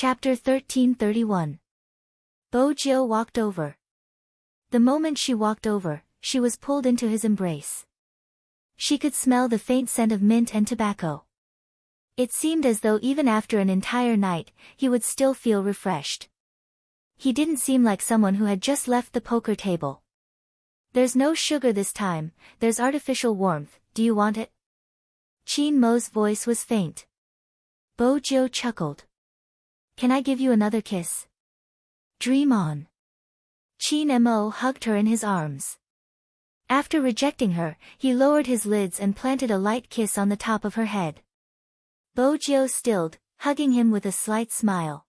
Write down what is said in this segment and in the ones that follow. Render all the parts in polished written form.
Chapter 1331. Bo-jio walked over. The moment she walked over, she was pulled into his embrace. She could smell the faint scent of mint and tobacco. It seemed as though even after an entire night, he would still feel refreshed. He didn't seem like someone who had just left the poker table. "There's no sugar this time, there's artificial warmth, do you want it?" Chin Mo's voice was faint. Bo-jio chuckled. "Can I give you another kiss?" "Dream on." Chin Mo hugged her in his arms. After rejecting her, he lowered his lids and planted a light kiss on the top of her head. Bo-jio stilled, hugging him with a slight smile.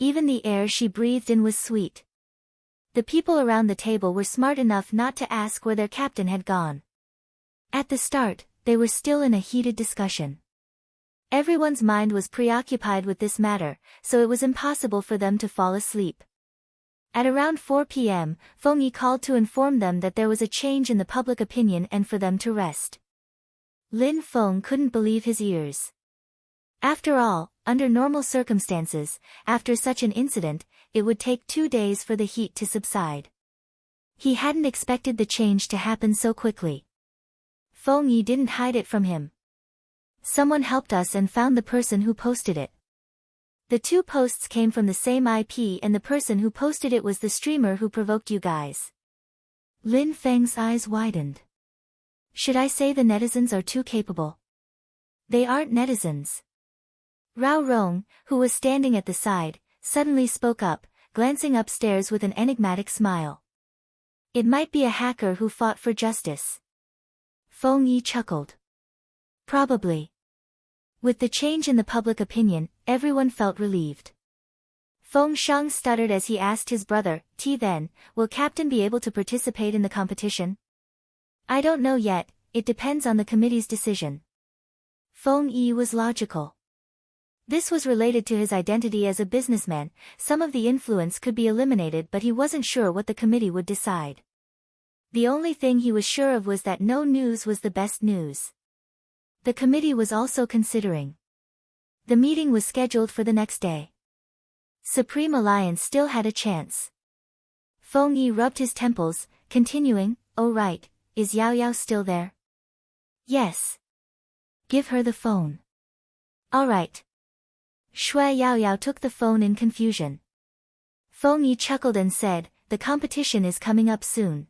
Even the air she breathed in was sweet. The people around the table were smart enough not to ask where their captain had gone. At the start, they were still in a heated discussion. Everyone's mind was preoccupied with this matter, so it was impossible for them to fall asleep. At around 4 p.m., Feng Yi called to inform them that there was a change in the public opinion and for them to rest. Lin Feng couldn't believe his ears. After all, under normal circumstances, after such an incident, it would take 2 days for the heat to subside. He hadn't expected the change to happen so quickly. Feng Yi didn't hide it from him. "Someone helped us and found the person who posted it. The 2 posts came from the same IP and the person who posted it was the streamer who provoked you guys." Lin Feng's eyes widened. "Should I say the netizens are too capable?" "They aren't netizens." Rao Rong, who was standing at the side, suddenly spoke up, glancing upstairs with an enigmatic smile. "It might be a hacker who fought for justice." Feng Yi chuckled. "Probably." With the change in the public opinion, everyone felt relieved. Feng Shang stuttered as he asked his brother, "Then, will Captain be able to participate in the competition?" "I don't know yet, it depends on the committee's decision." Feng Yi was logical. This was related to his identity as a businessman. Some of the influence could be eliminated, but he wasn't sure what the committee would decide. The only thing he was sure of was that no news was the best news. The committee was also considering. The meeting was scheduled for the next day. Supreme Alliance still had a chance. Feng Yi rubbed his temples, continuing, "Oh right, is Yao Yao still there?" "Yes." "Give her the phone." "All right." Shui Yao Yao took the phone in confusion. Feng Yi chuckled and said, "The competition is coming up soon.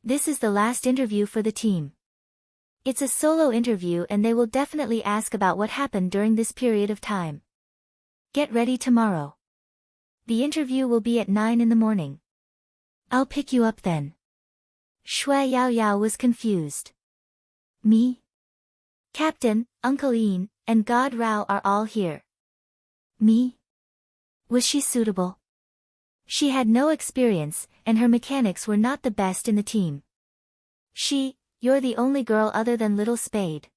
This is the last interview for the team. It's a solo interview and they will definitely ask about what happened during this period of time. Get ready tomorrow. The interview will be at 9 in the morning. I'll pick you up then." Shui Yao Yao was confused. "Me? Captain, Uncle Ian, and God Rao are all here. Me? Was she suitable?" She had no experience, and her mechanics were not the best in the team. You're the only girl other than Little Spade.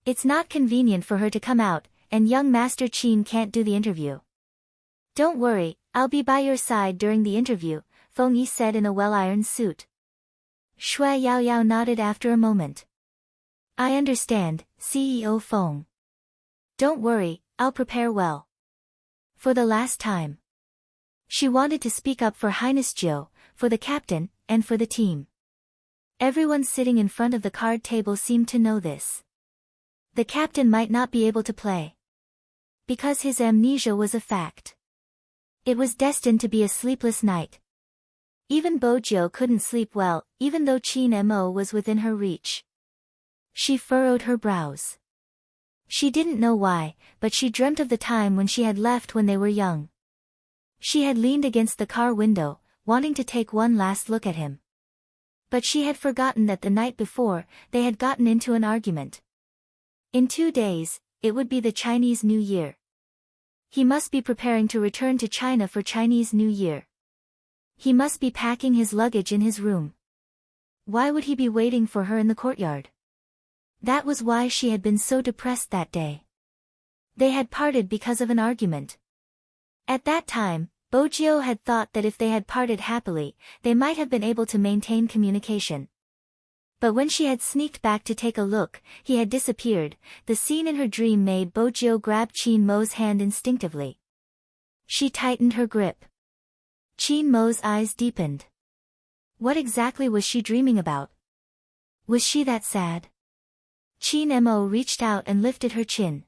It's not convenient for her to come out, and young Master Qin can't do the interview." "Don't worry, I'll be by your side during the interview," Feng Yi said in a well-ironed suit. Shui Yao Yao nodded after a moment. "I understand, CEO Feng. Don't worry, I'll prepare well." For the last time. She wanted to speak up for Highness Jiu, for the captain, and for the team. Everyone sitting in front of the card table seemed to know this. The captain might not be able to play. Because his amnesia was a fact. It was destined to be a sleepless night. Even Bo-jio couldn't sleep well, even though Chin Mo was within her reach. She furrowed her brows. She didn't know why, but she dreamt of the time when she had left when they were young. She had leaned against the car window, wanting to take one last look at him. But she had forgotten that the night before, they had gotten into an argument. In 2 days, it would be the Chinese New Year. He must be preparing to return to China for Chinese New Year. He must be packing his luggage in his room. Why would he be waiting for her in the courtyard? That was why she had been so depressed that day. They had parted because of an argument. At that time, Bo-jio had thought that if they had parted happily, they might have been able to maintain communication. But when she had sneaked back to take a look, he had disappeared. The scene in her dream made Bojo grab Chin Mo's hand instinctively. She tightened her grip. Chin Mo's eyes deepened. What exactly was she dreaming about? Was she that sad? Chin Mo reached out and lifted her chin.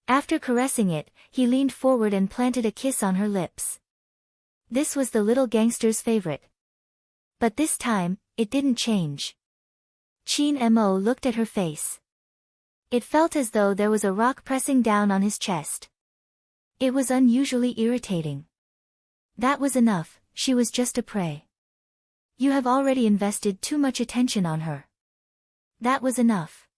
After caressing it, he leaned forward and planted a kiss on her lips. This was the little gangster's favorite. But this time, it didn't change. Chin Mo looked at her face. It felt as though there was a rock pressing down on his chest. It was unusually irritating. That was enough, she was just a prey. You have already invested too much attention on her. That was enough.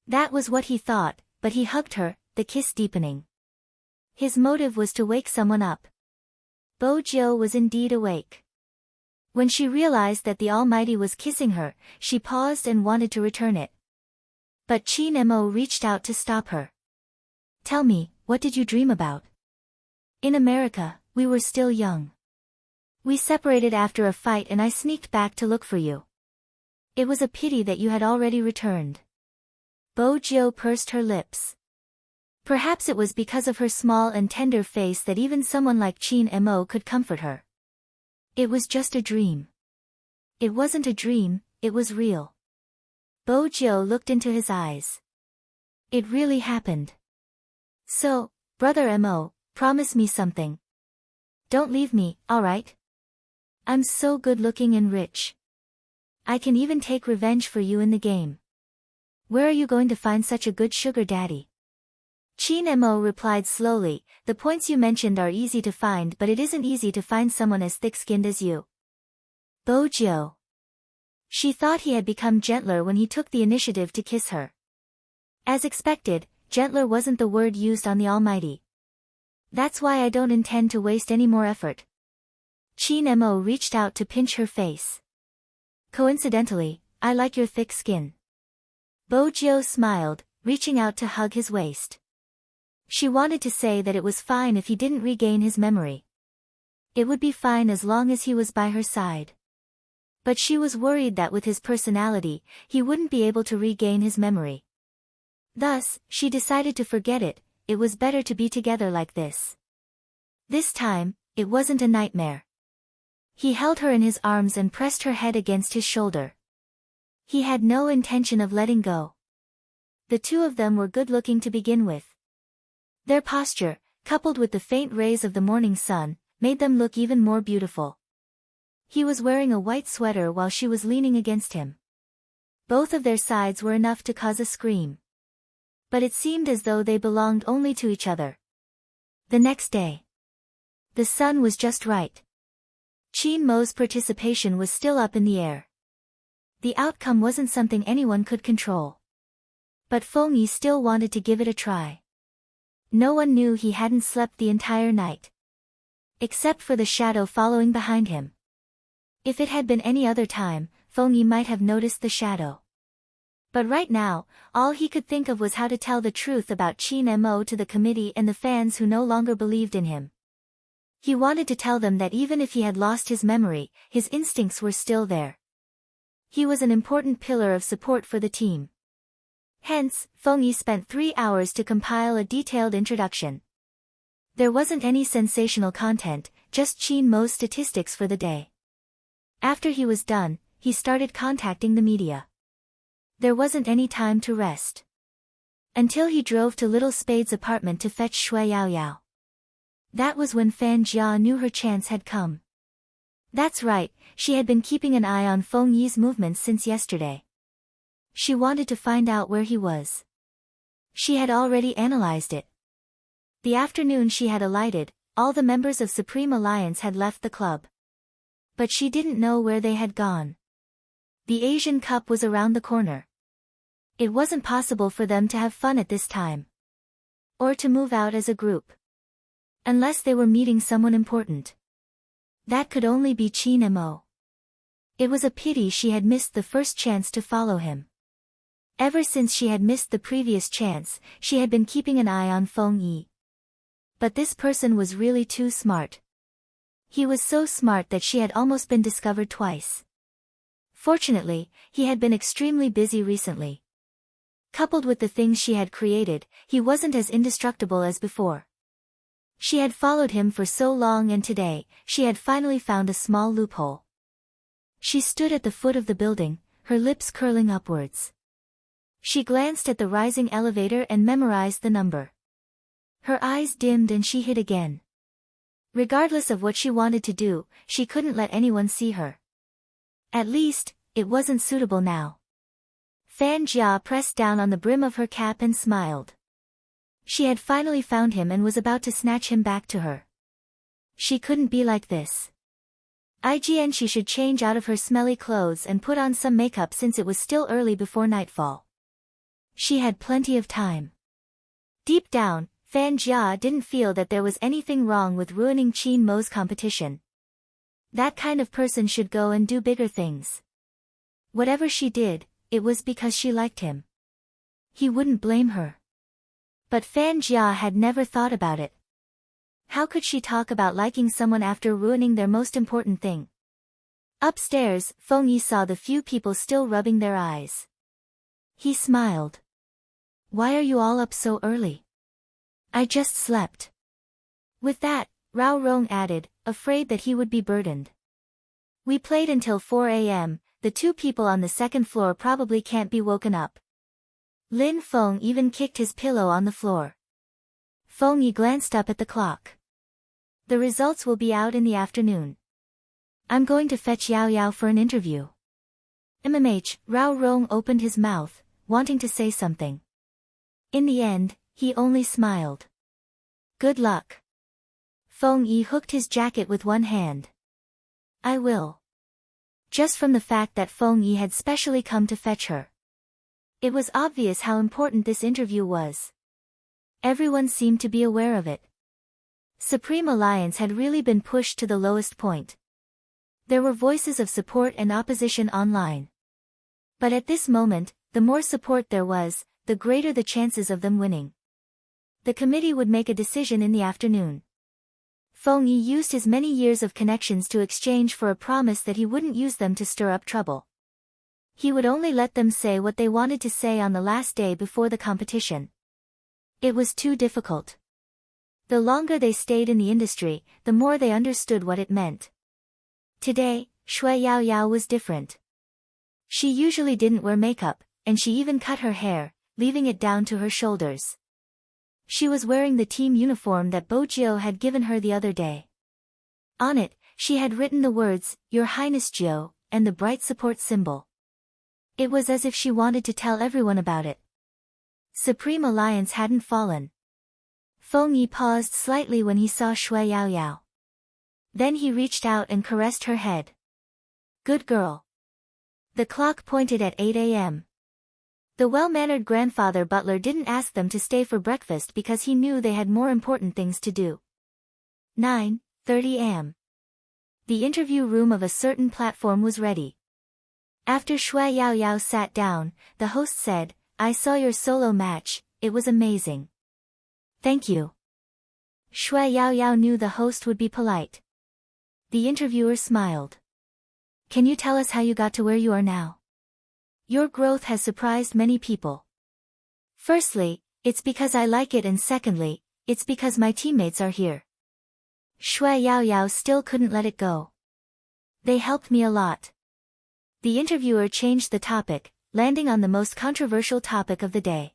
That was what he thought, but he hugged her, the kiss deepening. His motive was to wake someone up. Bojo was indeed awake. When she realized that the Almighty was kissing her, she paused and wanted to return it. But Chin Mo reached out to stop her. Tell me, what did you dream about? In America, we were still young. We separated after a fight and I sneaked back to look for you. It was a pity that you had already returned. Bojo pursed her lips. Perhaps it was because of her small and tender face that even someone like Chin Mo could comfort her. It was just a dream. It wasn't a dream, it was real. Bojo looked into his eyes. It really happened. So, Brother Mo, promise me something. Don't leave me, alright? I'm so good-looking and rich. I can even take revenge for you in the game. Where are you going to find such a good sugar daddy? Chin Mo replied slowly, the points you mentioned are easy to find, but it isn't easy to find someone as thick-skinned as you. Bojo. She thought he had become gentler when he took the initiative to kiss her. As expected, gentler wasn't the word used on the Almighty. That's why I don't intend to waste any more effort. Chin Mo reached out to pinch her face. Coincidentally, I like your thick skin. Bojo smiled, reaching out to hug his waist. She wanted to say that it was fine if he didn't regain his memory. It would be fine as long as he was by her side. But she was worried that with his personality, he wouldn't be able to regain his memory. Thus, she decided to forget it. It was better to be together like this. This time, it wasn't a nightmare. He held her in his arms and pressed her head against his shoulder. He had no intention of letting go. The two of them were good-looking to begin with. Their posture, coupled with the faint rays of the morning sun, made them look even more beautiful. He was wearing a white sweater while she was leaning against him. Both of their sides were enough to cause a scream. But it seemed as though they belonged only to each other. The next day. The sun was just right. Chin Mo's participation was still up in the air. The outcome wasn't something anyone could control. But Feng Yi still wanted to give it a try. No one knew he hadn't slept the entire night. Except for the shadow following behind him. If it had been any other time, Feng Yi might have noticed the shadow. But right now, all he could think of was how to tell the truth about Chin Mo to the committee and the fans who no longer believed in him. He wanted to tell them that even if he had lost his memory, his instincts were still there. He was an important pillar of support for the team. Hence, Feng Yi spent 3 hours to compile a detailed introduction. There wasn't any sensational content, just Chin Mo's statistics for the day. After he was done, he started contacting the media. There wasn't any time to rest. Until he drove to Little Spade's apartment to fetch Shui Yaoyao. That was when Fan Jia knew her chance had come. That's right, she had been keeping an eye on Feng Yi's movements since yesterday. She wanted to find out where he was. She had already analyzed it. The afternoon she had alighted, all the members of Supreme Alliance had left the club. But she didn't know where they had gone. The Asian Cup was around the corner. It wasn't possible for them to have fun at this time. Or to move out as a group. Unless they were meeting someone important. That could only be Chin Mo. It was a pity she had missed the first chance to follow him. Ever since she had missed the previous chance, she had been keeping an eye on Feng Yi. But this person was really too smart. He was so smart that she had almost been discovered twice. Fortunately, he had been extremely busy recently. Coupled with the things she had created, he wasn't as indestructible as before. She had followed him for so long, and today, she had finally found a small loophole. She stood at the foot of the building, her lips curling upwards. She glanced at the rising elevator and memorized the number. Her eyes dimmed and she hid again. Regardless of what she wanted to do, she couldn't let anyone see her. At least, it wasn't suitable now. Fan Jia pressed down on the brim of her cap and smiled. She had finally found him and was about to snatch him back to her. She couldn't be like this. IGN, she should change out of her smelly clothes and put on some makeup since it was still early before nightfall. She had plenty of time. Deep down, Fan Jia didn't feel that there was anything wrong with ruining Qin Mo's competition. That kind of person should go and do bigger things. Whatever she did, it was because she liked him. He wouldn't blame her. But Fan Jia had never thought about it. How could she talk about liking someone after ruining their most important thing? Upstairs, Feng Yi saw the few people still rubbing their eyes. He smiled. Why are you all up so early? I just slept. With that, Rao Rong added, afraid that he would be burdened. We played until 4 a.m., the two people on the second floor probably can't be woken up. Lin Feng even kicked his pillow on the floor. Feng Yi glanced up at the clock. The results will be out in the afternoon. I'm going to fetch Yao Yao for an interview. Rao Rong opened his mouth, wanting to say something. In the end, he only smiled. Good luck. Feng Yi hooked his jacket with one hand. I will. Just from the fact that Feng Yi had specially come to fetch her. It was obvious how important this interview was. Everyone seemed to be aware of it. Supreme Alliance had really been pushed to the lowest point. There were voices of support and opposition online. But at this moment, the more support there was, the greater the chances of them winning. The committee would make a decision in the afternoon. Feng Yi used his many years of connections to exchange for a promise that he wouldn't use them to stir up trouble. He would only let them say what they wanted to say on the last day before the competition. It was too difficult. The longer they stayed in the industry, the more they understood what it meant. Today, Shui Yao Yao was different. She usually didn't wear makeup, and she even cut her hair, leaving it down to her shoulders. She was wearing the team uniform that Bo Jiao had given her the other day. On it, she had written the words, Your Highness Jiao, and the bright support symbol. It was as if she wanted to tell everyone about it. Supreme Alliance hadn't fallen. Feng Yi paused slightly when he saw Shui Yao Yao. Then he reached out and caressed her head. Good girl. The clock pointed at 8 a.m. The well-mannered grandfather butler didn't ask them to stay for breakfast because he knew they had more important things to do. 9:30 a.m. The interview room of a certain platform was ready. After Shui Yao Yao sat down, the host said, I saw your solo match, it was amazing. Thank you. Shui Yao Yao knew the host would be polite. The interviewer smiled. Can you tell us how you got to where you are now? Your growth has surprised many people. Firstly, it's because I like it, and secondly, it's because my teammates are here. Shui Yao Yao still couldn't let it go. They helped me a lot. The interviewer changed the topic, landing on the most controversial topic of the day.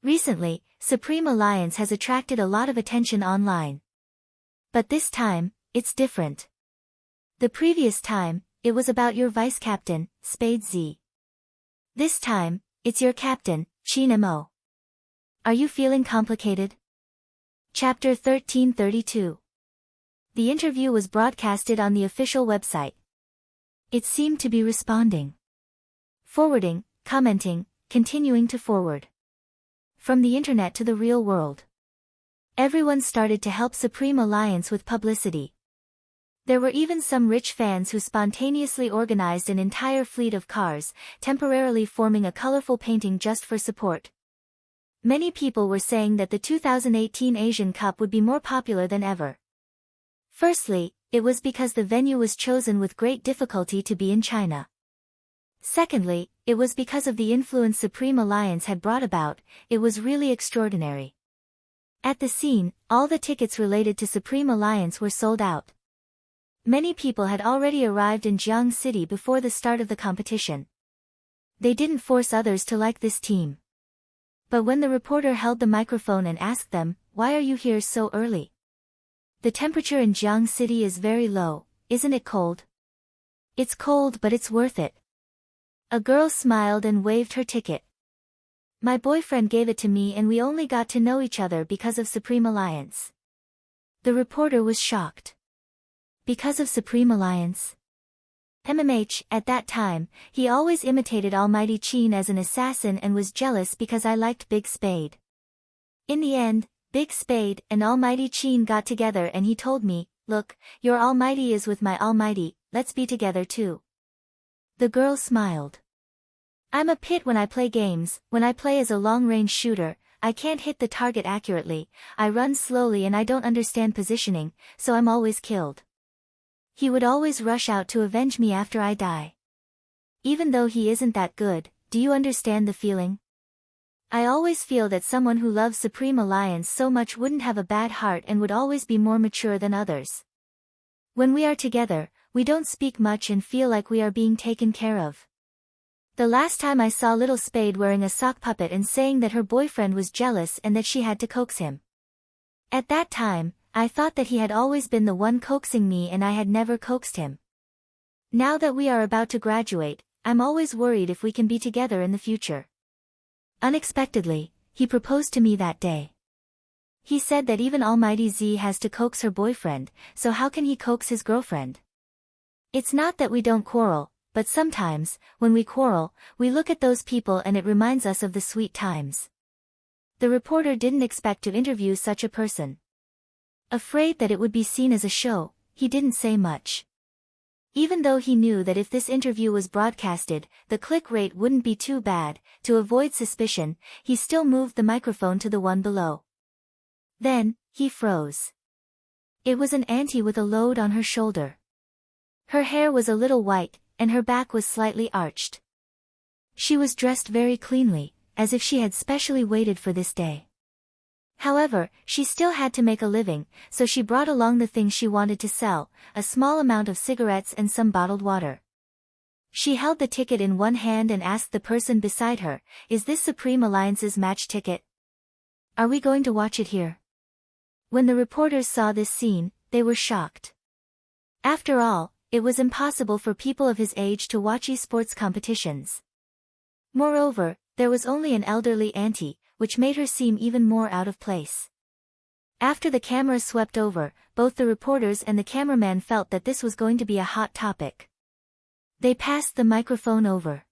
Recently, Supreme Alliance has attracted a lot of attention online. But this time, it's different. The previous time, it was about your vice captain, Spade Z. This time, it's your captain, Qin Mo. Are you feeling complicated? Chapter 1332. The interview was broadcasted on the official website. It seemed to be responding. Forwarding, commenting, continuing to forward. From the internet to the real world. Everyone started to help Supreme Alliance with publicity. There were even some rich fans who spontaneously organized an entire fleet of cars, temporarily forming a colorful painting just for support. Many people were saying that the 2018 Asian Cup would be more popular than ever. Firstly, it was because the venue was chosen with great difficulty to be in China. Secondly, it was because of the influence Supreme Alliance had brought about. It was really extraordinary. At the scene, all the tickets related to Supreme Alliance were sold out. Many people had already arrived in Jiang City before the start of the competition. They didn't force others to like this team. But when the reporter held the microphone and asked them, "Why are you here so early? The temperature in Jiang City is very low, isn't it cold?" "It's cold, but it's worth it." A girl smiled and waved her ticket. "My boyfriend gave it to me and we only got to know each other because of Supreme Alliance." The reporter was shocked. Because of Supreme Alliance? At that time, he always imitated Almighty Qin as an assassin and was jealous because I liked Big Spade. In the end, Big Spade and Almighty Qin got together and he told me, "Look, your Almighty is with my Almighty, let's be together too." The girl smiled. "I'm a pit when I play games. When I play as a long-range shooter, I can't hit the target accurately, I run slowly and I don't understand positioning, so I'm always killed. He would always rush out to avenge me after I die. Even though he isn't that good, do you understand the feeling? I always feel that someone who loves Supreme Alliance so much wouldn't have a bad heart and would always be more mature than others. When we are together, we don't speak much and feel like we are being taken care of." The last time I saw Little Spade wearing a sock puppet and saying that her boyfriend was jealous and that she had to coax him. At that time, I thought that he had always been the one coaxing me and I had never coaxed him. Now that we are about to graduate, I'm always worried if we can be together in the future. Unexpectedly, he proposed to me that day. He said that even Almighty Z has to coax her boyfriend, so how can he coax his girlfriend? It's not that we don't quarrel, but sometimes, when we quarrel, we look at those people and it reminds us of the sweet times. The reporter didn't expect to interview such a person. Afraid that it would be seen as a show, he didn't say much. Even though he knew that if this interview was broadcasted, the click rate wouldn't be too bad, to avoid suspicion, he still moved the microphone to the one below. Then, he froze. It was an auntie with a load on her shoulder. Her hair was a little white, and her back was slightly arched. She was dressed very cleanly, as if she had specially waited for this day. However, she still had to make a living, so she brought along the things she wanted to sell, a small amount of cigarettes and some bottled water. She held the ticket in one hand and asked the person beside her, "Is this Supreme Alliance's match ticket? Are we going to watch it here?" When the reporters saw this scene, they were shocked. After all, it was impossible for people of his age to watch esports competitions. Moreover, there was only an elderly auntie, which made her seem even more out of place. After the camera swept over, both the reporters and the cameraman felt that this was going to be a hot topic. They passed the microphone over.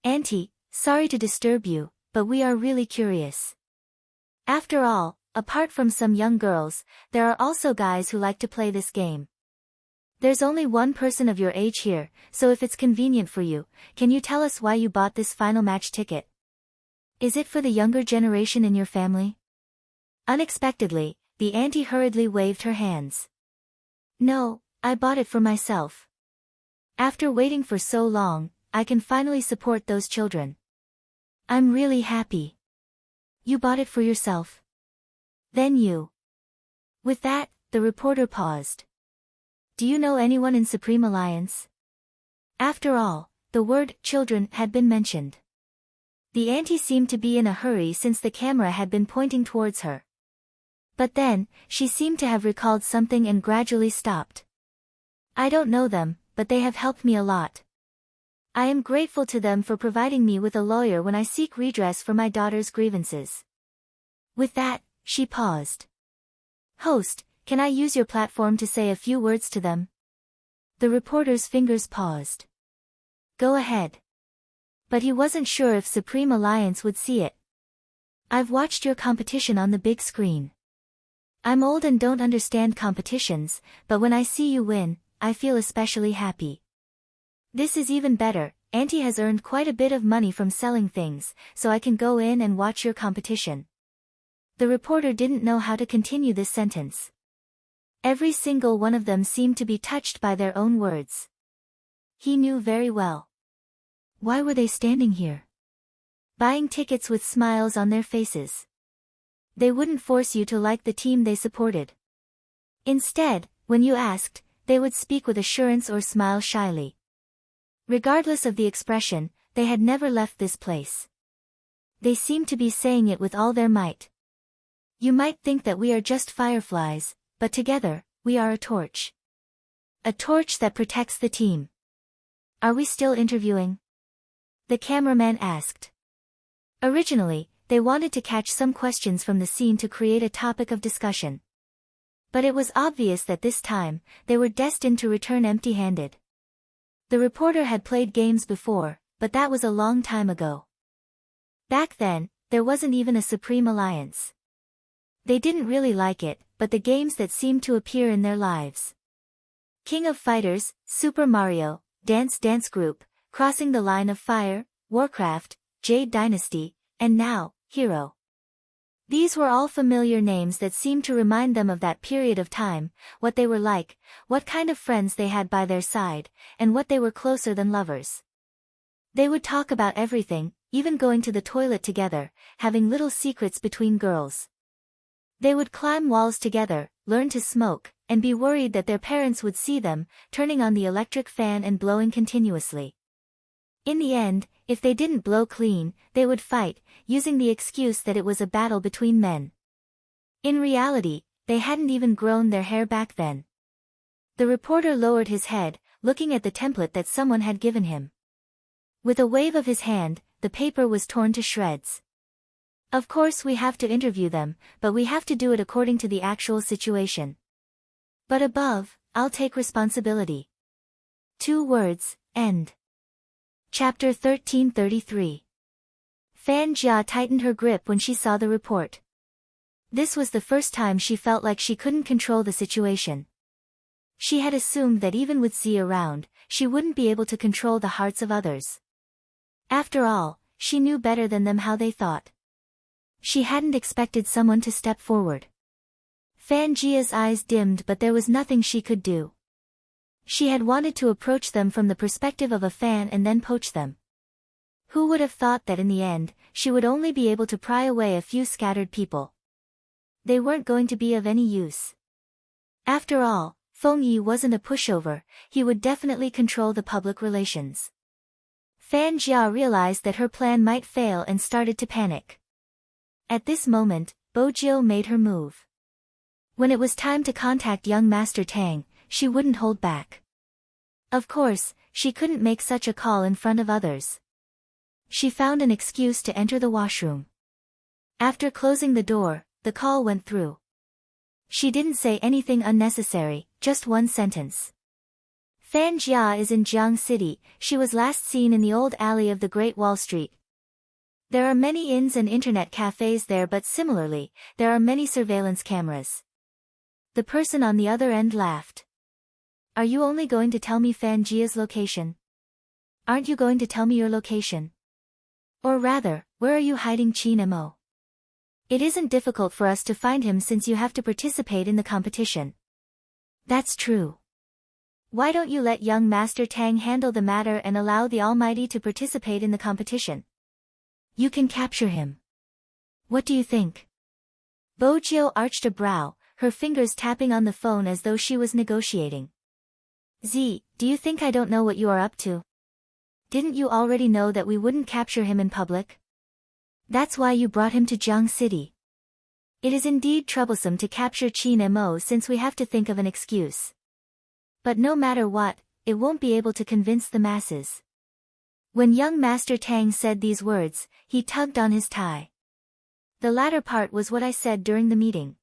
"Auntie, sorry to disturb you, but we are really curious. After all, apart from some young girls, there are also guys who like to play this game. There's only one person of your age here, so if it's convenient for you, can you tell us why you bought this final match ticket? Is it for the younger generation in your family?" Unexpectedly, the auntie hurriedly waved her hands. "No, I bought it for myself. After waiting for so long, I can finally support those children. I'm really happy." "You bought it for yourself? Then you..." With that, the reporter paused. "Do you know anyone in Supreme Alliance?" After all, the word children had been mentioned. The auntie seemed to be in a hurry since the camera had been pointing towards her. But then, she seemed to have recalled something and gradually stopped. "I don't know them, but they have helped me a lot. I am grateful to them for providing me with a lawyer when I seek redress for my daughter's grievances." With that, she paused. "Host, can I use your platform to say a few words to them?" The reporter's fingers paused. "Go ahead." But he wasn't sure if Supreme Alliance would see it. "I've watched your competition on the big screen. I'm old and don't understand competitions, but when I see you win, I feel especially happy. This is even better, Auntie has earned quite a bit of money from selling things, so I can go in and watch your competition." The reporter didn't know how to continue this sentence. Every single one of them seemed to be touched by their own words. He knew very well. Why were they standing here? Buying tickets with smiles on their faces. They wouldn't force you to like the team they supported. Instead, when you asked, they would speak with assurance or smile shyly. Regardless of the expression, they had never left this place. They seemed to be saying it with all their might. You might think that we are just fireflies, but together, we are a torch. A torch that protects the team. Are we still interviewing? The cameraman asked. Originally, they wanted to catch some questions from the scene to create a topic of discussion. But it was obvious that this time, they were destined to return empty-handed. The reporter had played games before, but that was a long time ago. Back then, there wasn't even a Supreme Alliance. They didn't really like it, but the games that seemed to appear in their lives. King of Fighters, Super Mario, Dance Dance Group, Crossing the Line of Fire, Warcraft, Jade Dynasty, and now, Hero. These were all familiar names that seemed to remind them of that period of time, what they were like, what kind of friends they had by their side, and what they were closer than lovers. They would talk about everything, even going to the toilet together, having little secrets between girls. They would climb walls together, learn to smoke, and be worried that their parents would see them, turning on the electric fan and blowing continuously. In the end, if they didn't blow clean, they would fight, using the excuse that it was a battle between men. In reality, they hadn't even grown their hair back then. The reporter lowered his head, looking at the template that someone had given him. With a wave of his hand, the paper was torn to shreds. Of course we have to interview them, but we have to do it according to the actual situation. But above, I'll take responsibility. 2 words, end. Chapter 1333. Fan Jia tightened her grip when she saw the report. This was the first time she felt like she couldn't control the situation. She had assumed that even with Z around, she wouldn't be able to control the hearts of others. After all, she knew better than them how they thought. She hadn't expected someone to step forward. Fan Jia's eyes dimmed, but there was nothing she could do. She had wanted to approach them from the perspective of a fan and then poach them. Who would have thought that in the end, she would only be able to pry away a few scattered people? They weren't going to be of any use. After all, Feng Yi wasn't a pushover, he would definitely control the public relations. Fan Jia realized that her plan might fail and started to panic. At this moment, Bo Jiu made her move. When it was time to contact young Master Tang, she wouldn't hold back. Of course, she couldn't make such a call in front of others. She found an excuse to enter the washroom. After closing the door, the call went through. She didn't say anything unnecessary, just one sentence. Fan Jia is in Jiang City, she was last seen in the old alley of the Great Wall Street. There are many inns and internet cafes there, but similarly, there are many surveillance cameras. The person on the other end laughed. Are you only going to tell me Fan Jia's location? Aren't you going to tell me your location? Or rather, where are you hiding Qin Mo? It isn't difficult for us to find him since you have to participate in the competition. That's true. Why don't you let young Master Tang handle the matter and allow the Almighty to participate in the competition? You can capture him. What do you think? Bo Jiu arched a brow, her fingers tapping on the phone as though she was negotiating. Z, do you think I don't know what you are up to? Didn't you already know that we wouldn't capture him in public? That's why you brought him to Jiang City. It is indeed troublesome to capture Qin Mo since we have to think of an excuse. But no matter what, it won't be able to convince the masses. When young Master Tang said these words, he tugged on his tie. The latter part was what I said during the meeting.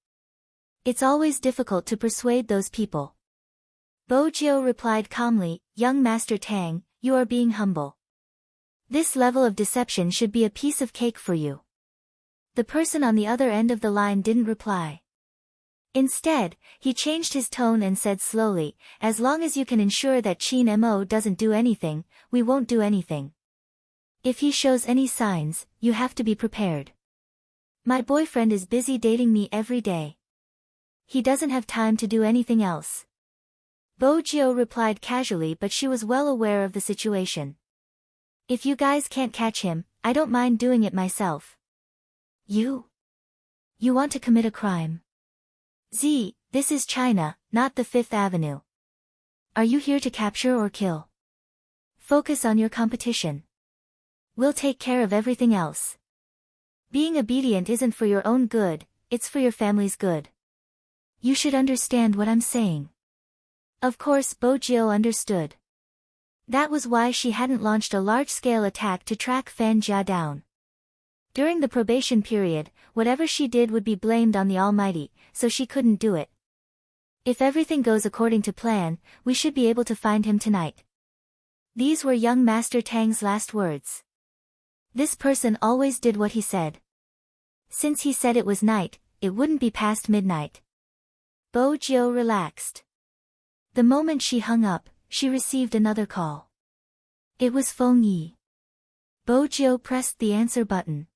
It's always difficult to persuade those people. Bo Jiu replied calmly, young Master Tang, you are being humble. This level of deception should be a piece of cake for you. The person on the other end of the line didn't reply. Instead, he changed his tone and said slowly, as long as you can ensure that Qin Mo doesn't do anything, we won't do anything. If he shows any signs, you have to be prepared. My boyfriend is busy dating me every day. He doesn't have time to do anything else. Bo Jiu replied casually, but she was well aware of the situation. If you guys can't catch him, I don't mind doing it myself. You want to commit a crime? This is China, not the Fifth Avenue. Are you here to capture or kill? Focus on your competition. We'll take care of everything else. Being obedient isn't for your own good, it's for your family's good. You should understand what I'm saying. Of course Bo Jiao understood. That was why she hadn't launched a large-scale attack to track Fan Jia down. During the probation period, whatever she did would be blamed on the Almighty, so she couldn't do it. If everything goes according to plan, we should be able to find him tonight. These were young Master Tang's last words. This person always did what he said. Since he said it was night, it wouldn't be past midnight. Bo Jiao relaxed. The moment she hung up, she received another call. It was Feng Yi. Bo Jiao pressed the answer button.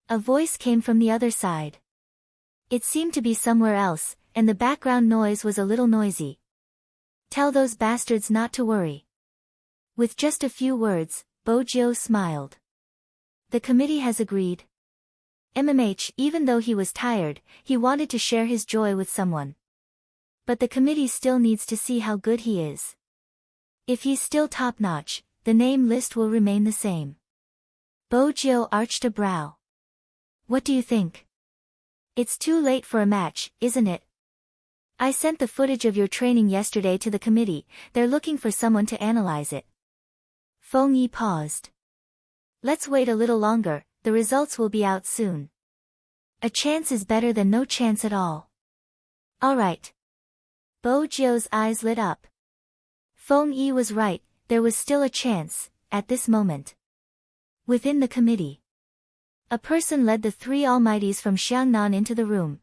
A voice came from the other side. It seemed to be somewhere else, and the background noise was a little noisy. Tell those bastards not to worry. With just a few words, Bo Jiao smiled. The committee has agreed. Even though he was tired, he wanted to share his joy with someone. But the committee still needs to see how good he is. If he's still top-notch, the name list will remain the same. Bo Jiao arched a brow. What do you think? It's too late for a match, isn't it? I sent the footage of your training yesterday to the committee, they're looking for someone to analyze it. Feng Yi paused. Let's wait a little longer, the results will be out soon. A chance is better than no chance at all. All right. Bo Jiao's eyes lit up. Feng Yi was right, there was still a chance, at this moment. Within the committee, a person led the three almighties from Xiangnan into the room.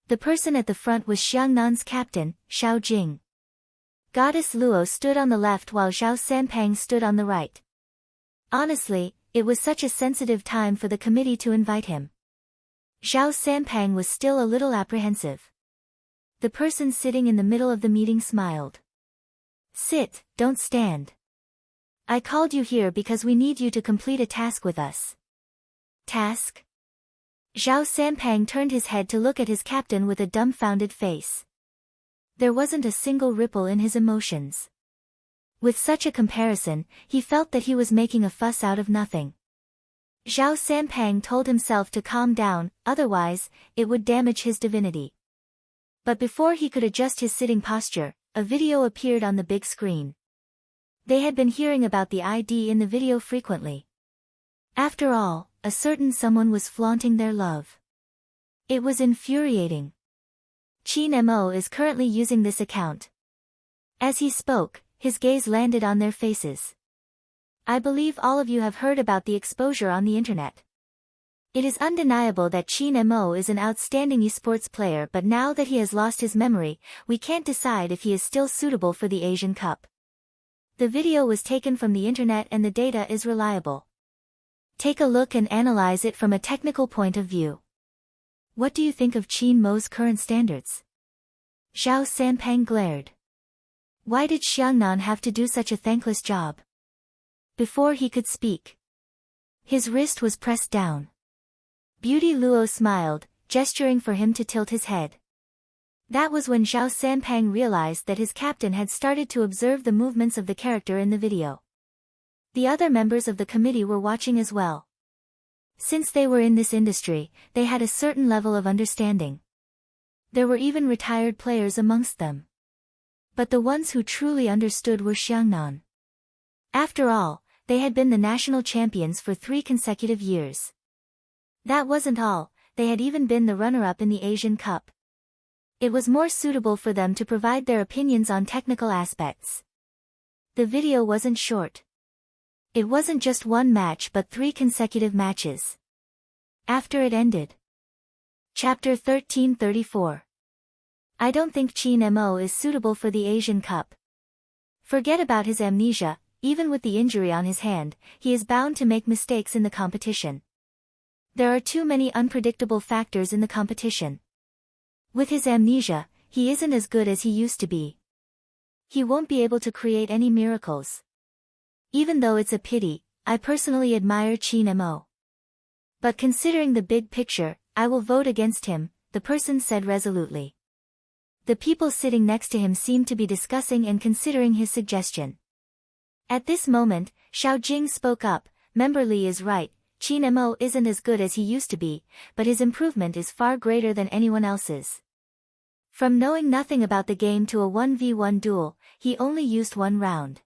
The person at the front was Xiangnan's captain, Xiao Jing. Goddess Luo stood on the left while Zhao Sanpang stood on the right. Honestly, it was such a sensitive time for the committee to invite him. Zhao Sanpang was still a little apprehensive. The person sitting in the middle of the meeting smiled. Sit, don't stand. I called you here because we need you to complete a task with us. Task? Zhao Sanpang turned his head to look at his captain with a dumbfounded face. There wasn't a single ripple in his emotions. With such a comparison, he felt that he was making a fuss out of nothing. Zhao Sanpang told himself to calm down, otherwise, it would damage his divinity. But before he could adjust his sitting posture, a video appeared on the big screen. They had been hearing about the ID in the video frequently. After all, a certain someone was flaunting their love. It was infuriating. Qin Mo is currently using this account. As he spoke, his gaze landed on their faces. I believe all of you have heard about the exposure on the internet. It is undeniable that Qin Mo is an outstanding esports player, but now that he has lost his memory, we can't decide if he is still suitable for the Asian Cup. The video was taken from the internet and the data is reliable. Take a look and analyze it from a technical point of view. What do you think of Qin Mo's current standards? Zhao Sanpang glared. Why did Xiangnan have to do such a thankless job? Before he could speak, his wrist was pressed down. Beauty Luo smiled, gesturing for him to tilt his head. That was when Zhao Sanpang realized that his captain had started to observe the movements of the character in the video. The other members of the committee were watching as well. Since they were in this industry, they had a certain level of understanding. There were even retired players amongst them. But the ones who truly understood were Xiangnan. After all, they had been the national champions for 3 consecutive years. That wasn't all, they had even been the runner-up in the Asian Cup. It was more suitable for them to provide their opinions on technical aspects. The video wasn't short. It wasn't just one match but 3 consecutive matches. After it ended. Chapter 1334. I don't think Qin Mo is suitable for the Asian Cup. Forget about his amnesia, even with the injury on his hand, he is bound to make mistakes in the competition. There are too many unpredictable factors in the competition. With his amnesia, he isn't as good as he used to be. He won't be able to create any miracles. Even though it's a pity, I personally admire Qin Mo. But considering the big picture, I will vote against him, the person said resolutely. The people sitting next to him seemed to be discussing and considering his suggestion. At this moment, Xiao Jing spoke up, Member Li is right, Qin Mo isn't as good as he used to be, but his improvement is far greater than anyone else's. From knowing nothing about the game to a 1v1 duel, he only used one round.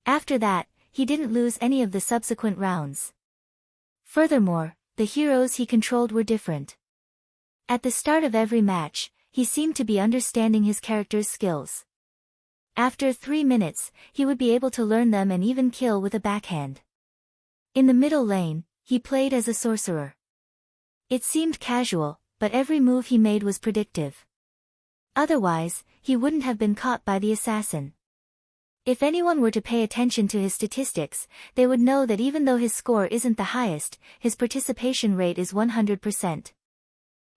After that, he didn't lose any of the subsequent rounds. Furthermore, the heroes he controlled were different. At the start of every match, he seemed to be understanding his character's skills. After 3 minutes, he would be able to learn them and even kill with a backhand. In the middle lane, he played as a sorcerer. It seemed casual, but every move he made was predictive. Otherwise, he wouldn't have been caught by the assassin. If anyone were to pay attention to his statistics, they would know that even though his score isn't the highest, his participation rate is 100%.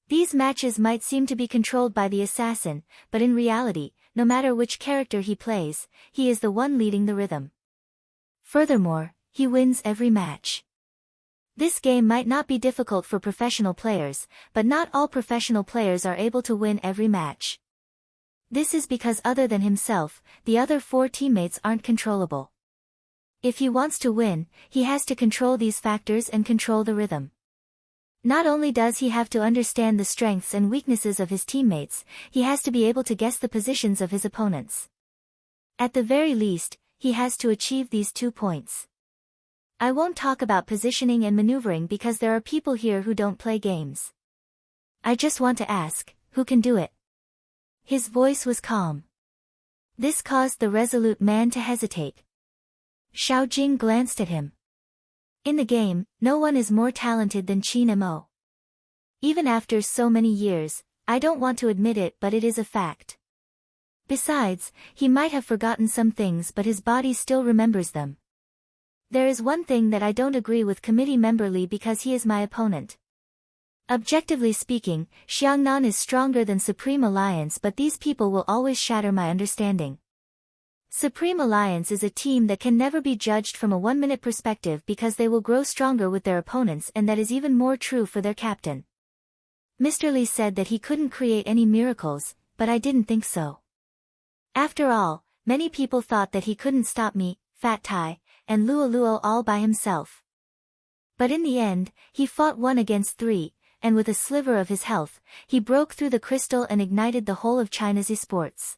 These matches might seem to be controlled by the assassin, but in reality, no matter which character he plays, he is the one leading the rhythm. Furthermore, he wins every match. This game might not be difficult for professional players, but not all professional players are able to win every match. This is because other than himself, the other 4 teammates aren't controllable. If he wants to win, he has to control these factors and control the rhythm. Not only does he have to understand the strengths and weaknesses of his teammates, he has to be able to guess the positions of his opponents. At the very least, he has to achieve these 2 points. I won't talk about positioning and maneuvering because there are people here who don't play games. I just want to ask, who can do it? His voice was calm. This caused the resolute man to hesitate. Xiao Jing glanced at him. In the game, no one is more talented than Qin Mo. Even after so many years, I don't want to admit it, but it is a fact. Besides, he might have forgotten some things, but his body still remembers them. There is one thing that I don't agree with committee member Li because he is my opponent. Objectively speaking, Xiangnan is stronger than Supreme Alliance, but these people will always shatter my understanding. Supreme Alliance is a team that can never be judged from a 1-minute perspective because they will grow stronger with their opponents, and that is even more true for their captain. Mr. Li said that he couldn't create any miracles, but I didn't think so. After all, many people thought that he couldn't stop me, Fat Tai, and Luo all by himself. But in the end, he fought 1 against 3, and with a sliver of his health, he broke through the crystal and ignited the whole of China's esports.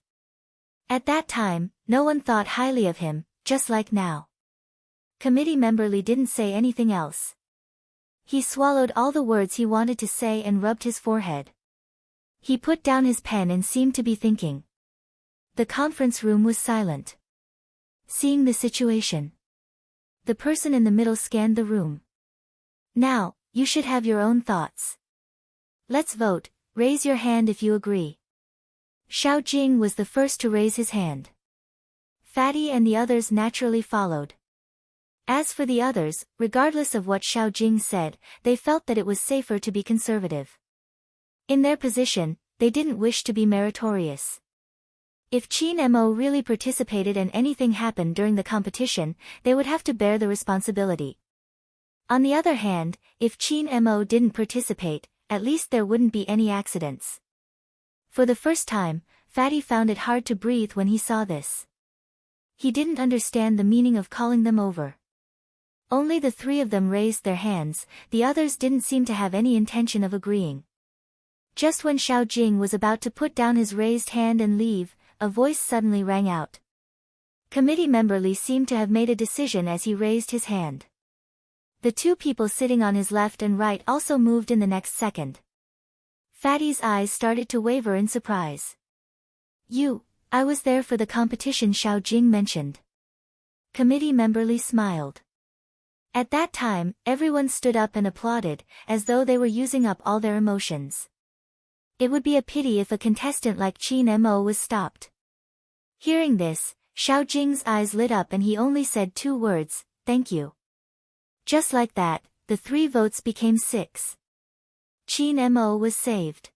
At that time, no one thought highly of him, just like now. Committee member Li didn't say anything else. He swallowed all the words he wanted to say and rubbed his forehead. He put down his pen and seemed to be thinking. The conference room was silent. Seeing the situation, the person in the middle scanned the room. Now, you should have your own thoughts. Let's vote, raise your hand if you agree. Xiao Jing was the first to raise his hand. Fatty and the others naturally followed. As for the others, regardless of what Xiao Jing said, they felt that it was safer to be conservative. In their position, they didn't wish to be meritorious. If Qin Mo really participated and anything happened during the competition, they would have to bear the responsibility. On the other hand, if Qin Mo didn't participate, at least there wouldn't be any accidents. For the first time, Fatty found it hard to breathe when he saw this. He didn't understand the meaning of calling them over. Only the 3 of them raised their hands, the others didn't seem to have any intention of agreeing. Just when Xiao Jing was about to put down his raised hand and leave, a voice suddenly rang out. Committee member Li seemed to have made a decision as he raised his hand. The 2 people sitting on his left and right also moved in the next second. Fatty's eyes started to waver in surprise. I was there for the competition, Xiao Jing mentioned. Committee member Li smiled. At that time, everyone stood up and applauded, as though they were using up all their emotions. It would be a pity if a contestant like Qin Mo was stopped. Hearing this, Xiao Jing's eyes lit up and he only said 2 words, thank you. Just like that, the 3 votes became 6. Qin Mo was saved.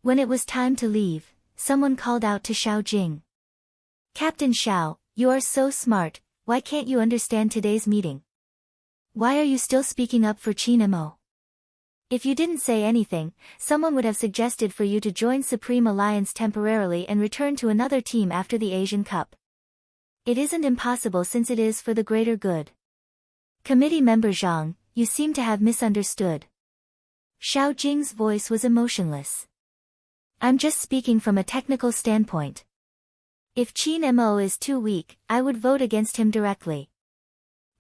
When it was time to leave, someone called out to Xiao Jing. Captain Xiao, you are so smart, why can't you understand today's meeting? Why are you still speaking up for Qin Mo? If you didn't say anything, someone would have suggested for you to join Supreme Alliance temporarily and return to another team after the Asian Cup. It isn't impossible since it is for the greater good. Committee member Zhang, you seem to have misunderstood. Xiao Jing's voice was emotionless. I'm just speaking from a technical standpoint. If Qin Mo is too weak, I would vote against him directly.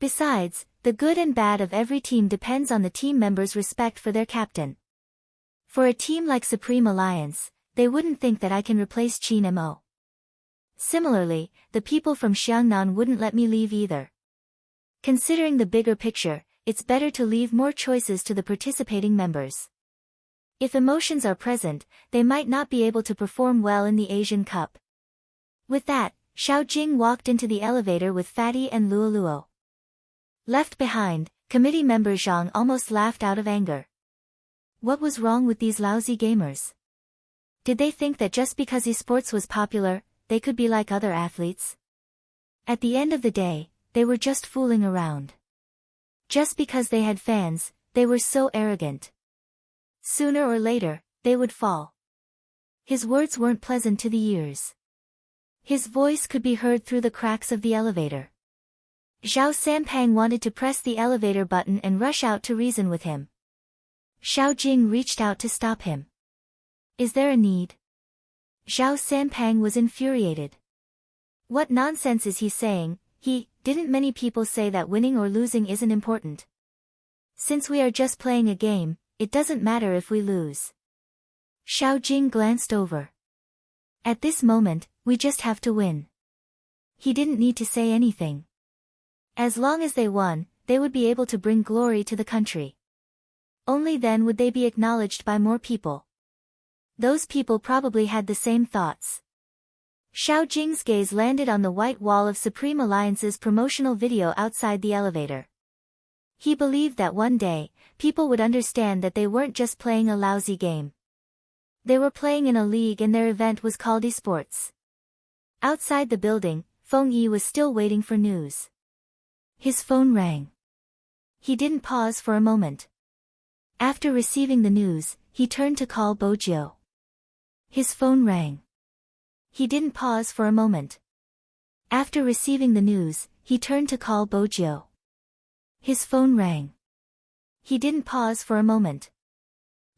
Besides, the good and bad of every team depends on the team members' respect for their captain. For a team like Supreme Alliance, they wouldn't think that I can replace Qin Mo. Similarly, the people from Xiangnan wouldn't let me leave either. Considering the bigger picture, it's better to leave more choices to the participating members. If emotions are present, they might not be able to perform well in the Asian Cup. With that, Xiao Jing walked into the elevator with Fatty and Luoluo. Left behind, committee member Zhang almost laughed out of anger. What was wrong with these lousy gamers? Did they think that just because esports was popular, they could be like other athletes? At the end of the day, they were just fooling around. Just because they had fans, they were so arrogant. Sooner or later, they would fall. His words weren't pleasant to the ears. His voice could be heard through the cracks of the elevator. Zhao Sanpang wanted to press the elevator button and rush out to reason with him. Xiao Jing reached out to stop him. Is there a need? Zhao Sanpang was infuriated. What nonsense is he saying? Didn't many people say that winning or losing isn't important? Since we are just playing a game, it doesn't matter if we lose. Xiao Jing glanced over. At this moment, we just have to win. He didn't need to say anything. As long as they won, they would be able to bring glory to the country. Only then would they be acknowledged by more people. Those people probably had the same thoughts. Xiao Jing's gaze landed on the white wall of Supreme Alliance's promotional video outside the elevator. He believed that one day, people would understand that they weren't just playing a lousy game. They were playing in a league and their event was called esports. Outside the building, Feng Yi was still waiting for news. His phone rang. He didn't pause for a moment. After receiving the news, he turned to call Bo Jiu. His phone rang. He didn't pause for a moment. After receiving the news, he turned to call Bo Jiu. His phone rang. He didn't pause for a moment.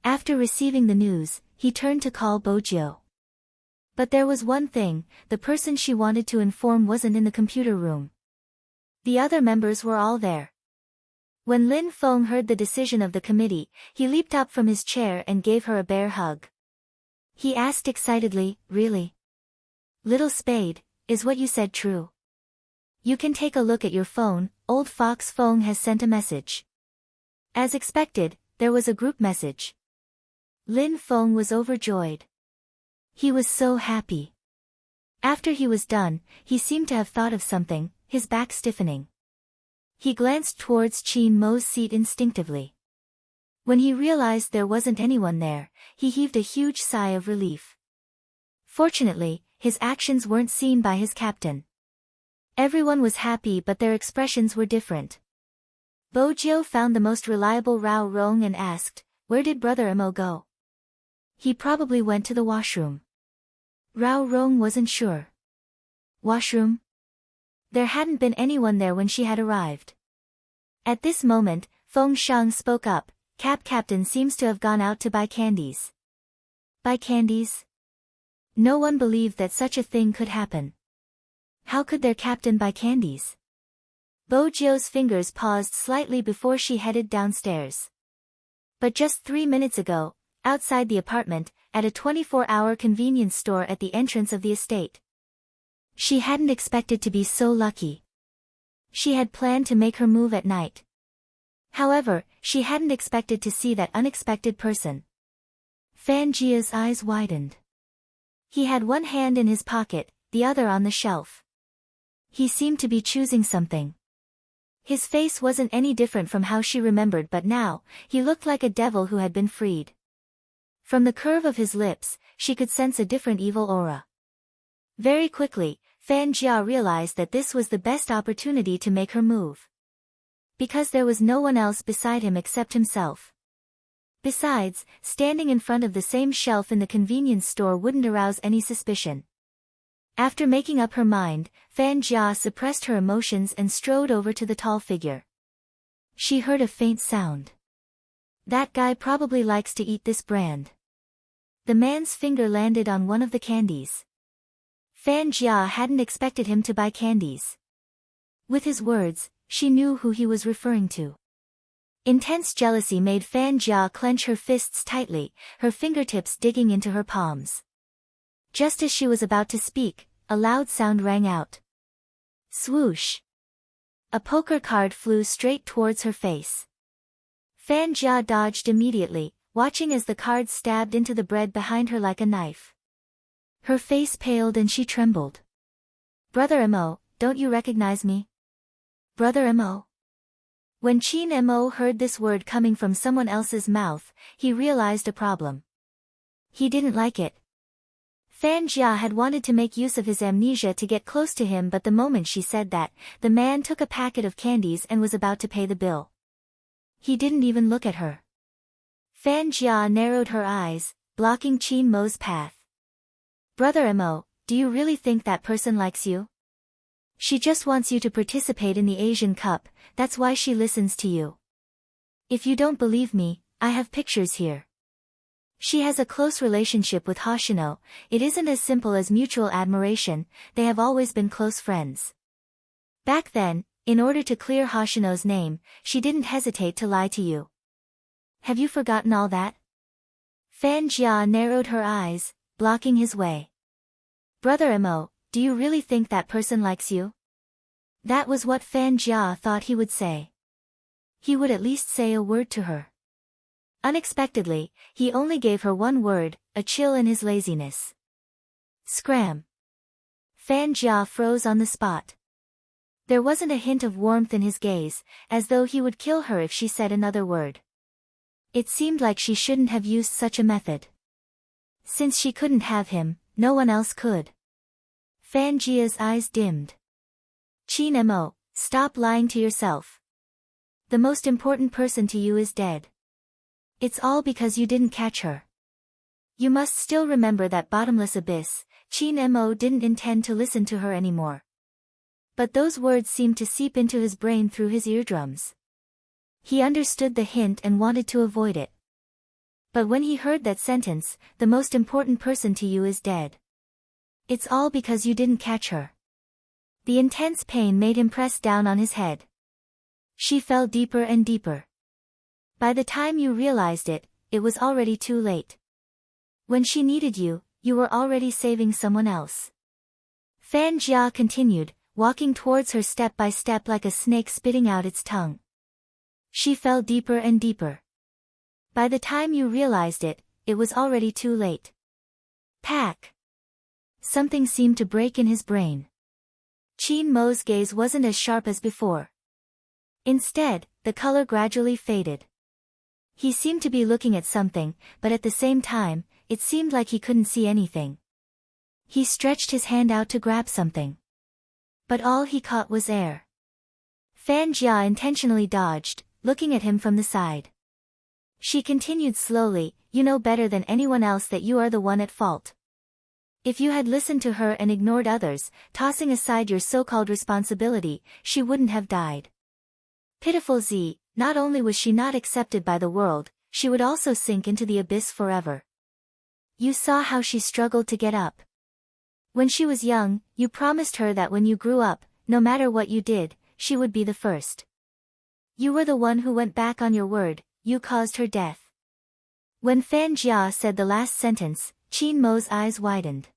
After receiving the news, he turned to call Bo Jiu. But there was one thing, the person she wanted to inform wasn't in the computer room. The other members were all there. When Lin Feng heard the decision of the committee, he leaped up from his chair and gave her a bear hug. He asked excitedly, "Really? Little Spade, is what you said true? You can take a look at your phone, old Fox Feng has sent a message." As expected, there was a group message. Lin Feng was overjoyed. He was so happy. After he was done, he seemed to have thought of something, his back stiffening. He glanced towards Qin Mo's seat instinctively. When he realized there wasn't anyone there, he heaved a huge sigh of relief. Fortunately, his actions weren't seen by his captain. Everyone was happy but their expressions were different. Bo Jiu found the most reliable Rao Rong and asked, "Where did Brother Mo go?" "He probably went to the washroom." Rao Rong wasn't sure. Washroom? There hadn't been anyone there when she had arrived. At this moment, Feng Shang spoke up, Captain seems to have gone out to buy candies." Buy candies? No one believed that such a thing could happen. How could their captain buy candies? Bo Jiu's fingers paused slightly before she headed downstairs. But just 3 minutes ago, outside the apartment, at a 24-hour convenience store at the entrance of the estate. She hadn't expected to be so lucky. She had planned to make her move at night. However, she hadn't expected to see that unexpected person. Fan Jia's eyes widened. He had one hand in his pocket, the other on the shelf. He seemed to be choosing something. His face wasn't any different from how she remembered, but now, he looked like a devil who had been freed. From the curve of his lips, she could sense a different evil aura. Very quickly, Fan Jia realized that this was the best opportunity to make her move. Because there was no one else beside him except himself. Besides, standing in front of the same shelf in the convenience store wouldn't arouse any suspicion. After making up her mind, Fan Jia suppressed her emotions and strode over to the tall figure. She heard a faint sound. That guy probably likes to eat this brand. The man's finger landed on one of the candies. Fan Jia hadn't expected him to buy candies. With his words, she knew who he was referring to. Intense jealousy made Fan Jia clench her fists tightly, her fingertips digging into her palms. Just as she was about to speak, a loud sound rang out. Swoosh! A poker card flew straight towards her face. Fan Jia dodged immediately, watching as the card stabbed into the bread behind her like a knife. Her face paled and she trembled. Brother Mo, don't you recognize me? Brother Mo. When Qin Mo heard this word coming from someone else's mouth, he realized a problem. He didn't like it. Fan Jia had wanted to make use of his amnesia to get close to him, but the moment she said that, the man took a packet of candies and was about to pay the bill. He didn't even look at her. Fan Jia narrowed her eyes, blocking Qin Mo's path. Brother Mo, do you really think that person likes you? She just wants you to participate in the Asian Cup, that's why she listens to you. If you don't believe me, I have pictures here. She has a close relationship with Hoshino. It isn't as simple as mutual admiration, they have always been close friends. Back then, in order to clear Hoshino's name, she didn't hesitate to lie to you. Have you forgotten all that? Fan Jia narrowed her eyes, blocking his way. Brother Mo, do you really think that person likes you? That was what Fan Jia thought he would say. He would at least say a word to her. Unexpectedly, he only gave her one word, a chill in his laziness. Scram. Fan Jia froze on the spot. There wasn't a hint of warmth in his gaze, as though he would kill her if she said another word. It seemed like she shouldn't have used such a method. Since she couldn't have him, no one else could. Fan Jia's eyes dimmed. Qin Mo, stop lying to yourself. The most important person to you is dead. It's all because you didn't catch her. You must still remember that bottomless abyss. Qin Mo didn't intend to listen to her anymore. But those words seemed to seep into his brain through his eardrums. He understood the hint and wanted to avoid it. But when he heard that sentence, the most important person to you is dead. It's all because you didn't catch her. The intense pain made him press down on his head. She fell deeper and deeper. By the time you realized it, it was already too late. When she needed you, you were already saving someone else. Fan Jia continued, walking towards her step by step like a snake spitting out its tongue. She fell deeper and deeper. By the time you realized it, it was already too late. Pack. Something seemed to break in his brain. Qin Mo's gaze wasn't as sharp as before. Instead, the color gradually faded. He seemed to be looking at something, but at the same time, it seemed like he couldn't see anything. He stretched his hand out to grab something. But all he caught was air. Fan Jia intentionally dodged, looking at him from the side. She continued slowly, you know better than anyone else that you are the one at fault. If you had listened to her and ignored others, tossing aside your so-called responsibility, she wouldn't have died. Pitiful Z, not only was she not accepted by the world, she would also sink into the abyss forever. You saw how she struggled to get up. When she was young, you promised her that when you grew up, no matter what you did, she would be the first. You were the one who went back on your word, you caused her death. When Fan Jia said the last sentence, Qin Mo's eyes widened.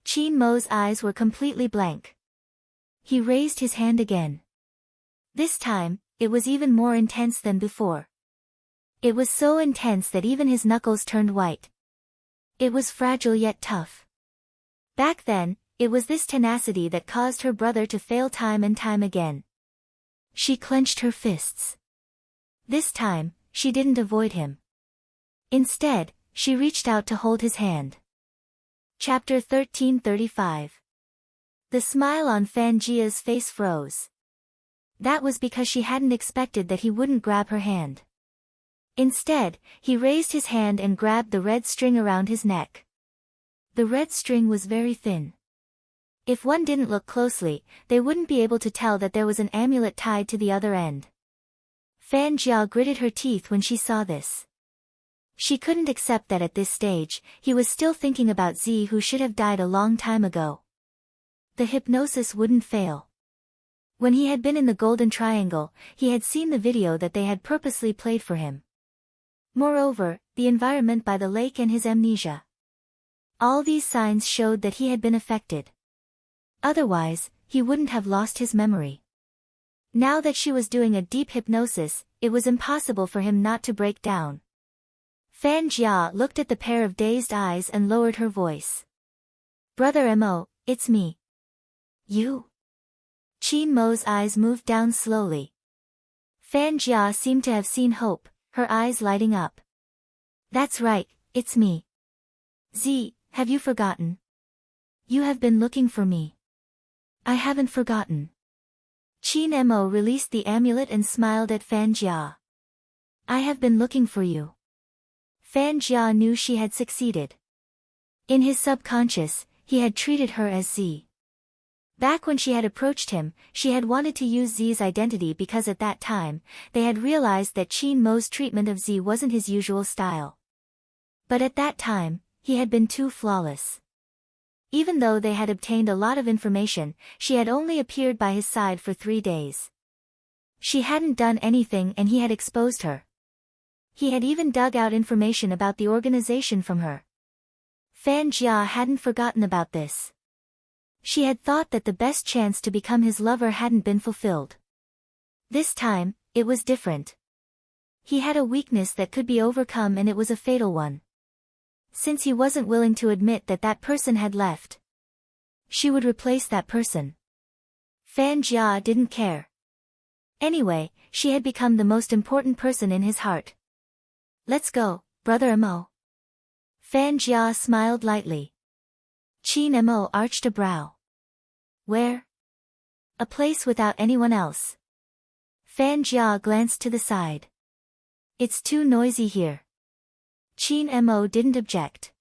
Qin Mo's eyes were completely blank. He raised his hand again. This time, it was even more intense than before. It was so intense that even his knuckles turned white. It was fragile yet tough. Back then, it was this tenacity that caused her brother to fail time and time again. She clenched her fists. This time, she didn't avoid him. Instead, she reached out to hold his hand. Chapter 1335. The smile on Fan Jia's face froze. That was because she hadn't expected that he wouldn't grab her hand. Instead, he raised his hand and grabbed the red string around his neck. The red string was very thin. If one didn't look closely, they wouldn't be able to tell that there was an amulet tied to the other end. Fan Jia gritted her teeth when she saw this. She couldn't accept that at this stage, he was still thinking about Z, who should have died a long time ago. The hypnosis wouldn't fail. When he had been in the Golden Triangle, he had seen the video that they had purposely played for him. Moreover, the environment by the lake and his amnesia. All these signs showed that he had been affected. Otherwise, he wouldn't have lost his memory. Now that she was doing a deep hypnosis, it was impossible for him not to break down. Fan Jia looked at the pair of dazed eyes and lowered her voice. "Brother Mo, it's me." "You?" Qin Mo's eyes moved down slowly. Fan Jia seemed to have seen hope, her eyes lighting up. "That's right, it's me. Z, have you forgotten? You have been looking for me." "I haven't forgotten." Qin Mo released the amulet and smiled at Fan Jia. "I have been looking for you." Fan Jia knew she had succeeded. In his subconscious, he had treated her as Z. Back when she had approached him, she had wanted to use Z's identity because at that time, they had realized that Qin Mo's treatment of Z wasn't his usual style. But at that time, he had been too flawless. Even though they had obtained a lot of information, she had only appeared by his side for 3 days. She hadn't done anything and he had exposed her. He had even dug out information about the organization from her. Fan Jia hadn't forgotten about this. She had thought that the best chance to become his lover hadn't been fulfilled. This time, it was different. He had a weakness that could be overcome and it was a fatal one. Since he wasn't willing to admit that that person had left, she would replace that person. Fan Jia didn't care. Anyway, she had become the most important person in his heart. "Let's go, Brother Mo." Fan Jia smiled lightly. Qin Mo arched a brow. "Where?" "A place without anyone else." Fan Jia glanced to the side. "It's too noisy here." Qin Mo didn't object.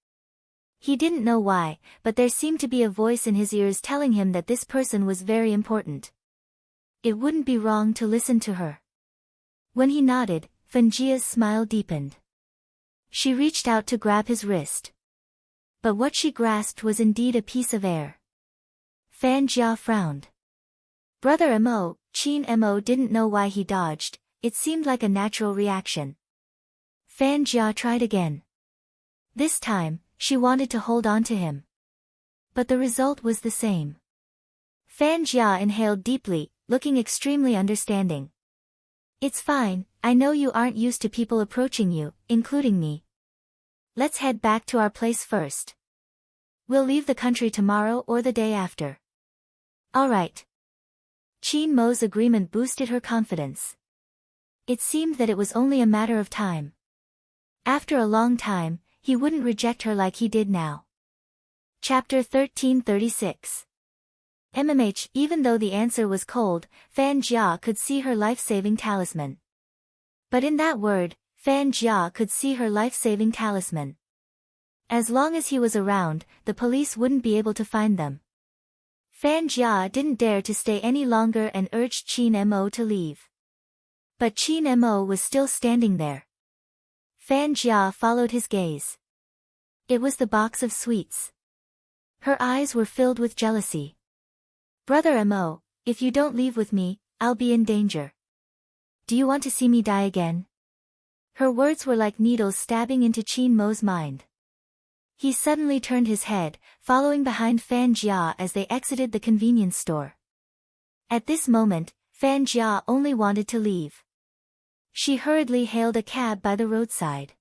He didn't know why, but there seemed to be a voice in his ears telling him that this person was very important. It wouldn't be wrong to listen to her. When he nodded, Fan Jia's smile deepened. She reached out to grab his wrist. But what she grasped was indeed a piece of air. Fan Jia frowned. "Brother Mo," Qin Mo didn't know why he dodged, it seemed like a natural reaction. Fan Jia tried again. This time, she wanted to hold on to him. But the result was the same. Fan Jia inhaled deeply, looking extremely understanding. "It's fine, I know you aren't used to people approaching you, including me. Let's head back to our place first. We'll leave the country tomorrow or the day after." "Alright." Qin Mo's agreement boosted her confidence. It seemed that it was only a matter of time. After a long time, he wouldn't reject her like he did now. Chapter 1336. Even though the answer was cold, Fan Jia could see her life-saving talisman. But in that word, Fan Jia could see her life-saving talisman. As long as he was around, the police wouldn't be able to find them. Fan Jia didn't dare to stay any longer and urged Qin Mo to leave. But Qin Mo was still standing there. Fan Jia followed his gaze. It was the box of sweets. Her eyes were filled with jealousy. "Brother Mo, if you don't leave with me, I'll be in danger. Do you want to see me die again?" Her words were like needles stabbing into Qin Mo's mind. He suddenly turned his head, following behind Fan Jia as they exited the convenience store. At this moment, Fan Jia only wanted to leave. She hurriedly hailed a cab by the roadside.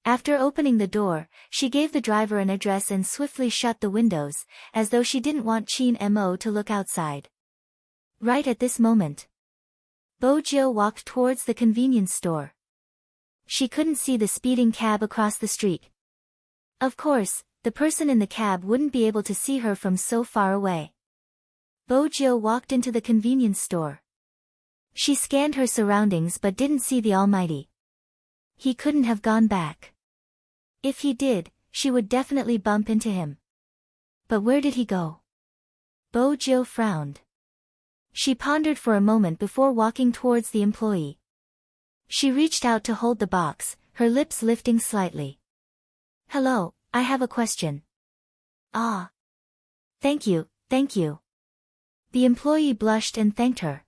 After opening the door, she gave the driver an address and swiftly shut the windows, as though she didn't want Qin Mo to look outside. Right at this moment, Bojo walked towards the convenience store. She couldn't see the speeding cab across the street. Of course, the person in the cab wouldn't be able to see her from so far away. Bojo walked into the convenience store. She scanned her surroundings but didn't see the Almighty. He couldn't have gone back. If he did, she would definitely bump into him. But where did he go? Bojo frowned. She pondered for a moment before walking towards the employee. She reached out to hold the box, her lips lifting slightly. Hello, I have a question. Ah. Thank you, thank you. The employee blushed and thanked her.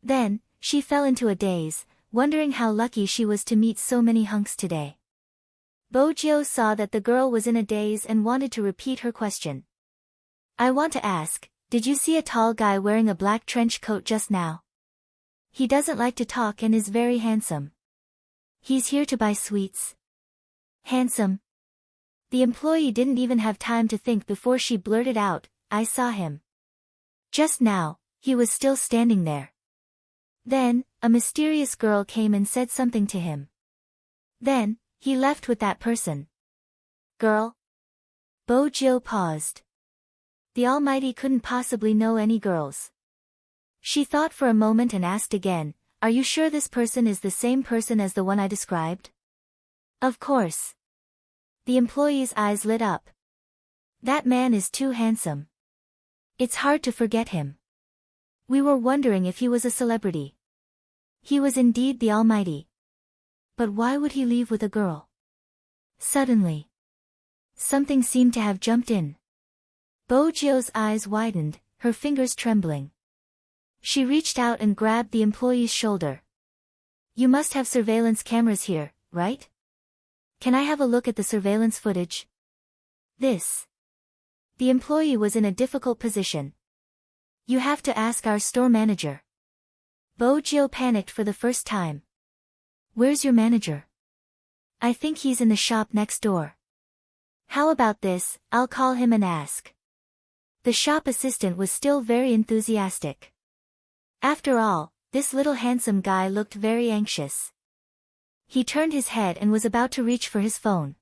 Then, she fell into a daze, wondering how lucky she was to meet so many hunks today. Bojo saw that the girl was in a daze and wanted to repeat her question. I want to ask, did you see a tall guy wearing a black trench coat just now? He doesn't like to talk and is very handsome. He's here to buy sweets. Handsome? The employee didn't even have time to think before she blurted out, I saw him. Just now, he was still standing there. Then, a mysterious girl came and said something to him. Then, he left with that person. Girl? Bojo paused. The Almighty couldn't possibly know any girls. She thought for a moment and asked again, are you sure this person is the same person as the one I described? Of course. The employee's eyes lit up. That man is too handsome. It's hard to forget him. We were wondering if he was a celebrity. He was indeed the Almighty. But why would he leave with a girl? Suddenly, something seemed to have jumped in. Bojo's eyes widened, her fingers trembling. She reached out and grabbed the employee's shoulder. You must have surveillance cameras here, right? Can I have a look at the surveillance footage? This. The employee was in a difficult position. You have to ask our store manager. Bojo panicked for the first time. Where's your manager? I think he's in the shop next door. How about this, I'll call him and ask. The shop assistant was still very enthusiastic. After all, this little handsome guy looked very anxious. He turned his head and was about to reach for his phone.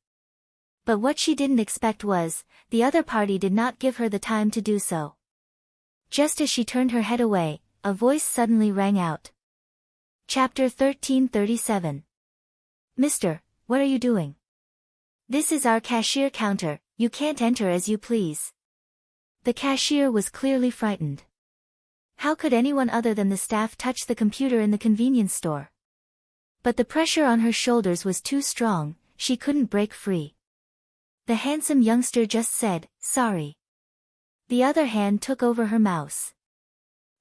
But what she didn't expect was, the other party did not give her the time to do so. Just as she turned her head away, a voice suddenly rang out. Chapter 1337. Mister, what are you doing? This is our cashier counter, you can't enter as you please. The cashier was clearly frightened. How could anyone other than the staff touch the computer in the convenience store? But the pressure on her shoulders was too strong, she couldn't break free. The handsome youngster just said, sorry. The other hand took over her mouse.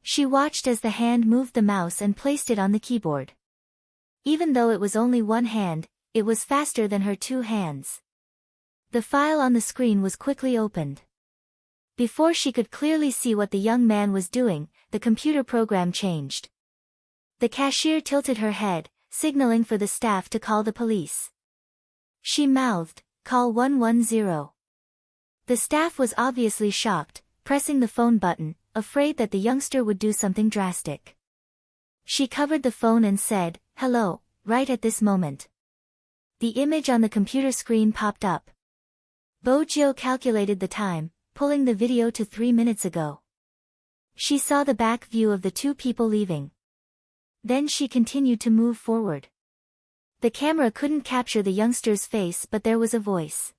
She watched as the hand moved the mouse and placed it on the keyboard. Even though it was only one hand, it was faster than her two hands. The file on the screen was quickly opened. Before she could clearly see what the young man was doing, the computer program changed. The cashier tilted her head, signaling for the staff to call the police. She mouthed, call 110. The staff was obviously shocked, pressing the phone button, afraid that the youngster would do something drastic. She covered the phone and said, hello, right at this moment. The image on the computer screen popped up. Bojo calculated the time, pulling the video to 3 minutes ago. She saw the back view of the two people leaving. Then she continued to move forward. The camera couldn't capture the youngster's face, but there was a voice.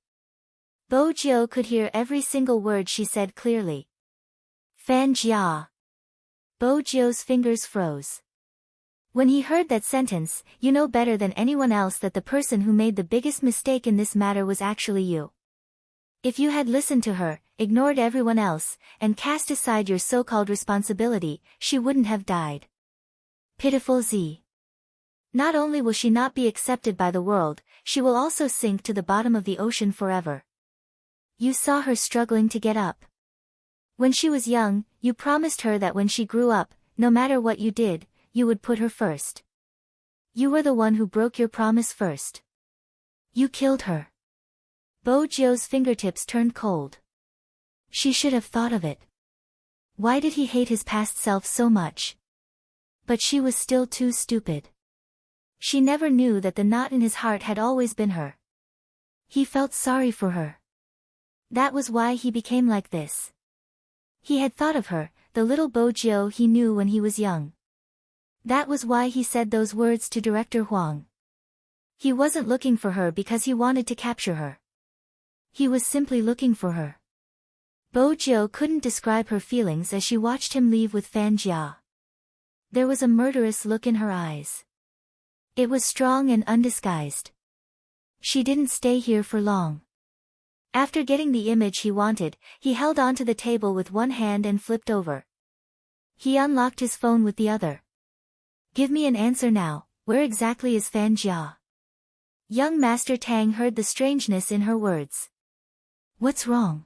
Bojo could hear every single word she said clearly. Fanjia. Bojo's fingers froze. When he heard that sentence, you know better than anyone else that the person who made the biggest mistake in this matter was actually you. If you had listened to her, ignored everyone else, and cast aside your so-called responsibility, she wouldn't have died. Pitiful Z. Not only will she not be accepted by the world, she will also sink to the bottom of the ocean forever. You saw her struggling to get up. When she was young, you promised her that when she grew up, no matter what you did, you would put her first. You were the one who broke your promise first. You killed her. Bojo's fingertips turned cold. She should have thought of it. Why did he hate his past self so much? But she was still too stupid. She never knew that the knot in his heart had always been her. He felt sorry for her. That was why he became like this. He had thought of her, the little Bojiu he knew when he was young. That was why he said those words to Director Huang. He wasn't looking for her because he wanted to capture her. He was simply looking for her. Bojiu couldn't describe her feelings as she watched him leave with Fan Jia. There was a murderous look in her eyes. It was strong and undisguised. She didn't stay here for long. After getting the image he wanted, he held onto the table with one hand and flipped over. He unlocked his phone with the other. Give me an answer now, where exactly is Fan Jia? Young Master Tang heard the strangeness in her words. What's wrong?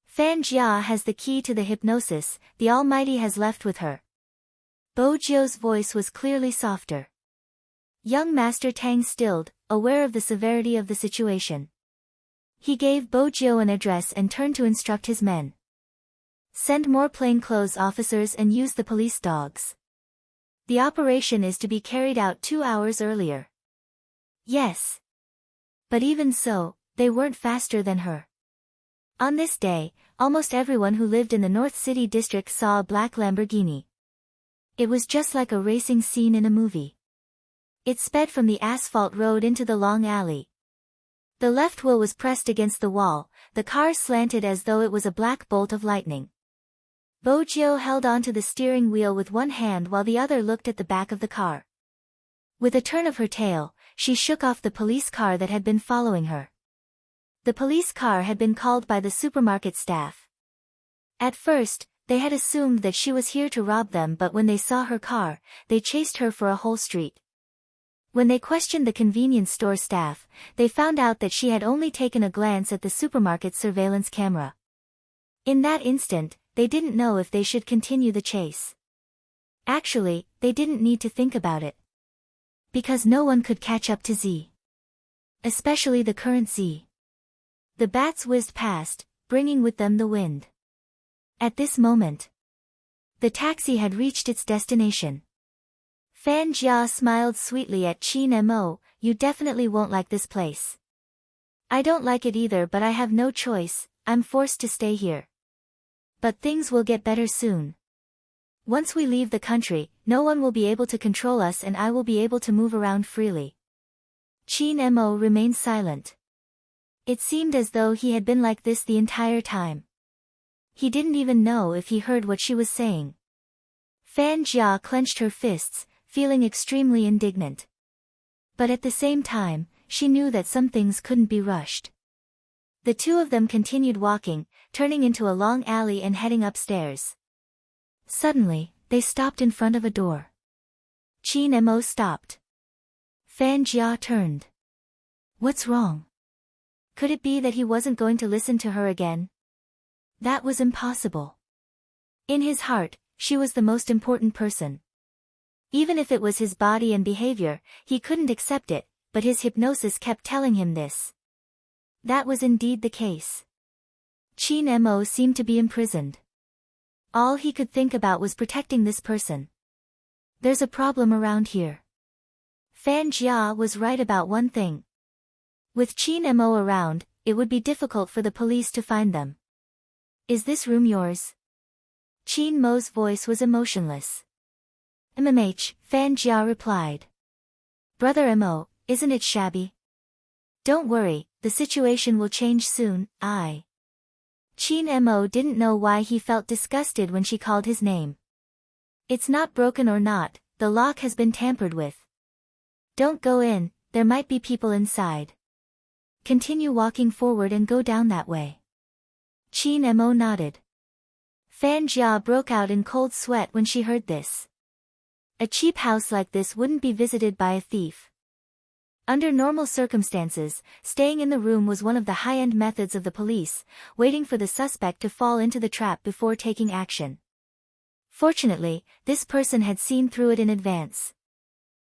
Fan Jia has the key to the hypnosis, the Almighty has left with her. Bojiu's voice was clearly softer. Young Master Tang stilled, aware of the severity of the situation. He gave Bojiu an address and turned to instruct his men. Send more plainclothes officers and use the police dogs. The operation is to be carried out 2 hours earlier. Yes. But even so, they weren't faster than her. On this day, almost everyone who lived in the North City district saw a black Lamborghini. It was just like a racing scene in a movie. It sped from the asphalt road into the long alley. The left wheel was pressed against the wall, the car slanted as though it was a black bolt of lightning. Bojiu held onto the steering wheel with one hand while the other looked at the back of the car. With a turn of her tail, she shook off the police car that had been following her. The police car had been called by the supermarket staff. At first, they had assumed that she was here to rob them, but when they saw her car, they chased her for a whole street. When they questioned the convenience store staff, they found out that she had only taken a glance at the supermarket surveillance camera. In that instant, they didn't know if they should continue the chase. Actually, they didn't need to think about it. Because no one could catch up to Z. Especially the current Z. The bats whizzed past, bringing with them the wind. At this moment, the taxi had reached its destination. Fan Jia smiled sweetly at Qin Mo, you definitely won't like this place. I don't like it either, but I have no choice, I'm forced to stay here. But things will get better soon. Once we leave the country, no one will be able to control us and I will be able to move around freely. Qin Mo remained silent. It seemed as though he had been like this the entire time. He didn't even know if he heard what she was saying. Fan Jia clenched her fists, feeling extremely indignant. But at the same time, she knew that some things couldn't be rushed. The two of them continued walking, turning into a long alley and heading upstairs. Suddenly, they stopped in front of a door. Qin Mo stopped. Fan Jia turned. What's wrong? Could it be that he wasn't going to listen to her again? That was impossible. In his heart, she was the most important person. Even if it was his body and behavior, he couldn't accept it, but his hypnosis kept telling him this. That was indeed the case. Qin Mo seemed to be imprisoned. All he could think about was protecting this person. There's a problem around here. Fan Jia was right about one thing. With Qin Mo around, it would be difficult for the police to find them. Is this room yours? Qin Mo's voice was emotionless. Fan Jia replied. Brother Mo, isn't it shabby? Don't worry, the situation will change soon, Qin Mo didn't know why he felt disgusted when she called his name. It's not broken or not, the lock has been tampered with. Don't go in, there might be people inside. Continue walking forward and go down that way. Qin Mo nodded. Fan Jia broke out in cold sweat when she heard this. A cheap house like this wouldn't be visited by a thief. Under normal circumstances, staying in the room was one of the high-end methods of the police, waiting for the suspect to fall into the trap before taking action. Fortunately, this person had seen through it in advance.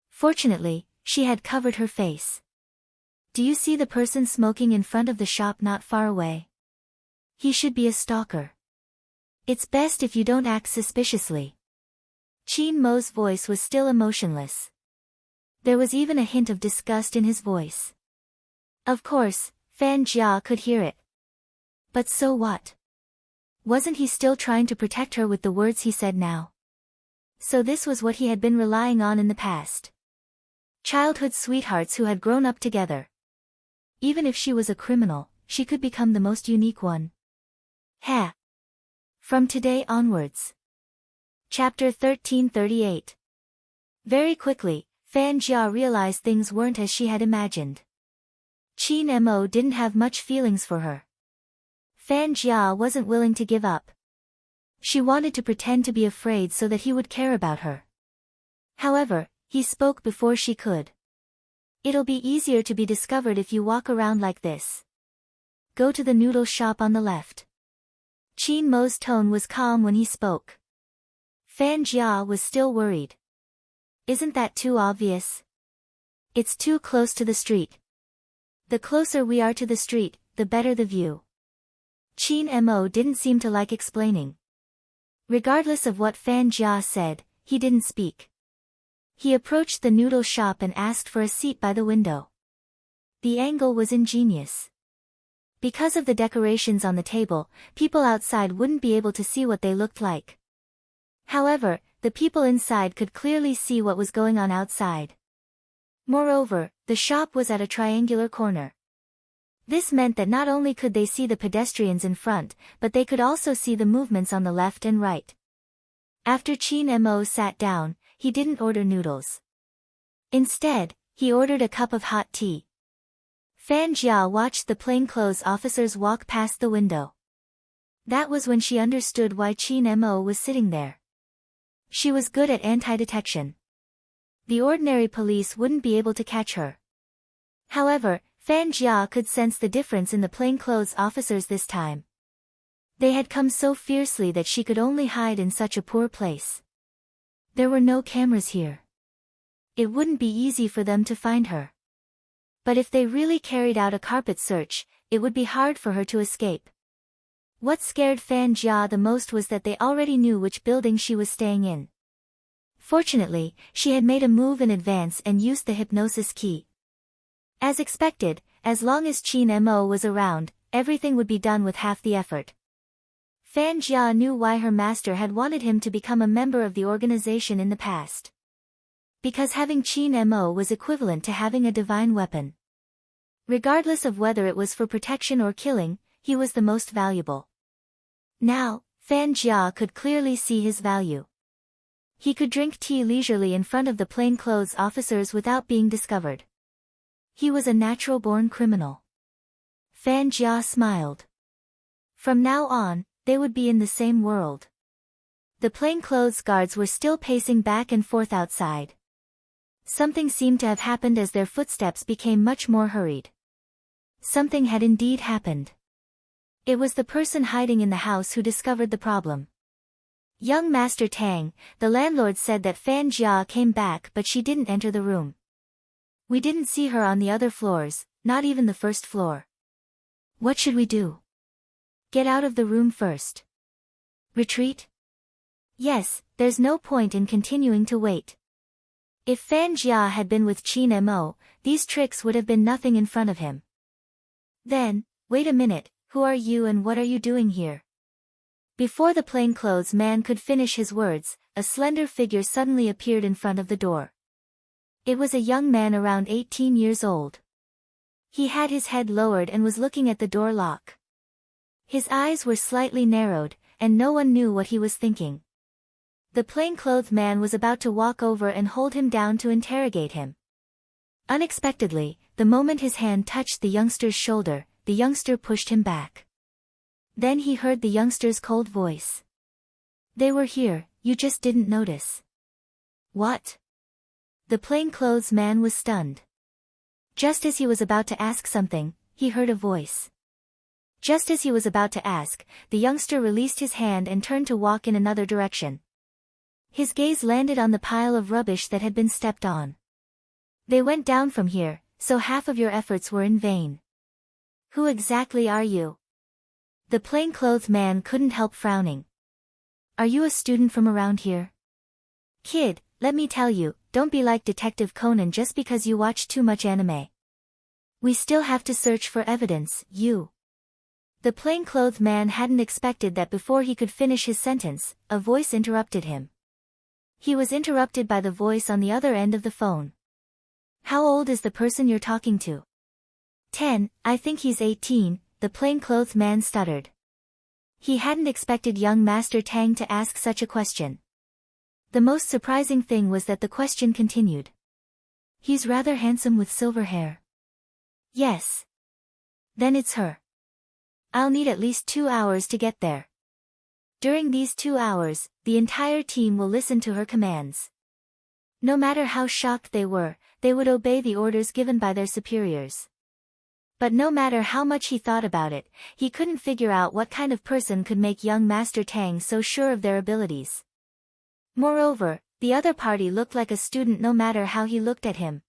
Fortunately, she had covered her face. Do you see the person smoking in front of the shop not far away? He should be a stalker. It's best if you don't act suspiciously. Qin Mo's voice was still emotionless. There was even a hint of disgust in his voice. Of course, Fan Jia could hear it. But so what? Wasn't he still trying to protect her with the words he said now? So this was what he had been relying on in the past. Childhood sweethearts who had grown up together. Even if she was a criminal, she could become the most unique one. Ha! From today onwards. Chapter 1338. Very quickly, Fan Jia realized things weren't as she had imagined. Qin Mo didn't have much feelings for her. Fan Jia wasn't willing to give up. She wanted to pretend to be afraid so that he would care about her. However, he spoke before she could. It'll be easier to be discovered if you walk around like this. Go to the noodle shop on the left. Qin Mo's tone was calm when he spoke. Fan Jia was still worried. Isn't that too obvious? It's too close to the street. The closer we are to the street, the better the view. Qin Mo didn't seem to like explaining. Regardless of what Fan Jia said, he didn't speak. He approached the noodle shop and asked for a seat by the window. The angle was ingenious. Because of the decorations on the table, people outside wouldn't be able to see what they looked like. However, the people inside could clearly see what was going on outside. Moreover, the shop was at a triangular corner. This meant that not only could they see the pedestrians in front, but they could also see the movements on the left and right. After Qin Mo sat down, he didn't order noodles. Instead, he ordered a cup of hot tea. Fan Jia watched the plainclothes officers walk past the window. That was when she understood why Qin Mo was sitting there. She was good at anti-detection. The ordinary police wouldn't be able to catch her. However, Fan Jia could sense the difference in the plainclothes officers this time. They had come so fiercely that she could only hide in such a poor place. There were no cameras here. It wouldn't be easy for them to find her. But if they really carried out a carpet search, it would be hard for her to escape. What scared Fan Jia the most was that they already knew which building she was staying in. Fortunately, she had made a move in advance and used the hypnosis key. As expected, as long as Qin Mo was around, everything would be done with half the effort. Fan Jia knew why her master had wanted him to become a member of the organization in the past. Because having Qin Mo was equivalent to having a divine weapon. Regardless of whether it was for protection or killing, he was the most valuable. Now, Fan Jia could clearly see his value. He could drink tea leisurely in front of the plainclothes officers without being discovered. He was a natural-born criminal. Fan Jia smiled. From now on, they would be in the same world. The plainclothes guards were still pacing back and forth outside. Something seemed to have happened as their footsteps became much more hurried. Something had indeed happened. It was the person hiding in the house who discovered the problem. Young Master Tang, the landlord, said that Fan Jia came back but she didn't enter the room. We didn't see her on the other floors, not even the first floor. What should we do? Get out of the room first. Retreat? Yes, there's no point in continuing to wait. If Fan Jia had been with Qin Mo, these tricks would have been nothing in front of him. Then, wait a minute, who are you and what are you doing here? Before the plainclothes man could finish his words, a slender figure suddenly appeared in front of the door. It was a young man around 18 years old. He had his head lowered and was looking at the door lock. His eyes were slightly narrowed, and no one knew what he was thinking. The plainclothes man was about to walk over and hold him down to interrogate him. Unexpectedly, the moment his hand touched the youngster's shoulder, the youngster pushed him back. Then he heard the youngster's cold voice. They were here, you just didn't notice. What? The plainclothes man was stunned. Just as he was about to ask something, he heard a voice. Just as he was about to ask, the youngster released his hand and turned to walk in another direction. His gaze landed on the pile of rubbish that had been stepped on. They went down from here, so half of your efforts were in vain. Who exactly are you? The plainclothes man couldn't help frowning. Are you a student from around here? Kid, let me tell you, don't be like Detective Conan just because you watch too much anime. We still have to search for evidence, you. The plainclothed man hadn't expected that before he could finish his sentence, a voice interrupted him. He was interrupted by the voice on the other end of the phone. How old is the person you're talking to? 10, I think he's 18, the plainclothed man stuttered. He hadn't expected young Master Tang to ask such a question. The most surprising thing was that the question continued. He's rather handsome with silver hair. Yes. Then it's her. I'll need at least 2 hours to get there. During these 2 hours, the entire team will listen to her commands. No matter how shocked they would obey the orders given by their superiors. But no matter how much he thought about it, he couldn't figure out what kind of person could make young Master Tang so sure of their abilities. Moreover, the other party looked like a student no matter how he looked at him.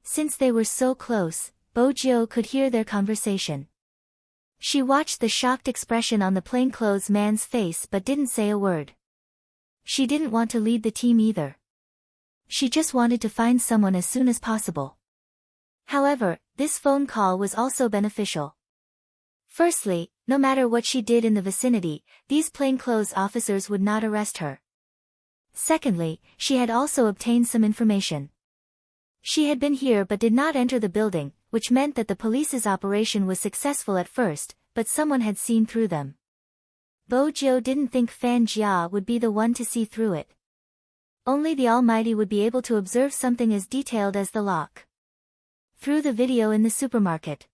Since they were so close, Bojiu could hear their conversation. She watched the shocked expression on the plainclothes man's face but didn't say a word. She didn't want to lead the team either. She just wanted to find someone as soon as possible. However, this phone call was also beneficial. Firstly, no matter what she did in the vicinity, these plainclothes officers would not arrest her. Secondly, she had also obtained some information. She had been here but did not enter the building, which meant that the police's operation was successful at first, but someone had seen through them. Bojiu didn't think Fan Jia would be the one to see through it. Only the Almighty would be able to observe something as detailed as the lock. Through the video in the supermarket.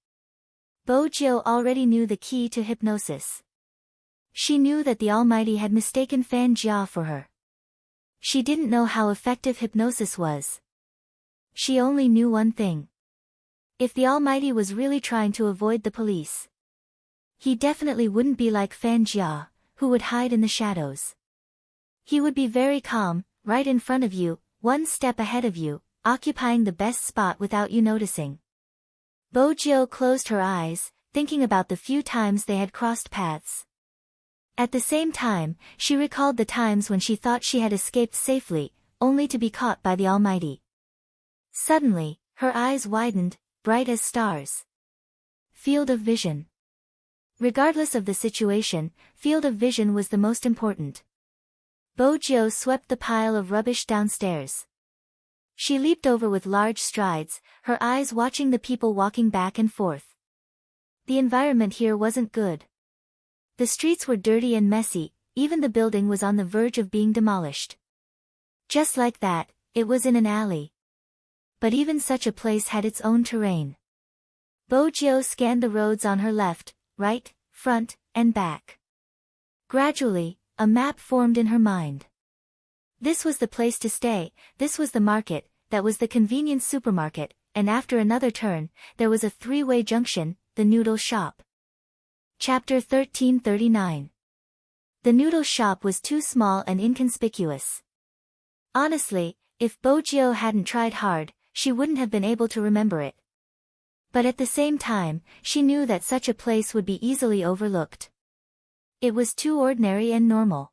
Bojiu already knew the key to hypnosis. She knew that the Almighty had mistaken Fan Jia for her. She didn't know how effective hypnosis was. She only knew one thing. If the Almighty was really trying to avoid the police, he definitely wouldn't be like Fan Jia, who would hide in the shadows. He would be very calm, right in front of you, one step ahead of you, occupying the best spot without you noticing. Bojiu closed her eyes, thinking about the few times they had crossed paths. At the same time, she recalled the times when she thought she had escaped safely, only to be caught by the Almighty. Suddenly, her eyes widened, bright as stars. Field of vision. Regardless of the situation, field of vision was the most important. Bojiu swept the pile of rubbish downstairs. She leaped over with large strides, her eyes watching the people walking back and forth. The environment here wasn't good. The streets were dirty and messy, even the building was on the verge of being demolished. Just like that, it was in an alley. But even such a place had its own terrain. Bojiu scanned the roads on her left, right, front, and back. Gradually, a map formed in her mind. This was the place to stay, this was the market, that was the convenience supermarket, and after another turn, there was a three-way junction, the noodle shop. Chapter 1339. The noodle shop was too small and inconspicuous. Honestly, if Bojiu hadn't tried hard, she wouldn't have been able to remember it. But at the same time, she knew that such a place would be easily overlooked. It was too ordinary and normal.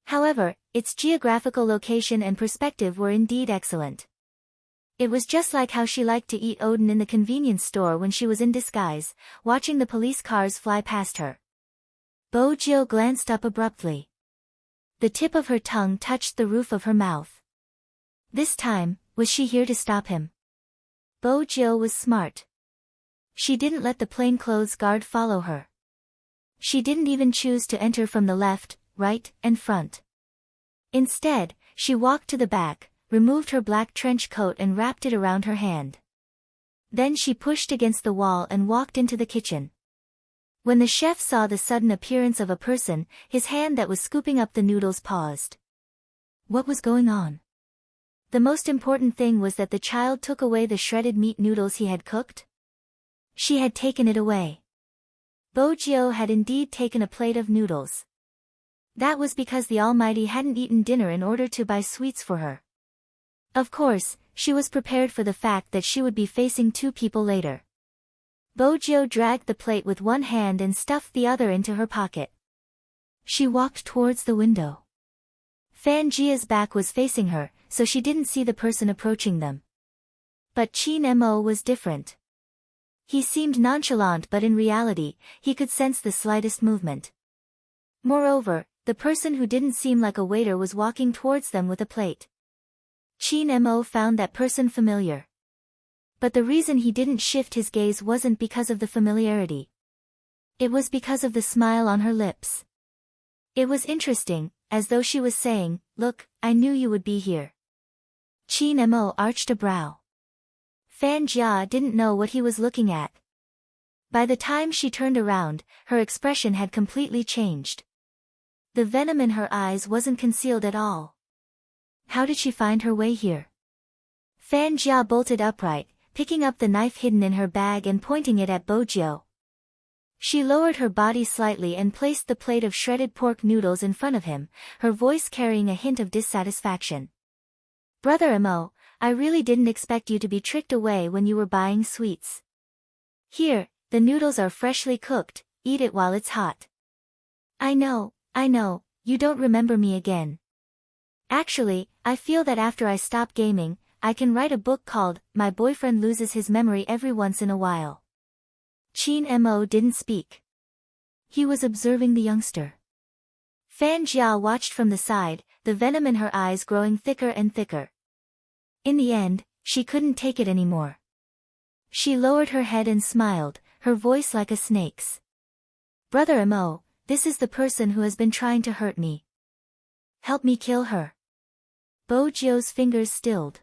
However, its geographical location and perspective were indeed excellent. It was just like how she liked to eat oden in the convenience store when she was in disguise, watching the police cars fly past her. Bojiu glanced up abruptly. The tip of her tongue touched the roof of her mouth. This time, was she here to stop him? Bojiu was smart. She didn't let the plainclothes guard follow her. She didn't even choose to enter from the left, right, and front. Instead, she walked to the back, removed her black trench coat and wrapped it around her hand. Then she pushed against the wall and walked into the kitchen. When the chef saw the sudden appearance of a person, his hand that was scooping up the noodles paused. What was going on? The most important thing was that the child took away the shredded meat noodles he had cooked. She had taken it away. Bojiu had indeed taken a plate of noodles. That was because the Almighty hadn't eaten dinner in order to buy sweets for her. Of course, she was prepared for the fact that she would be facing two people later. Bojiu dragged the plate with one hand and stuffed the other into her pocket. She walked towards the window. Fan Jia's back was facing her, so she didn't see the person approaching them. But Qin Mo was different. He seemed nonchalant, but in reality, he could sense the slightest movement. Moreover, the person who didn't seem like a waiter was walking towards them with a plate. Chin Mo found that person familiar. But the reason he didn't shift his gaze wasn't because of the familiarity. It was because of the smile on her lips. It was interesting, as though she was saying, "Look, I knew you would be here." Chin Mo arched a brow. Fan Jia didn't know what he was looking at. By the time she turned around, her expression had completely changed. The venom in her eyes wasn't concealed at all. How did she find her way here? Fan Jia bolted upright, picking up the knife hidden in her bag and pointing it at Bojiu. She lowered her body slightly and placed the plate of shredded pork noodles in front of him, her voice carrying a hint of dissatisfaction. "Brother Mo, I really didn't expect you to be tricked away when you were buying sweets. Here, the noodles are freshly cooked, eat it while it's hot." I know, you don't remember me again. Actually, I feel that after I stop gaming, I can write a book called, My Boyfriend Loses His Memory Every Once in a While. Chin Mo didn't speak. He was observing the youngster. Fan Jia watched from the side, the venom in her eyes growing thicker and thicker. In the end, she couldn't take it anymore. She lowered her head and smiled, her voice like a snake's. "Brother Mo, this is the person who has been trying to hurt me. Help me kill her." Bojiu's fingers stilled.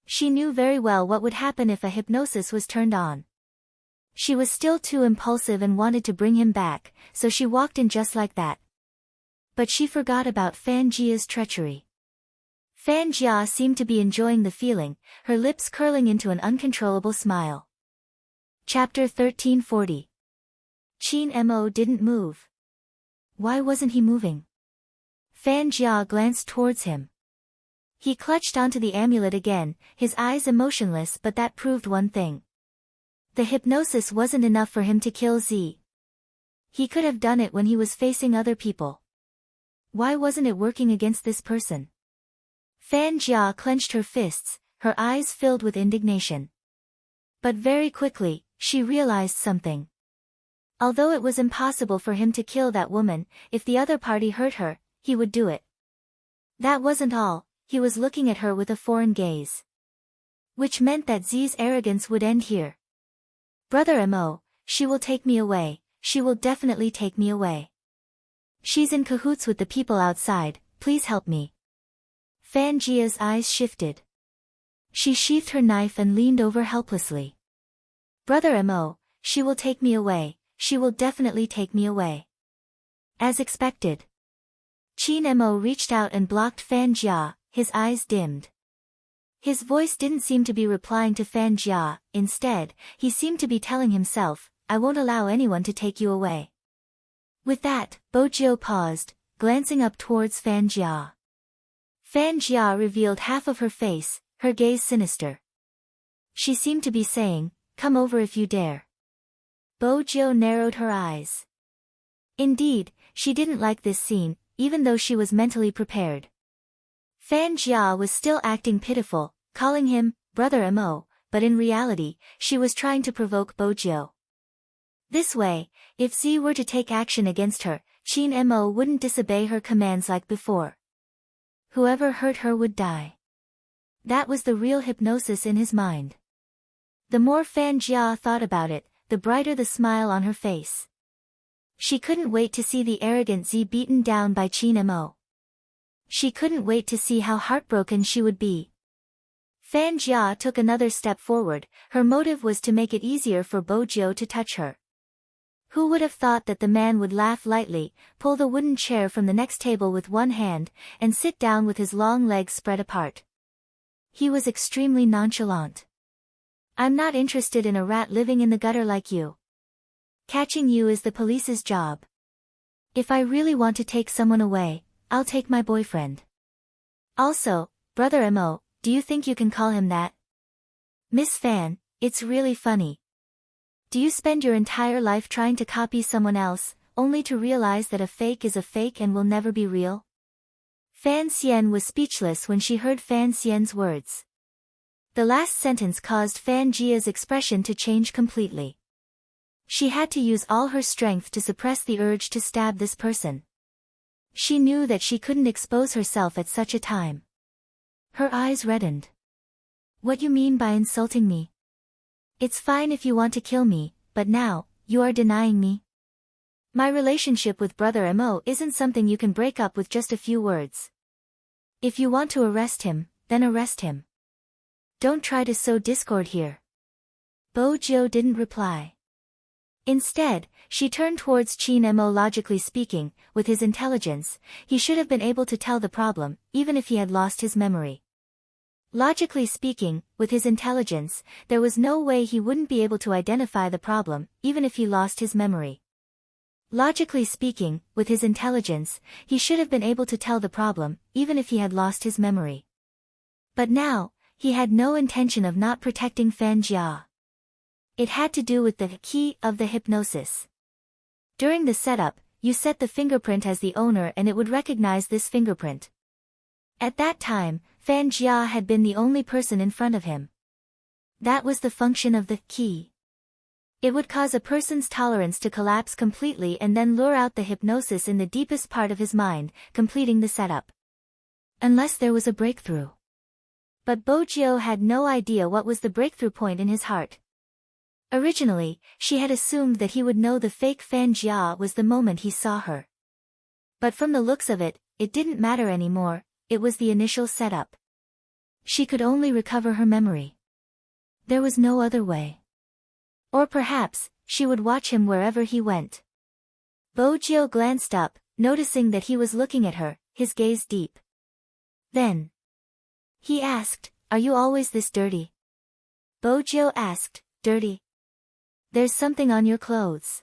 She knew very well what would happen if a hypnosis was turned on. She was still too impulsive and wanted to bring him back, so she walked in just like that. But she forgot about Fan Jia's treachery. Fan Jia seemed to be enjoying the feeling, her lips curling into an uncontrollable smile. Chapter 1340. Chin Mo didn't move. Why wasn't he moving? Fan Jia glanced towards him. He clutched onto the amulet again, his eyes emotionless, but that proved one thing. The hypnosis wasn't enough for him to kill Z. He could have done it when he was facing other people. Why wasn't it working against this person? Fan Jia clenched her fists, her eyes filled with indignation. But very quickly, she realized something. Although it was impossible for him to kill that woman, if the other party hurt her, he would do it. That wasn't all, he was looking at her with a foreign gaze. Which meant that Z's arrogance would end here. "Brother Mo, she will take me away, she will definitely take me away. She's in cahoots with the people outside, please help me." Fan Jia's eyes shifted. She sheathed her knife and leaned over helplessly. "Brother Mo, she will take me away, she will definitely take me away." As expected. Chin Mo reached out and blocked Fan Jia, his eyes dimmed. His voice didn't seem to be replying to Fan Jia, instead, he seemed to be telling himself, "I won't allow anyone to take you away." With that, Bojiu paused, glancing up towards Fan Jia. Fan Jia revealed half of her face, her gaze sinister. She seemed to be saying, "Come over if you dare." Bojiu narrowed her eyes. Indeed, she didn't like this scene, even though she was mentally prepared. Fan Jia was still acting pitiful, calling him, "Brother Mo," but in reality, she was trying to provoke Bojiu. This way, if Z were to take action against her, Chin Mo wouldn't disobey her commands like before. Whoever hurt her would die. That was the real hypnosis in his mind. The more Fan Jia thought about it, the brighter the smile on her face. She couldn't wait to see the arrogant Z beaten down by Chin Mo. She couldn't wait to see how heartbroken she would be. Fan Jia took another step forward, her motive was to make it easier for Bojiu to touch her. Who would have thought that the man would laugh lightly, pull the wooden chair from the next table with one hand, and sit down with his long legs spread apart? He was extremely nonchalant. "I'm not interested in a rat living in the gutter like you. Catching you is the police's job. If I really want to take someone away, I'll take my boyfriend. Also, Brother Mo, do you think you can call him that? Miss Fan, it's really funny. Do you spend your entire life trying to copy someone else, only to realize that a fake is a fake and will never be real?" Fan Xian was speechless when she heard Fan Xian's words. The last sentence caused Fan Jia's expression to change completely. She had to use all her strength to suppress the urge to stab this person. She knew that she couldn't expose herself at such a time. Her eyes reddened. What you mean by insulting me? It's fine if you want to kill me, but now, you are denying me? My relationship with Brother Mo isn't something you can break up with just a few words. If you want to arrest him, then arrest him. Don't try to sow discord here. Bo Jiu didn't reply. Instead, she turned towards Qin Mo. Logically speaking, with his intelligence, he should have been able to tell the problem, even if he had lost his memory. Logically speaking, with his intelligence, there was no way he wouldn't be able to identify the problem, even if he lost his memory. Logically speaking, with his intelligence, he should have been able to tell the problem, even if he had lost his memory. But now, he had no intention of not protecting Fan Jia. It had to do with the key of the hypnosis. During the setup, you set the fingerprint as the owner and it would recognize this fingerprint. At that time, Fan Jia had been the only person in front of him. That was the function of the key. It would cause a person's tolerance to collapse completely and then lure out the hypnosis in the deepest part of his mind, completing the setup. Unless there was a breakthrough. But Bo Jiu had no idea what was the breakthrough point in his heart. Originally, she had assumed that he would know the fake Fan Jia was the moment he saw her. But from the looks of it, it didn't matter anymore, it was the initial setup. She could only recover her memory. There was no other way. Or perhaps, she would watch him wherever he went. Bo Jiu glanced up, noticing that he was looking at her, his gaze deep. Then he asked, "Are you always this dirty?" Bo Jiu asked, "Dirty? There's something on your clothes.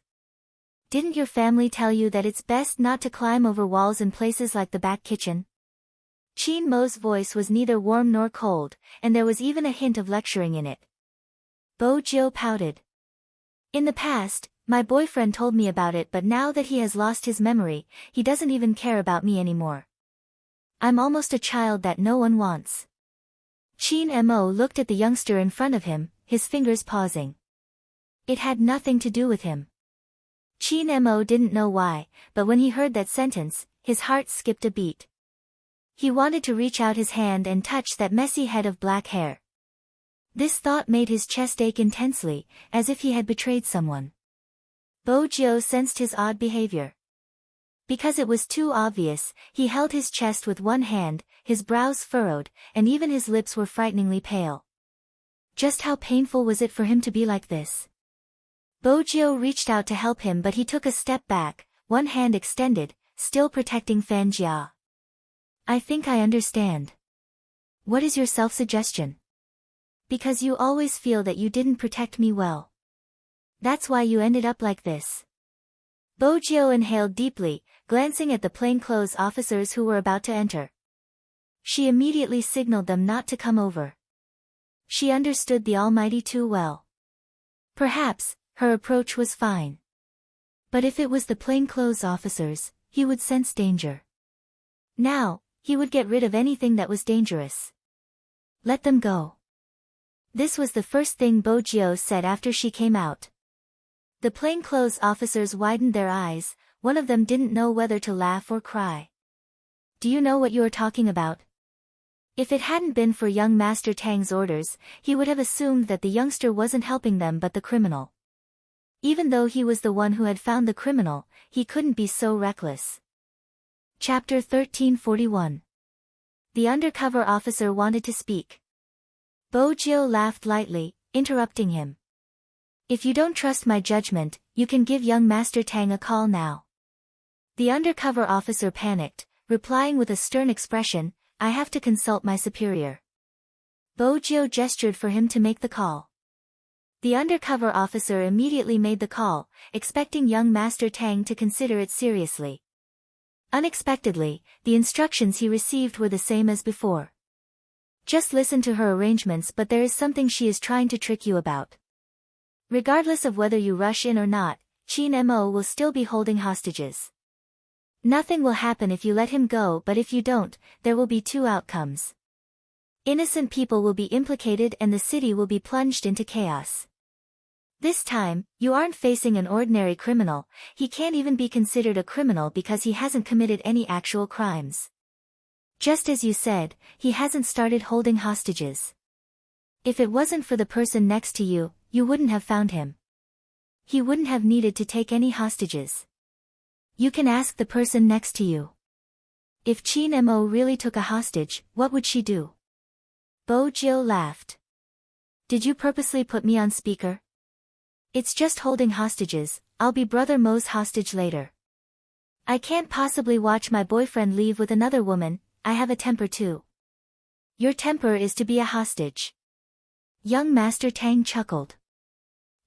Didn't your family tell you that it's best not to climb over walls in places like the back kitchen?" Qin Mo's voice was neither warm nor cold, and there was even a hint of lecturing in it. Bo Jiu pouted. "In the past, my boyfriend told me about it, but now that he has lost his memory, he doesn't even care about me anymore. I'm almost a child that no one wants." Qin Mo looked at the youngster in front of him, his fingers pausing. It had nothing to do with him. Qin Mo didn't know why, but when he heard that sentence, his heart skipped a beat. He wanted to reach out his hand and touch that messy head of black hair. This thought made his chest ache intensely, as if he had betrayed someone. Bo Jiu sensed his odd behavior. Because it was too obvious, he held his chest with one hand, his brows furrowed, and even his lips were frighteningly pale. Just how painful was it for him to be like this? Bo Jiu reached out to help him, but he took a step back, one hand extended, still protecting Fan Jia. "I think I understand. What is your self-suggestion? Because you always feel that you didn't protect me well. That's why you ended up like this." Bo Jiu inhaled deeply, glancing at the plainclothes officers who were about to enter. She immediately signaled them not to come over. She understood the Almighty too well. Perhaps, her approach was fine. But if it was the plainclothes officers, he would sense danger. Now, he would get rid of anything that was dangerous. Let them go. This was the first thing Bo Jiu said after she came out. The plainclothes officers widened their eyes, one of them didn't know whether to laugh or cry. "Do you know what you are talking about?" If it hadn't been for young Master Tang's orders, he would have assumed that the youngster wasn't helping them but the criminal. Even though he was the one who had found the criminal, he couldn't be so reckless. Chapter 1341. The undercover officer wanted to speak. Bo Jiu laughed lightly, interrupting him. "If you don't trust my judgment, you can give young Master Tang a call now." The undercover officer panicked, replying with a stern expression, "I have to consult my superior." Bo Jiu gestured for him to make the call. The undercover officer immediately made the call, expecting young Master Tang to consider it seriously. Unexpectedly, the instructions he received were the same as before. "Just listen to her arrangements, but there is something she is trying to trick you about. Regardless of whether you rush in or not, Qin Mo will still be holding hostages. Nothing will happen if you let him go, but if you don't, there will be two outcomes. Innocent people will be implicated and the city will be plunged into chaos. This time, you aren't facing an ordinary criminal. He can't even be considered a criminal because he hasn't committed any actual crimes. Just as you said, he hasn't started holding hostages. If it wasn't for the person next to you, you wouldn't have found him. He wouldn't have needed to take any hostages. You can ask the person next to you. If Chin Mo really took a hostage, what would she do? Bo Jiu laughed. Did you purposely put me on speaker? It's just holding hostages. I'll be Brother Mo's hostage later. I can't possibly watch my boyfriend leave with another woman. I have a temper too. Your temper is to be a hostage. Young Master Tang chuckled.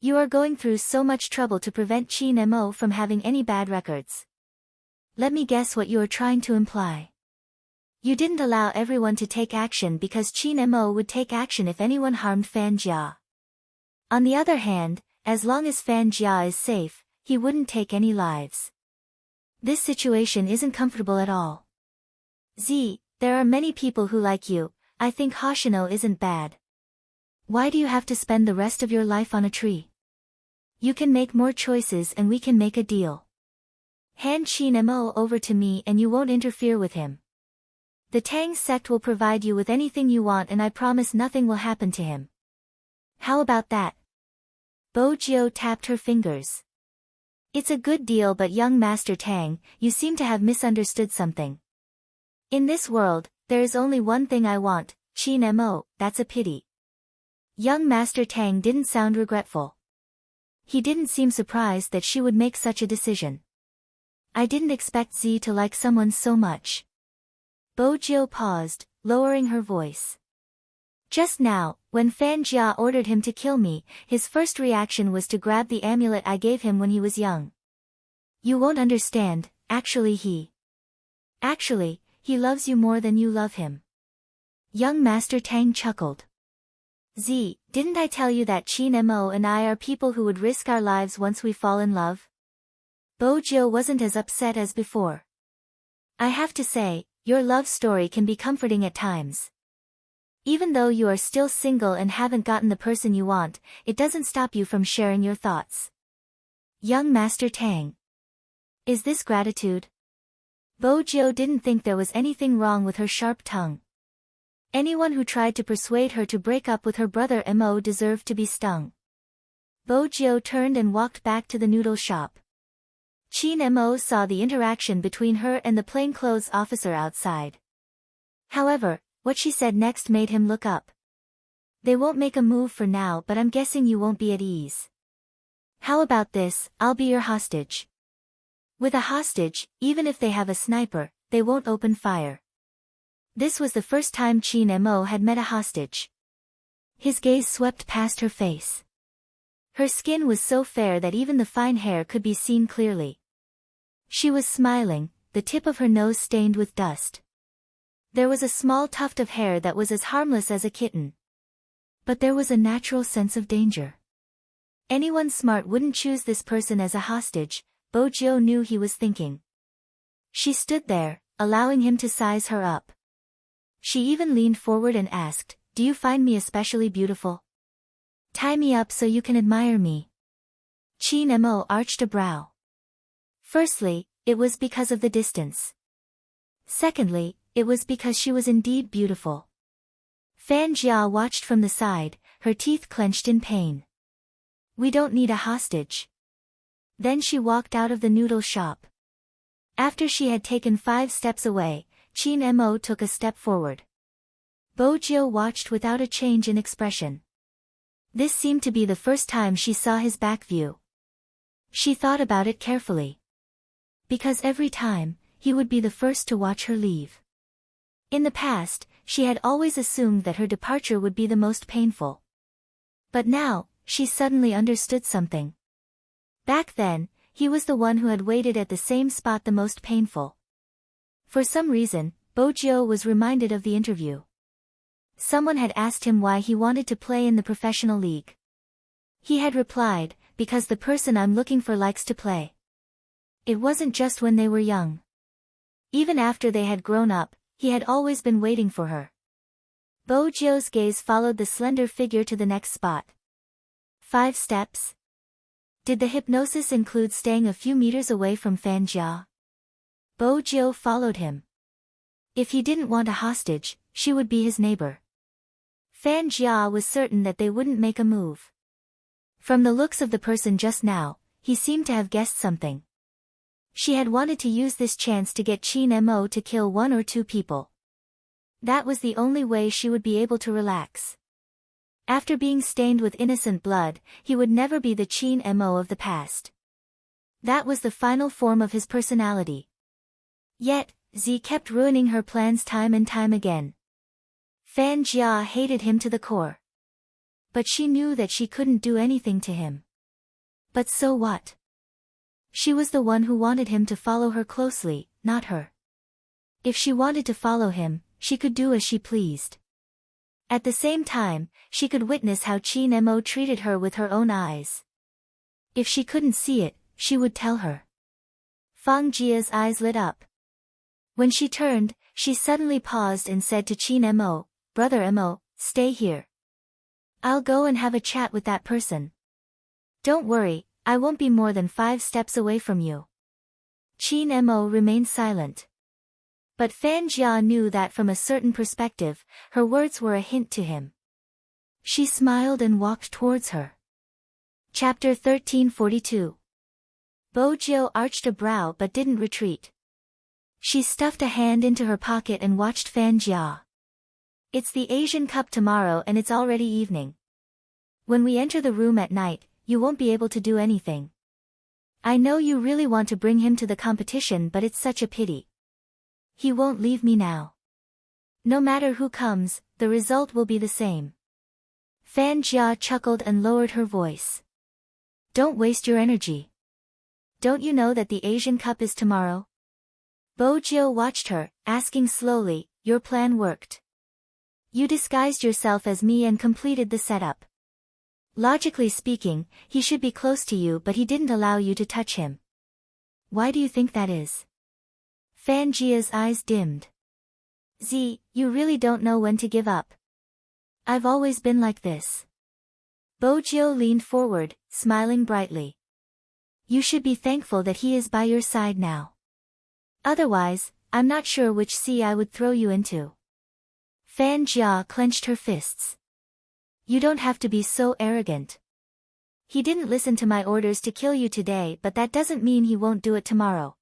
You are going through so much trouble to prevent Chin Mo from having any bad records. Let me guess what you are trying to imply. You didn't allow everyone to take action because Chin Mo would take action if anyone harmed Fan Jia. On the other hand, as long as Fan Jia is safe, he wouldn't take any lives. This situation isn't comfortable at all. Z, there are many people who like you. I think Hoshino isn't bad. Why do you have to spend the rest of your life on a tree? You can make more choices and we can make a deal. Hand Chin Mo over to me and you won't interfere with him. The Tang sect will provide you with anything you want and I promise nothing will happen to him. How about that? Bo Jiu tapped her fingers. It's a good deal, but young Master Tang, you seem to have misunderstood something. In this world, there is only one thing I want, Chin Mo, that's a pity. Young Master Tang didn't sound regretful. He didn't seem surprised that she would make such a decision. I didn't expect Z to like someone so much. Bo Jiu paused, lowering her voice. Just now, when Fan Jia ordered him to kill me, his first reaction was to grab the amulet I gave him when he was young. You won't understand, actually he loves you more than you love him. Young Master Tang chuckled. Z, didn't I tell you that Chin Mo and I are people who would risk our lives once we fall in love? Bo Jiu wasn't as upset as before. I have to say, your love story can be comforting at times. Even though you are still single and haven't gotten the person you want, it doesn't stop you from sharing your thoughts. Young Master Tang. Is this gratitude? Bo Jiu didn't think there was anything wrong with her sharp tongue. Anyone who tried to persuade her to break up with her brother Mo deserved to be stung. Bo Jiu turned and walked back to the noodle shop. Chin Mo saw the interaction between her and the plainclothes officer outside. However, what she said next made him look up. They won't make a move for now, but I'm guessing you won't be at ease. How about this, I'll be your hostage. With a hostage, even if they have a sniper, they won't open fire. This was the first time Chin Mo had met a hostage. His gaze swept past her face. Her skin was so fair that even the fine hair could be seen clearly. She was smiling, the tip of her nose stained with dust. There was a small tuft of hair that was as harmless as a kitten. But there was a natural sense of danger. Anyone smart wouldn't choose this person as a hostage, Bo Jiu knew he was thinking. She stood there, allowing him to size her up. She even leaned forward and asked, "Do you find me especially beautiful? Tie me up so you can admire me." Chin Mo arched a brow. Firstly, it was because of the distance. Secondly, it was because she was indeed beautiful. Fan Jia watched from the side, her teeth clenched in pain. "We don't need a hostage." Then she walked out of the noodle shop. After she had taken 5 steps away, Chin Mo took a step forward. Bo Jiu watched without a change in expression. This seemed to be the first time she saw his back view. She thought about it carefully. Because every time, he would be the first to watch her leave. In the past, she had always assumed that her departure would be the most painful. But now, she suddenly understood something. Back then, he was the one who had waited at the same spot the most painful. For some reason, Bo Jiu was reminded of the interview. Someone had asked him why he wanted to play in the professional league. He had replied, "Because the person I'm looking for likes to play." It wasn't just when they were young. Even after they had grown up, he had always been waiting for her. Bo Jio's gaze followed the slender figure to the next spot. 5 steps? Did the hypnosis include staying a few meters away from Fan Jia? Bo Jio followed him. If he didn't want a hostage, she would be his neighbor. Fan Jia was certain that they wouldn't make a move. From the looks of the person just now, he seemed to have guessed something. She had wanted to use this chance to get Qin Mo to kill 1 or 2 people. That was the only way she would be able to relax. After being stained with innocent blood, he would never be the Qin Mo of the past. That was the final form of his personality. Yet, Z kept ruining her plans time and time again. Fan Jia hated him to the core. But she knew that she couldn't do anything to him. But so what? She was the one who wanted him to follow her closely, not her. If she wanted to follow him, she could do as she pleased. At the same time, she could witness how Qin Mo treated her with her own eyes. If she couldn't see it, she would tell her. Fang Jia's eyes lit up. When she turned, she suddenly paused and said to Qin Mo, "Brother Mo, stay here. I'll go and have a chat with that person. Don't worry, I won't be more than 5 steps away from you." Qin Mo remained silent. But Fan Jia knew that from a certain perspective, her words were a hint to him. She smiled and walked towards her. Chapter 1342. Bo Jio arched a brow but didn't retreat. She stuffed a hand into her pocket and watched Fan Jia. "It's the Asian Cup tomorrow and it's already evening. When we enter the room at night, you won't be able to do anything. I know you really want to bring him to the competition, but it's such a pity. He won't leave me now. No matter who comes, the result will be the same." Fan Jia chuckled and lowered her voice. "Don't waste your energy. Don't you know that the Asian Cup is tomorrow?" Bo Jio watched her, asking slowly, "Your plan worked. You disguised yourself as me and completed the setup. Logically speaking, he should be close to you, but he didn't allow you to touch him. Why do you think that is?" Fan Jia's eyes dimmed. "Z, you really don't know when to give up. I've always been like this." Bo Jio leaned forward, smiling brightly. "You should be thankful that he is by your side now. Otherwise, I'm not sure which sea I would throw you into." Fan Jia clenched her fists. "You don't have to be so arrogant. He didn't listen to my orders to kill you today, but that doesn't mean he won't do it tomorrow.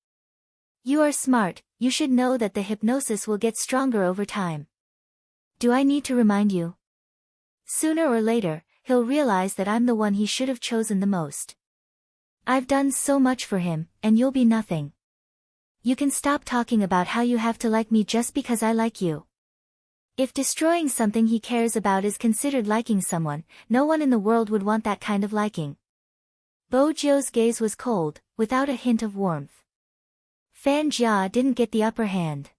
You are smart, you should know that the hypnosis will get stronger over time. Do I need to remind you? Sooner or later, he'll realize that I'm the one he should have chosen the most. I've done so much for him, and you'll be nothing. You can stop talking about how you have to like me just because I like you. If destroying something he cares about is considered liking someone, no one in the world would want that kind of liking." Bo Jio's gaze was cold, without a hint of warmth. Fan Jia didn't get the upper hand.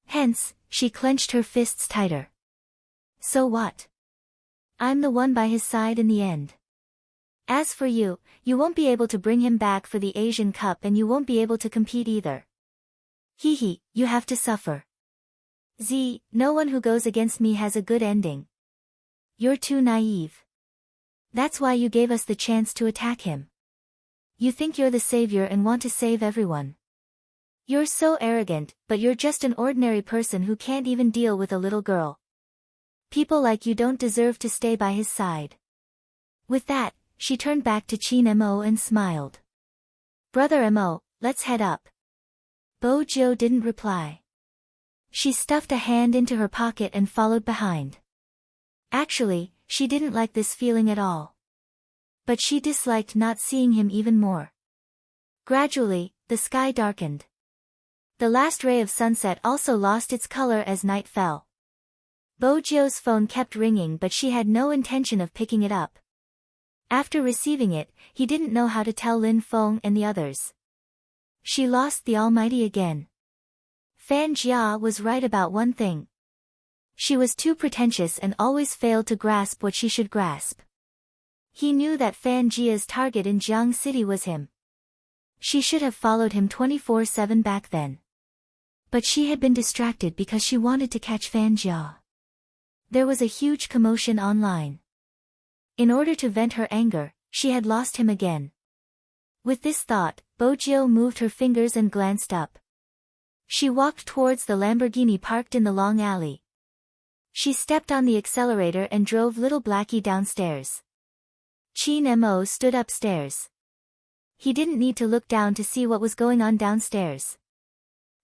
Hence, she clenched her fists tighter. "So what? I'm the one by his side in the end. As for you, you won't be able to bring him back for the Asian Cup and you won't be able to compete either. Hee, you have to suffer. Z, no one who goes against me has a good ending. You're too naive. That's why you gave us the chance to attack him. You think you're the savior and want to save everyone. You're so arrogant, but you're just an ordinary person who can't even deal with a little girl. People like you don't deserve to stay by his side." With that, she turned back to Qin Mo and smiled. "Brother Mo, let's head up." Bo Jio didn't reply. She stuffed a hand into her pocket and followed behind. Actually, she didn't like this feeling at all. But she disliked not seeing him even more. Gradually, the sky darkened. The last ray of sunset also lost its color as night fell. Bo Jio's phone kept ringing, but she had no intention of picking it up. After receiving it, he didn't know how to tell Lin Feng and the others. She lost the Almighty again. Fan Jia was right about one thing. She was too pretentious and always failed to grasp what she should grasp. He knew that Fan Jia's target in Jiang City was him. She should have followed him 24/7 back then. But she had been distracted because she wanted to catch Fan Jia. There was a huge commotion online. In order to vent her anger, she had lost him again. With this thought, Bojio moved her fingers and glanced up. She walked towards the Lamborghini parked in the long alley. She stepped on the accelerator and drove little Blackie downstairs. Chin Mo stood upstairs. He didn't need to look down to see what was going on downstairs.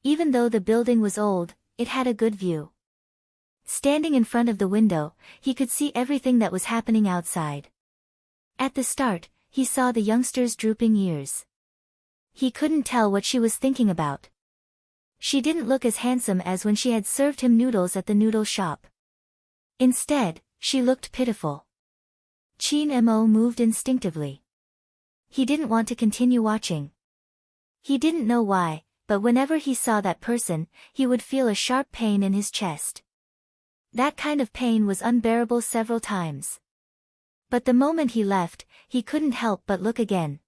Even though the building was old, it had a good view. Standing in front of the window, he could see everything that was happening outside. At the start, he saw the youngster's drooping ears. He couldn't tell what she was thinking about. She didn't look as handsome as when she had served him noodles at the noodle shop. Instead, she looked pitiful. Chin Mo moved instinctively. He didn't want to continue watching. He didn't know why, but whenever he saw that person, he would feel a sharp pain in his chest. That kind of pain was unbearable several times. But the moment he left, he couldn't help but look again.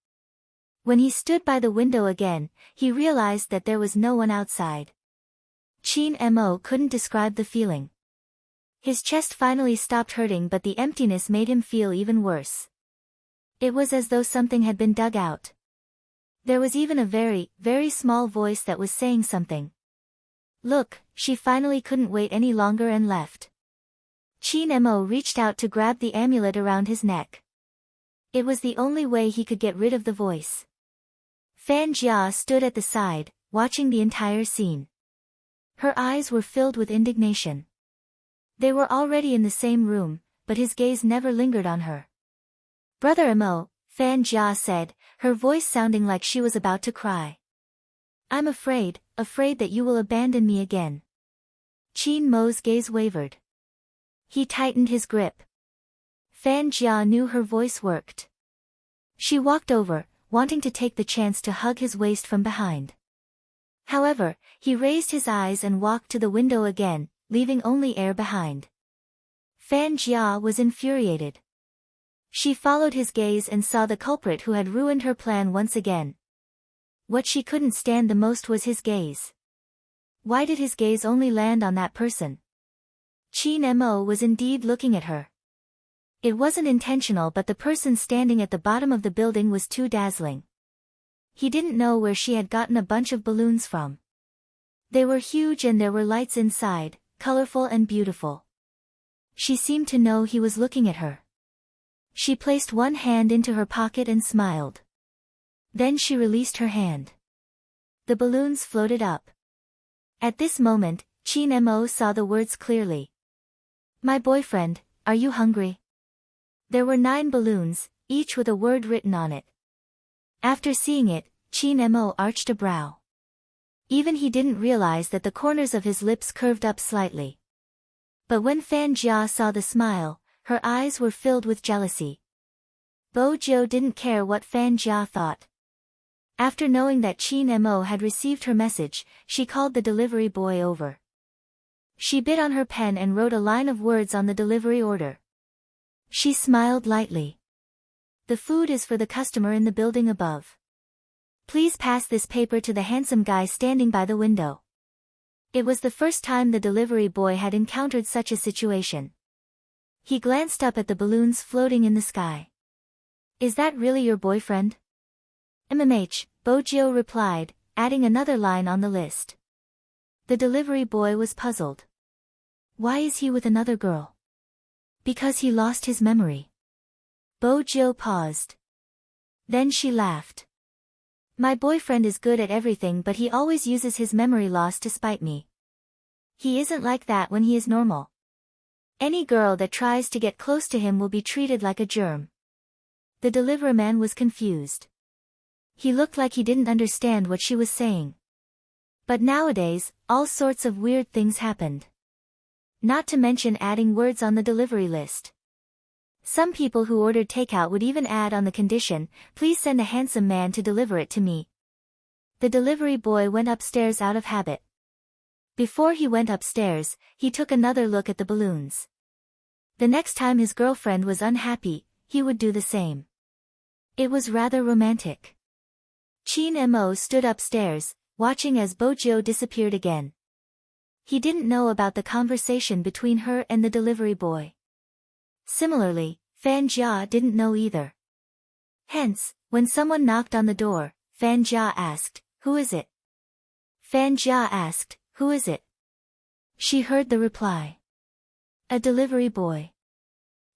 When he stood by the window again, he realized that there was no one outside. Chin Mo couldn't describe the feeling. His chest finally stopped hurting, but the emptiness made him feel even worse. It was as though something had been dug out. There was even a very, very small voice that was saying something. Look, she finally couldn't wait any longer and left. Chin Mo reached out to grab the amulet around his neck. It was the only way he could get rid of the voice. Fan Jia stood at the side, watching the entire scene. Her eyes were filled with indignation. They were already in the same room, but his gaze never lingered on her. Brother Mo, Fan Jia said, her voice sounding like she was about to cry. I'm afraid that you will abandon me again. Chin Mo's gaze wavered. He tightened his grip. Fan Jia knew her voice worked. She walked over, wanting to take the chance to hug his waist from behind. However, he raised his eyes and walked to the window again, leaving only air behind. Fan Jia was infuriated. She followed his gaze and saw the culprit who had ruined her plan once again. What she couldn't stand the most was his gaze. Why did his gaze only land on that person? Chin Mo was indeed looking at her. It wasn't intentional, but the person standing at the bottom of the building was too dazzling. He didn't know where she had gotten a bunch of balloons from. They were huge and there were lights inside, colorful and beautiful. She seemed to know he was looking at her. She placed one hand into her pocket and smiled. Then she released her hand. The balloons floated up. At this moment, Chin Mo saw the words clearly. My boyfriend, are you hungry? There were 9 balloons, each with a word written on it. After seeing it, Chin Mo arched a brow. Even he didn't realize that the corners of his lips curved up slightly. But when Fan Jia saw the smile, her eyes were filled with jealousy. Bo Jiu didn't care what Fan Jia thought. After knowing that Chin Mo had received her message, she called the delivery boy over. She bit on her pen and wrote a line of words on the delivery order. She smiled lightly. The food is for the customer in the building above. Please pass this paper to the handsome guy standing by the window. It was the first time the delivery boy had encountered such a situation. He glanced up at the balloons floating in the sky. Is that really your boyfriend? Bojio replied, adding another line on the list. The delivery boy was puzzled. Why is he with another girl? Because he lost his memory. Bojio paused. Then she laughed. My boyfriend is good at everything, but he always uses his memory loss to spite me. He isn't like that when he is normal. Any girl that tries to get close to him will be treated like a germ. The delivery man was confused. He looked like he didn't understand what she was saying. But nowadays, all sorts of weird things happened. Not to mention adding words on the delivery list. Some people who ordered takeout would even add on the condition, please send a handsome man to deliver it to me. The delivery boy went upstairs out of habit. Before he went upstairs, he took another look at the balloons. The next time his girlfriend was unhappy, he would do the same. It was rather romantic. Chin Mo stood upstairs, watching as Bojio disappeared again. He didn't know about the conversation between her and the delivery boy. Similarly, Fan Jia didn't know either. Hence, when someone knocked on the door, Fan Jia asked, "Who is it?" Fan Jia asked, "Who is it?" She heard the reply. "A delivery boy."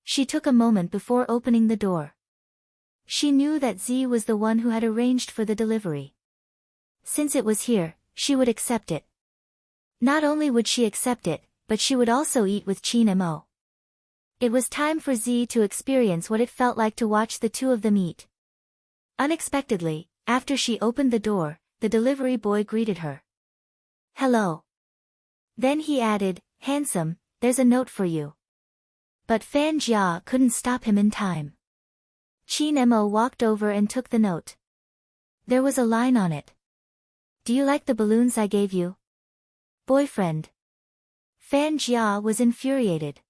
She took a moment before opening the door. She knew that Z was the one who had arranged for the delivery. Since it was here, she would accept it. Not only would she accept it, but she would also eat with Qin Mo. It was time for Z to experience what it felt like to watch the two of them eat. Unexpectedly, after she opened the door, the delivery boy greeted her. "Hello." Then he added, "Handsome, there's a note for you." But Fan Jia couldn't stop him in time. Qin Mo walked over and took the note. There was a line on it. "Do you like the balloons I gave you? Boyfriend." Fan Jia was infuriated.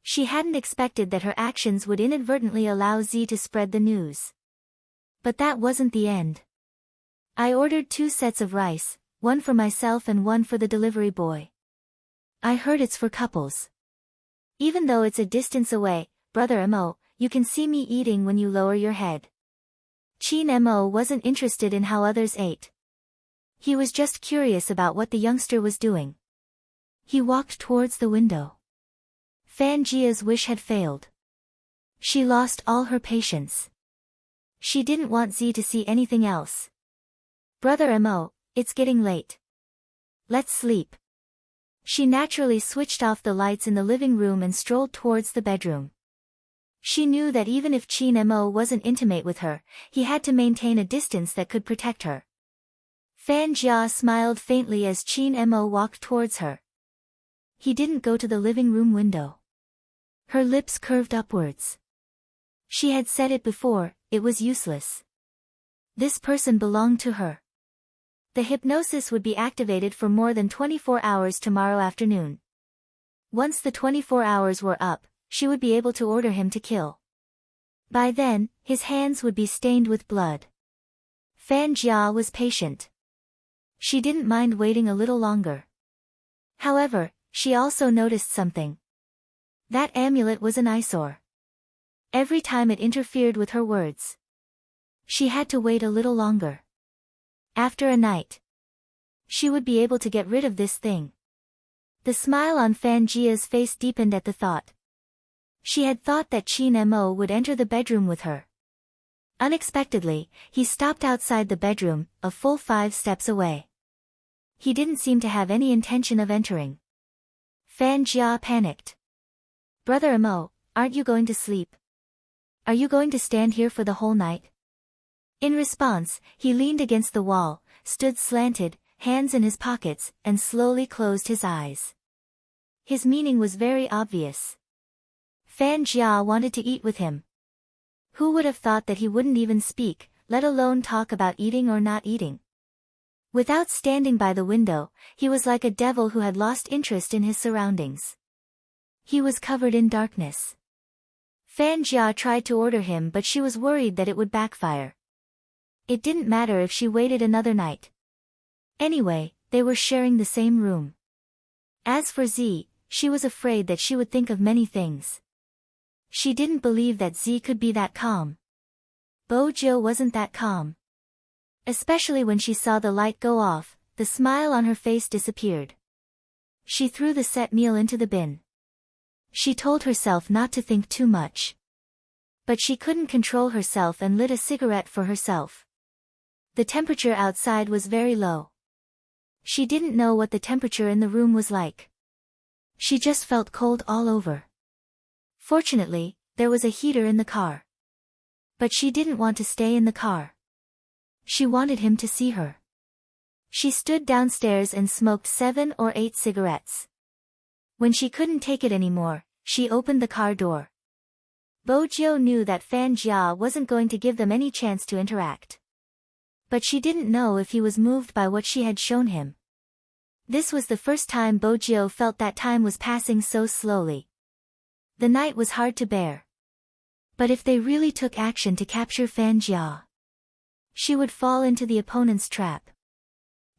She hadn't expected that her actions would inadvertently allow Z to spread the news. But that wasn't the end. "I ordered 2 sets of rice, one for myself and one for the delivery boy. I heard it's for couples. Even though it's a distance away, brother Mo, you can see me eating when you lower your head." Qin Mo wasn't interested in how others ate. He was just curious about what the youngster was doing. He walked towards the window. Fan Jia's wish had failed. She lost all her patience. She didn't want Z to see anything else. "Brother Mo, it's getting late. Let's sleep." She naturally switched off the lights in the living room and strolled towards the bedroom. She knew that even if Qin Mo wasn't intimate with her, he had to maintain a distance that could protect her. Fan Jia smiled faintly as Qin Mo walked towards her. He didn't go to the living room window. Her lips curved upwards. She had said it before, it was useless. This person belonged to her. The hypnosis would be activated for more than 24 hours tomorrow afternoon. Once the 24 hours were up, she would be able to order him to kill. By then, his hands would be stained with blood. Fan Jia was patient. She didn't mind waiting a little longer. However, she also noticed something. That amulet was an eyesore. Every time it interfered with her words. She had to wait a little longer. After a night, she would be able to get rid of this thing. The smile on Fan Jia's face deepened at the thought. She had thought that Qin Mo would enter the bedroom with her. Unexpectedly, he stopped outside the bedroom, a full 5 steps away. He didn't seem to have any intention of entering. Fan Jia panicked. "Brother Mo, aren't you going to sleep? Are you going to stand here for the whole night?" In response, he leaned against the wall, stood slanted, hands in his pockets, and slowly closed his eyes. His meaning was very obvious. Fan Jia wanted to eat with him. Who would have thought that he wouldn't even speak, let alone talk about eating or not eating? Without standing by the window, he was like a devil who had lost interest in his surroundings. He was covered in darkness. Fan Jia tried to order him, but she was worried that it would backfire. It didn't matter if she waited another night. Anyway, they were sharing the same room. As for Z, she was afraid that she would think of many things. She didn't believe that Z could be that calm. Bojo wasn't that calm. Especially when she saw the light go off, the smile on her face disappeared. She threw the set meal into the bin. She told herself not to think too much. But she couldn't control herself and lit a cigarette for herself. The temperature outside was very low. She didn't know what the temperature in the room was like. She just felt cold all over. Fortunately, there was a heater in the car. But she didn't want to stay in the car. She wanted him to see her. She stood downstairs and smoked 7 or 8 cigarettes. When she couldn't take it anymore, she opened the car door. Bojo knew that Fan Jia wasn't going to give them any chance to interact. But she didn't know if he was moved by what she had shown him. This was the first time Bojo felt that time was passing so slowly. The night was hard to bear. But if they really took action to capture Fan Jia, she would fall into the opponent's trap.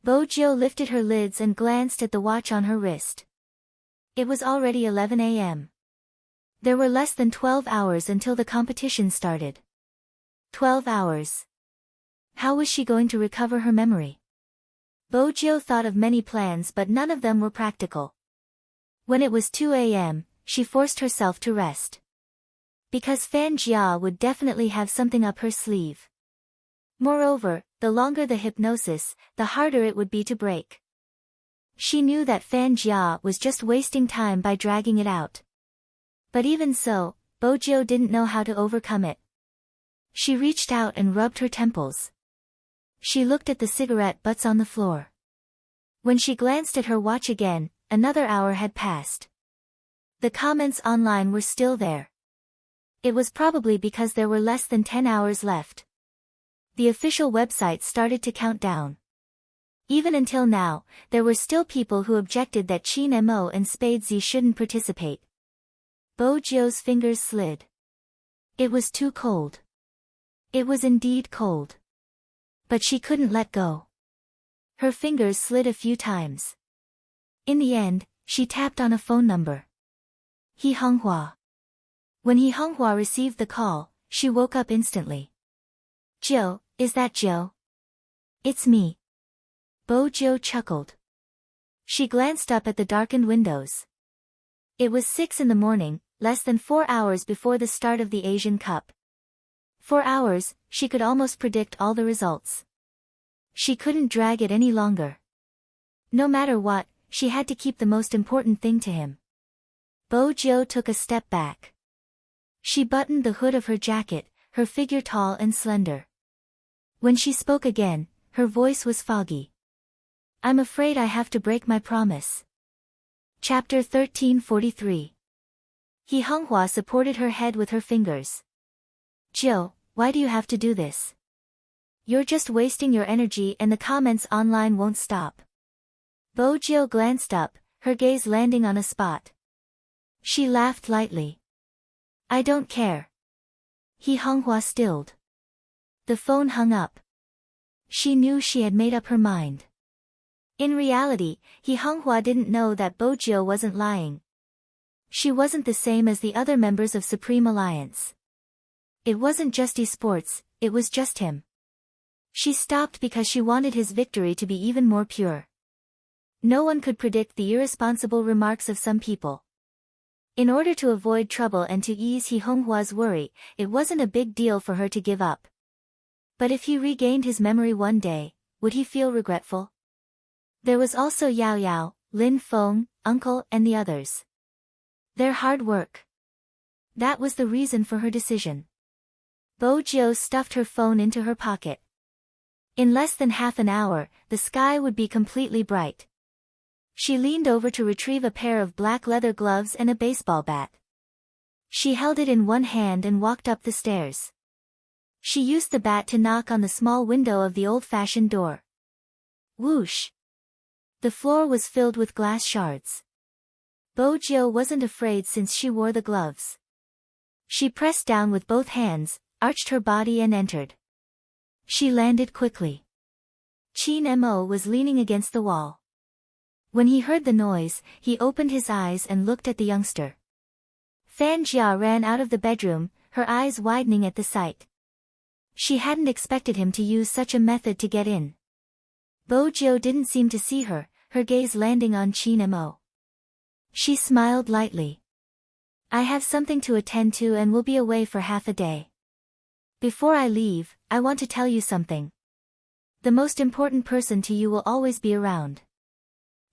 Bojo lifted her lids and glanced at the watch on her wrist. It was already 11 a.m. There were less than 12 hours until the competition started. 12 hours. How was she going to recover her memory? Bojo thought of many plans, but none of them were practical. When it was 2 a.m., she forced herself to rest. Because Fan Jia would definitely have something up her sleeve. Moreover, the longer the hypnosis, the harder it would be to break. She knew that Fan Jia was just wasting time by dragging it out. But even so, Bojo didn't know how to overcome it. She reached out and rubbed her temples. She looked at the cigarette butts on the floor. When she glanced at her watch again, another hour had passed. The comments online were still there. It was probably because there were less than 10 hours left. The official website started to count down. Even until now, there were still people who objected that Qin Mo and Spade Z shouldn't participate. Bojo's fingers slid. It was too cold. It was indeed cold. But she couldn't let go. Her fingers slid a few times. In the end, she tapped on a phone number. He Honghua. When He Honghua received the call, she woke up instantly. Joe, is that Joe? It's me. Bojo chuckled. She glanced up at the darkened windows. It was 6 in the morning, less than 4 hours before the start of the Asian Cup. For hours, she could almost predict all the results. She couldn't drag it any longer. No matter what, she had to keep the most important thing to him. Bojo took a step back. She buttoned the hood of her jacket, her figure tall and slender. When she spoke again, her voice was foggy. I'm afraid I have to break my promise. Chapter 1343. He Honghua supported her head with her fingers. Joe, why do you have to do this? You're just wasting your energy and the comments online won't stop. Bojo glanced up, her gaze landing on a spot. She laughed lightly. I don't care. He Honghua stilled. The phone hung up. She knew she had made up her mind. In reality, He Honghua didn't know that Bojo wasn't lying. She wasn't the same as the other members of Supreme Alliance. It wasn't just esports, it was just him. She stopped because she wanted his victory to be even more pure. No one could predict the irresponsible remarks of some people. In order to avoid trouble and to ease He Honghua's worry, it wasn't a big deal for her to give up. But if he regained his memory one day, would he feel regretful? There was also Yao Yao, Lin Feng, Uncle and the others. Their hard work. That was the reason for her decision. Bojo stuffed her phone into her pocket. In less than half an hour, the sky would be completely bright. She leaned over to retrieve a pair of black leather gloves and a baseball bat. She held it in one hand and walked up the stairs. She used the bat to knock on the small window of the old-fashioned door. Whoosh! The floor was filled with glass shards. Bojo wasn't afraid since she wore the gloves. She pressed down with both hands, arched her body and entered. She landed quickly. Qin Mo was leaning against the wall. When he heard the noise, he opened his eyes and looked at the youngster. Fan Jia ran out of the bedroom, her eyes widening at the sight. She hadn't expected him to use such a method to get in. Bojo didn't seem to see her, her gaze landing on Qin Mo. She smiled lightly. I have something to attend to and will be away for half a day. Before I leave, I want to tell you something. The most important person to you will always be around.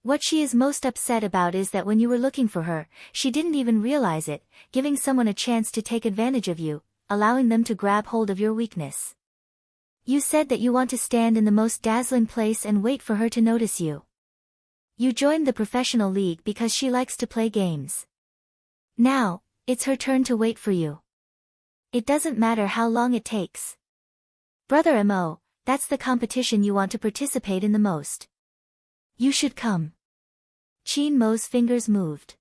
What she is most upset about is that when you were looking for her, she didn't even realize it, giving someone a chance to take advantage of you, allowing them to grab hold of your weakness. You said that you want to stand in the most dazzling place and wait for her to notice you. You joined the professional league because she likes to play games. Now, it's her turn to wait for you. It doesn't matter how long it takes. Brother Mo, that's the competition you want to participate in the most. You should come. Qin Mo's fingers moved.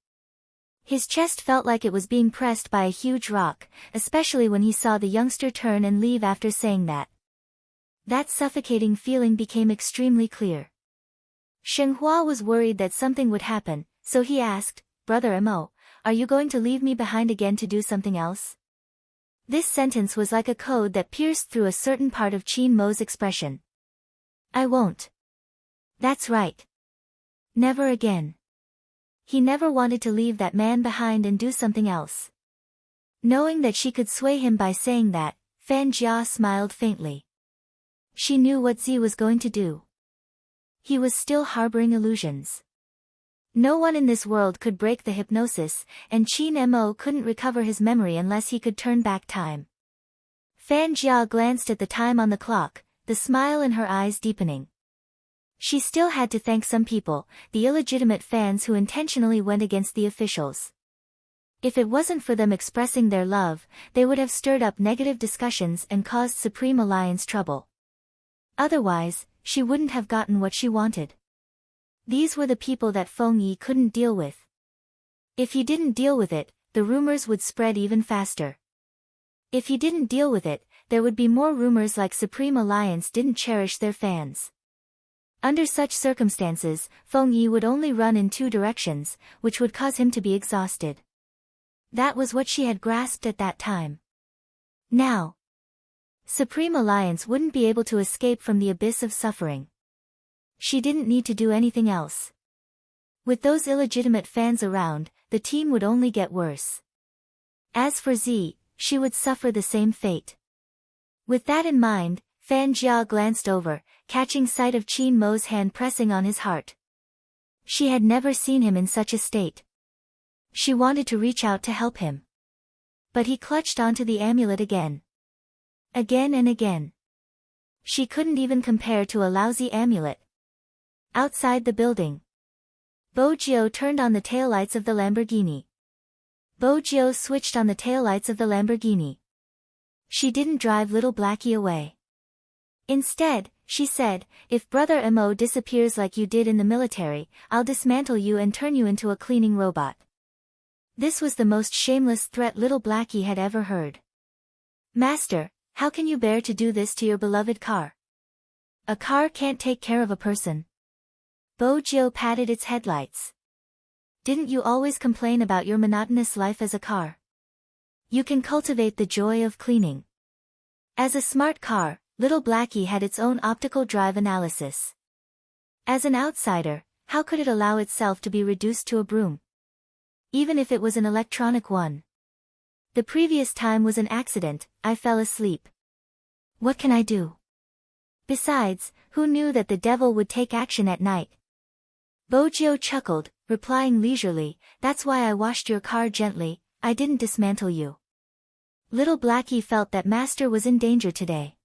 His chest felt like it was being pressed by a huge rock, especially when he saw the youngster turn and leave after saying that. That suffocating feeling became extremely clear. Shenhua was worried that something would happen, so he asked, Brother Mo, are you going to leave me behind again to do something else? This sentence was like a code that pierced through a certain part of Qin Mo's expression. I won't. That's right. Never again. He never wanted to leave that man behind and do something else. Knowing that she could sway him by saying that, Fan Jia smiled faintly. She knew what Z was going to do. He was still harboring illusions. No one in this world could break the hypnosis, and Qin Mo couldn't recover his memory unless he could turn back time. Fan Jia glanced at the time on the clock, the smile in her eyes deepening. She still had to thank some people, the illegitimate fans who intentionally went against the officials. If it wasn't for them expressing their love, they would have stirred up negative discussions and caused Supreme Alliance trouble. Otherwise, she wouldn't have gotten what she wanted. These were the people that Feng Yi couldn't deal with. If he didn't deal with it, the rumors would spread even faster. If he didn't deal with it, there would be more rumors like Supreme Alliance didn't cherish their fans. Under such circumstances, Feng Yi would only run in two directions, which would cause him to be exhausted. That was what she had grasped at that time. Now, Supreme Alliance wouldn't be able to escape from the abyss of suffering. She didn't need to do anything else. With those illegitimate fans around, the team would only get worse. As for Z, she would suffer the same fate. With that in mind, Fan Jia glanced over, catching sight of Qin Mo's hand pressing on his heart. She had never seen him in such a state. She wanted to reach out to help him. But he clutched onto the amulet again. Again and again. She couldn't even compare to a lousy amulet. Outside the building, Bojio turned on the taillights of the Lamborghini. Bojio switched on the taillights of the Lamborghini. She didn't drive little Blackie away. Instead, she said, if Brother Mo disappears like you did in the military, I'll dismantle you and turn you into a cleaning robot. This was the most shameless threat little Blackie had ever heard. Master, how can you bear to do this to your beloved car? A car can't take care of a person. Bojio patted its headlights. Didn't you always complain about your monotonous life as a car? You can cultivate the joy of cleaning. As a smart car, little Blackie had its own optical drive analysis. As an outsider, how could it allow itself to be reduced to a broom? Even if it was an electronic one. The previous time was an accident, I fell asleep. What can I do? Besides, who knew that the devil would take action at night? Bojio chuckled, replying leisurely, that's why I washed your car gently, I didn't dismantle you. Little Blackie felt that Master was in danger today.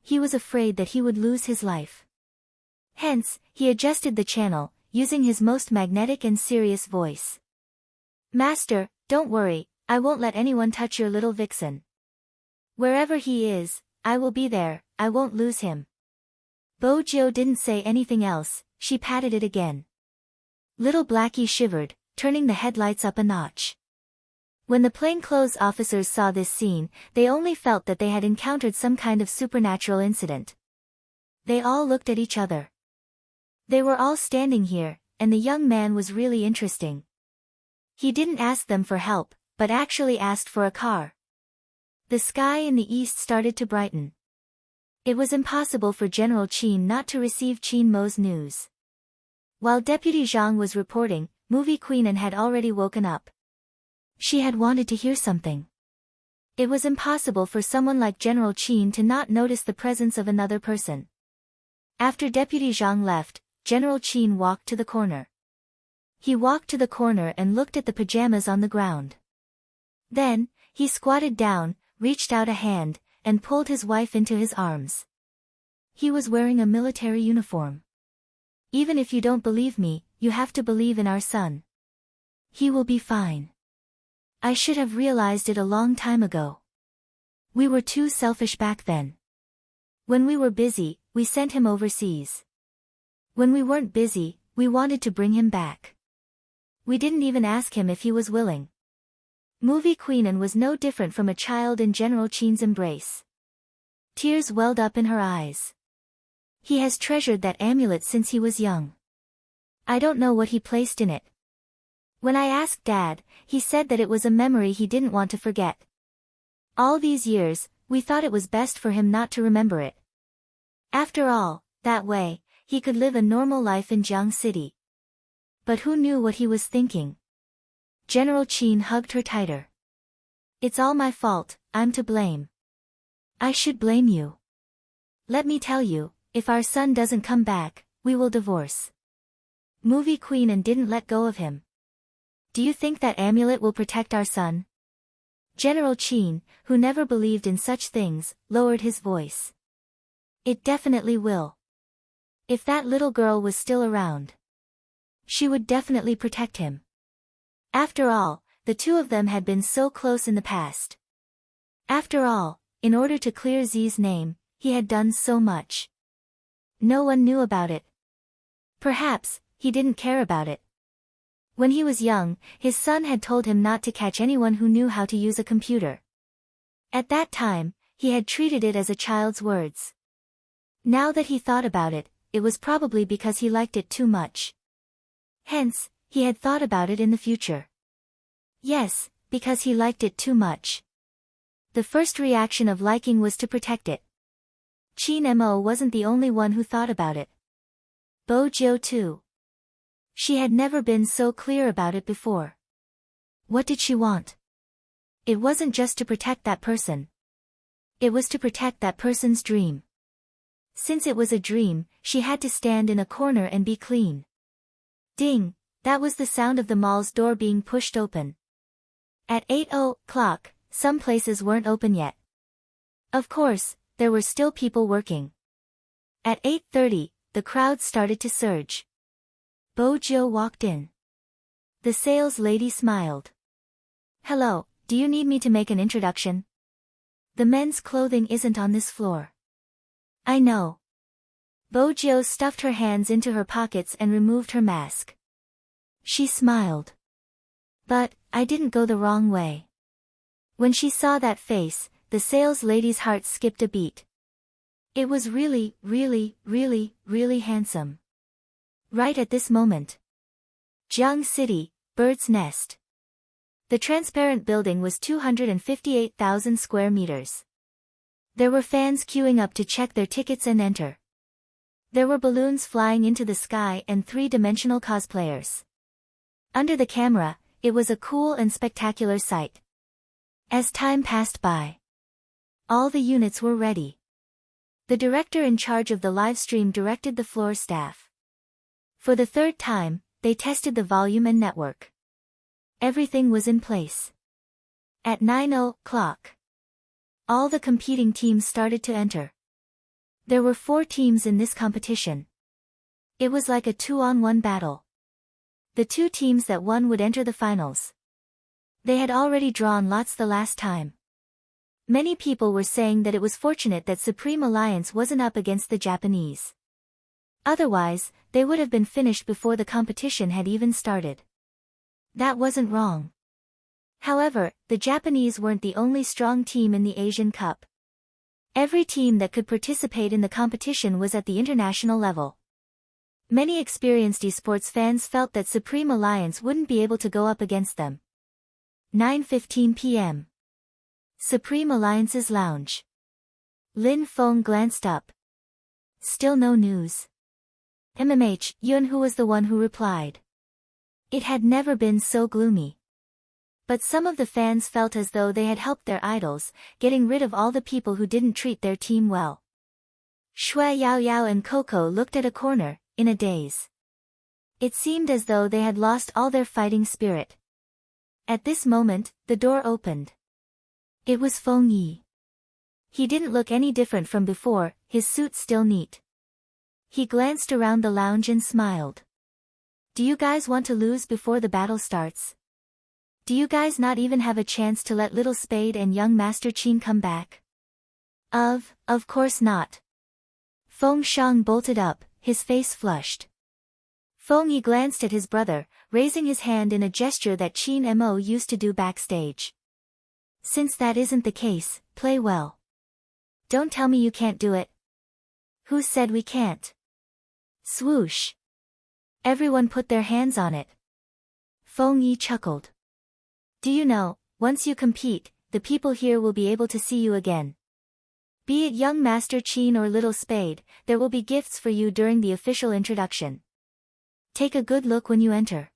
He was afraid that he would lose his life. Hence, he adjusted the channel, using his most magnetic and serious voice. Master, don't worry, I won't let anyone touch your little vixen. Wherever he is, I will be there, I won't lose him. Bojio didn't say anything else, she patted it again. Little Blackie shivered, turning the headlights up a notch. When the plainclothes officers saw this scene, they only felt that they had encountered some kind of supernatural incident. They all looked at each other. They were all standing here, and the young man was really interesting. He didn't ask them for help, but actually asked for a car. The sky in the east started to brighten. It was impossible for General Qin not to receive Qin Mo's news. While Deputy Zhang was reporting, Movie Queen had already woken up. She had wanted to hear something. It was impossible for someone like General Qin to not notice the presence of another person. After Deputy Zhang left, General Qin walked to the corner. He walked to the corner and looked at the pajamas on the ground. Then, he squatted down, reached out a hand, and pulled his wife into his arms. He was wearing a military uniform. Even if you don't believe me, you have to believe in our son. He will be fine. I should have realized it a long time ago. We were too selfish back then. When we were busy, we sent him overseas. When we weren't busy, we wanted to bring him back. We didn't even ask him if he was willing. Movie Queen was no different from a child in General Qin's embrace. Tears welled up in her eyes. He has treasured that amulet since he was young. I don't know what he placed in it. When I asked Dad, he said that it was a memory he didn't want to forget. All these years, we thought it was best for him not to remember it. After all, that way, he could live a normal life in Jiang City. But who knew what he was thinking? General Qin hugged her tighter. It's all my fault, I'm to blame. I should blame you. Let me tell you, if our son doesn't come back, we will divorce. Movie queen and didn't let go of him. Do you think that amulet will protect our son? General Qin, who never believed in such things, lowered his voice. It definitely will. If that little girl was still around, she would definitely protect him. After all, the two of them had been so close in the past. After all, in order to clear Zi's name, he had done so much. No one knew about it. Perhaps, he didn't care about it. When he was young, his son had told him not to catch anyone who knew how to use a computer. At that time, he had treated it as a child's words. Now that he thought about it, it was probably because he liked it too much. Hence, he had thought about it in the future. Yes, because he liked it too much. The first reaction of liking was to protect it. Qin Mo wasn't the only one who thought about it. Bo Jiu too. She had never been so clear about it before. What did she want? It wasn't just to protect that person. It was to protect that person's dream. Since it was a dream, she had to stand in a corner and be clean. Ding, that was the sound of the mall's door being pushed open. At 8:00, some places weren't open yet. Of course, there were still people working. At 8:30, the crowd started to surge. Bo Jiu walked in. The sales lady smiled. Hello, do you need me to make an introduction? The men's clothing isn't on this floor. I know. Bo Jiu stuffed her hands into her pockets and removed her mask. She smiled. But, I didn't go the wrong way. When she saw that face, the sales lady's heart skipped a beat. It was really, really, really, really handsome. Right at this moment. Jiang City, Bird's Nest. The transparent building was 258,000 square meters. There were fans queuing up to check their tickets and enter. There were balloons flying into the sky and three-dimensional cosplayers. Under the camera, it was a cool and spectacular sight. As time passed by, all the units were ready. The director in charge of the live stream directed the floor staff. For the third time, they tested the volume and network. Everything was in place. At 9:00, all the competing teams started to enter. There were 4 teams in this competition. It was like a 2-on-1 battle. The 2 teams that won would enter the finals. They had already drawn lots the last time. Many people were saying that it was fortunate that Supreme Alliance wasn't up against the Japanese. Otherwise, they would have been finished before the competition had even started. That wasn't wrong. However, the Japanese weren't the only strong team in the Asian Cup. Every team that could participate in the competition was at the international level. Many experienced esports fans felt that Supreme Alliance wouldn't be able to go up against them. 9:15 p.m. Supreme Alliance's lounge. Lin Feng glanced up. Still no news. Yun, who was the one who replied. It had never been so gloomy. But some of the fans felt as though they had helped their idols, getting rid of all the people who didn't treat their team well. Shui Yao Yao and Coco looked at a corner, in a daze. It seemed as though they had lost all their fighting spirit. At this moment, the door opened. It was Feng Yi. He didn't look any different from before, his suit still neat. He glanced around the lounge and smiled. Do you guys want to lose before the battle starts? Do you guys not even have a chance to let Little Spade and young Master Qin come back? Of course not. Feng Shang bolted up, his face flushed. Feng Yi glanced at his brother, raising his hand in a gesture that Qin Mo used to do backstage. Since that isn't the case, play well. Don't tell me you can't do it. Who said we can't? Swoosh. Everyone put their hands on it. Feng Yi chuckled. Do you know, once you compete, the people here will be able to see you again. Be it young Master Qin or Little Spade, there will be gifts for you during the official introduction. Take a good look when you enter.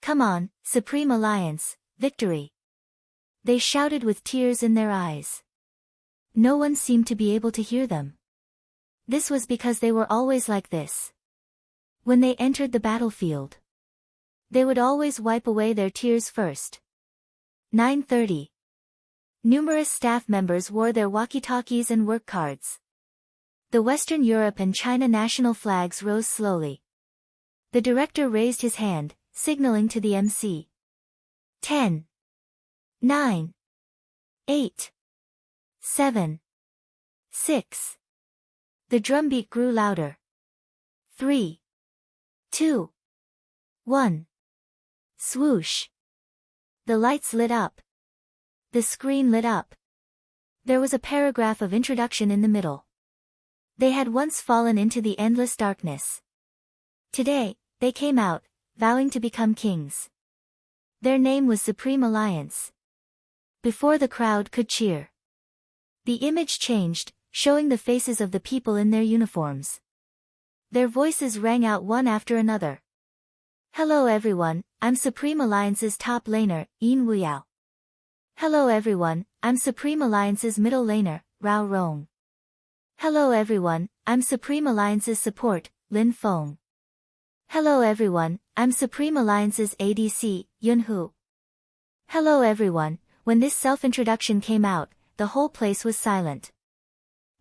Come on, Supreme Alliance, victory! They shouted with tears in their eyes. No one seemed to be able to hear them. This was because they were always like this. When they entered the battlefield, they would always wipe away their tears first. 9:30. Numerous staff members wore their walkie-talkies and work cards. The Western Europe and China national flags rose slowly. The director raised his hand, signaling to the MC. 10. 9. 8. 7. 6. The drumbeat grew louder. 3. 2. 1. Swoosh. The lights lit up. The screen lit up. There was a paragraph of introduction in the middle. They had once fallen into the endless darkness. Today, they came out, vowing to become kings. Their name was Supreme Alliance. Before the crowd could cheer, the image changed, showing the faces of the people in their uniforms. Their voices rang out one after another. Hello everyone, I'm Supreme Alliance's top laner, Yin Wuyao. Hello everyone, I'm Supreme Alliance's middle laner, Rao Rong. Hello everyone, I'm Supreme Alliance's support, Lin Feng. Hello everyone, I'm Supreme Alliance's ADC, Yun Hu. Hello everyone. When this self-introduction came out, the whole place was silent.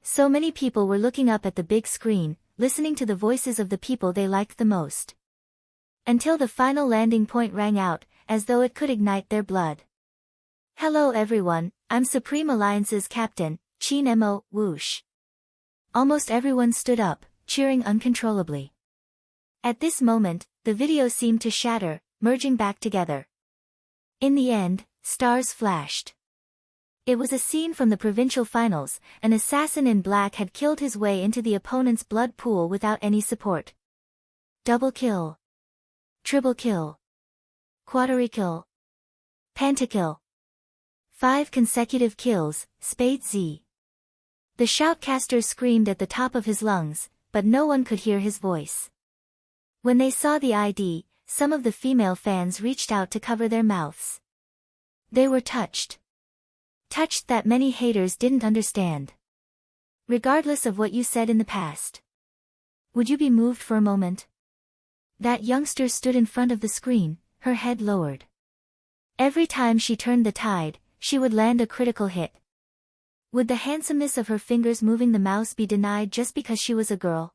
So many people were looking up at the big screen, listening to the voices of the people they liked the most. Until the final landing point rang out, as though it could ignite their blood. Hello everyone, I'm Supreme Alliance's captain, Qin Mo, whoosh. Almost everyone stood up, cheering uncontrollably. At this moment, the video seemed to shatter, merging back together. In the end, stars flashed. It was a scene from the provincial finals. An assassin in black had killed his way into the opponent's blood pool without any support. Double kill. Triple kill. Quadrikill. Pentakill. 5 consecutive kills, Spade Z. The shoutcaster screamed at the top of his lungs, but no one could hear his voice. When they saw the ID, some of the female fans reached out to cover their mouths. They were touched. Touched that many haters didn't understand. Regardless of what you said in the past. Would you be moved for a moment? That youngster stood in front of the screen, her head lowered. Every time she turned the tide, she would land a critical hit. Would the handsomeness of her fingers moving the mouse be denied just because she was a girl?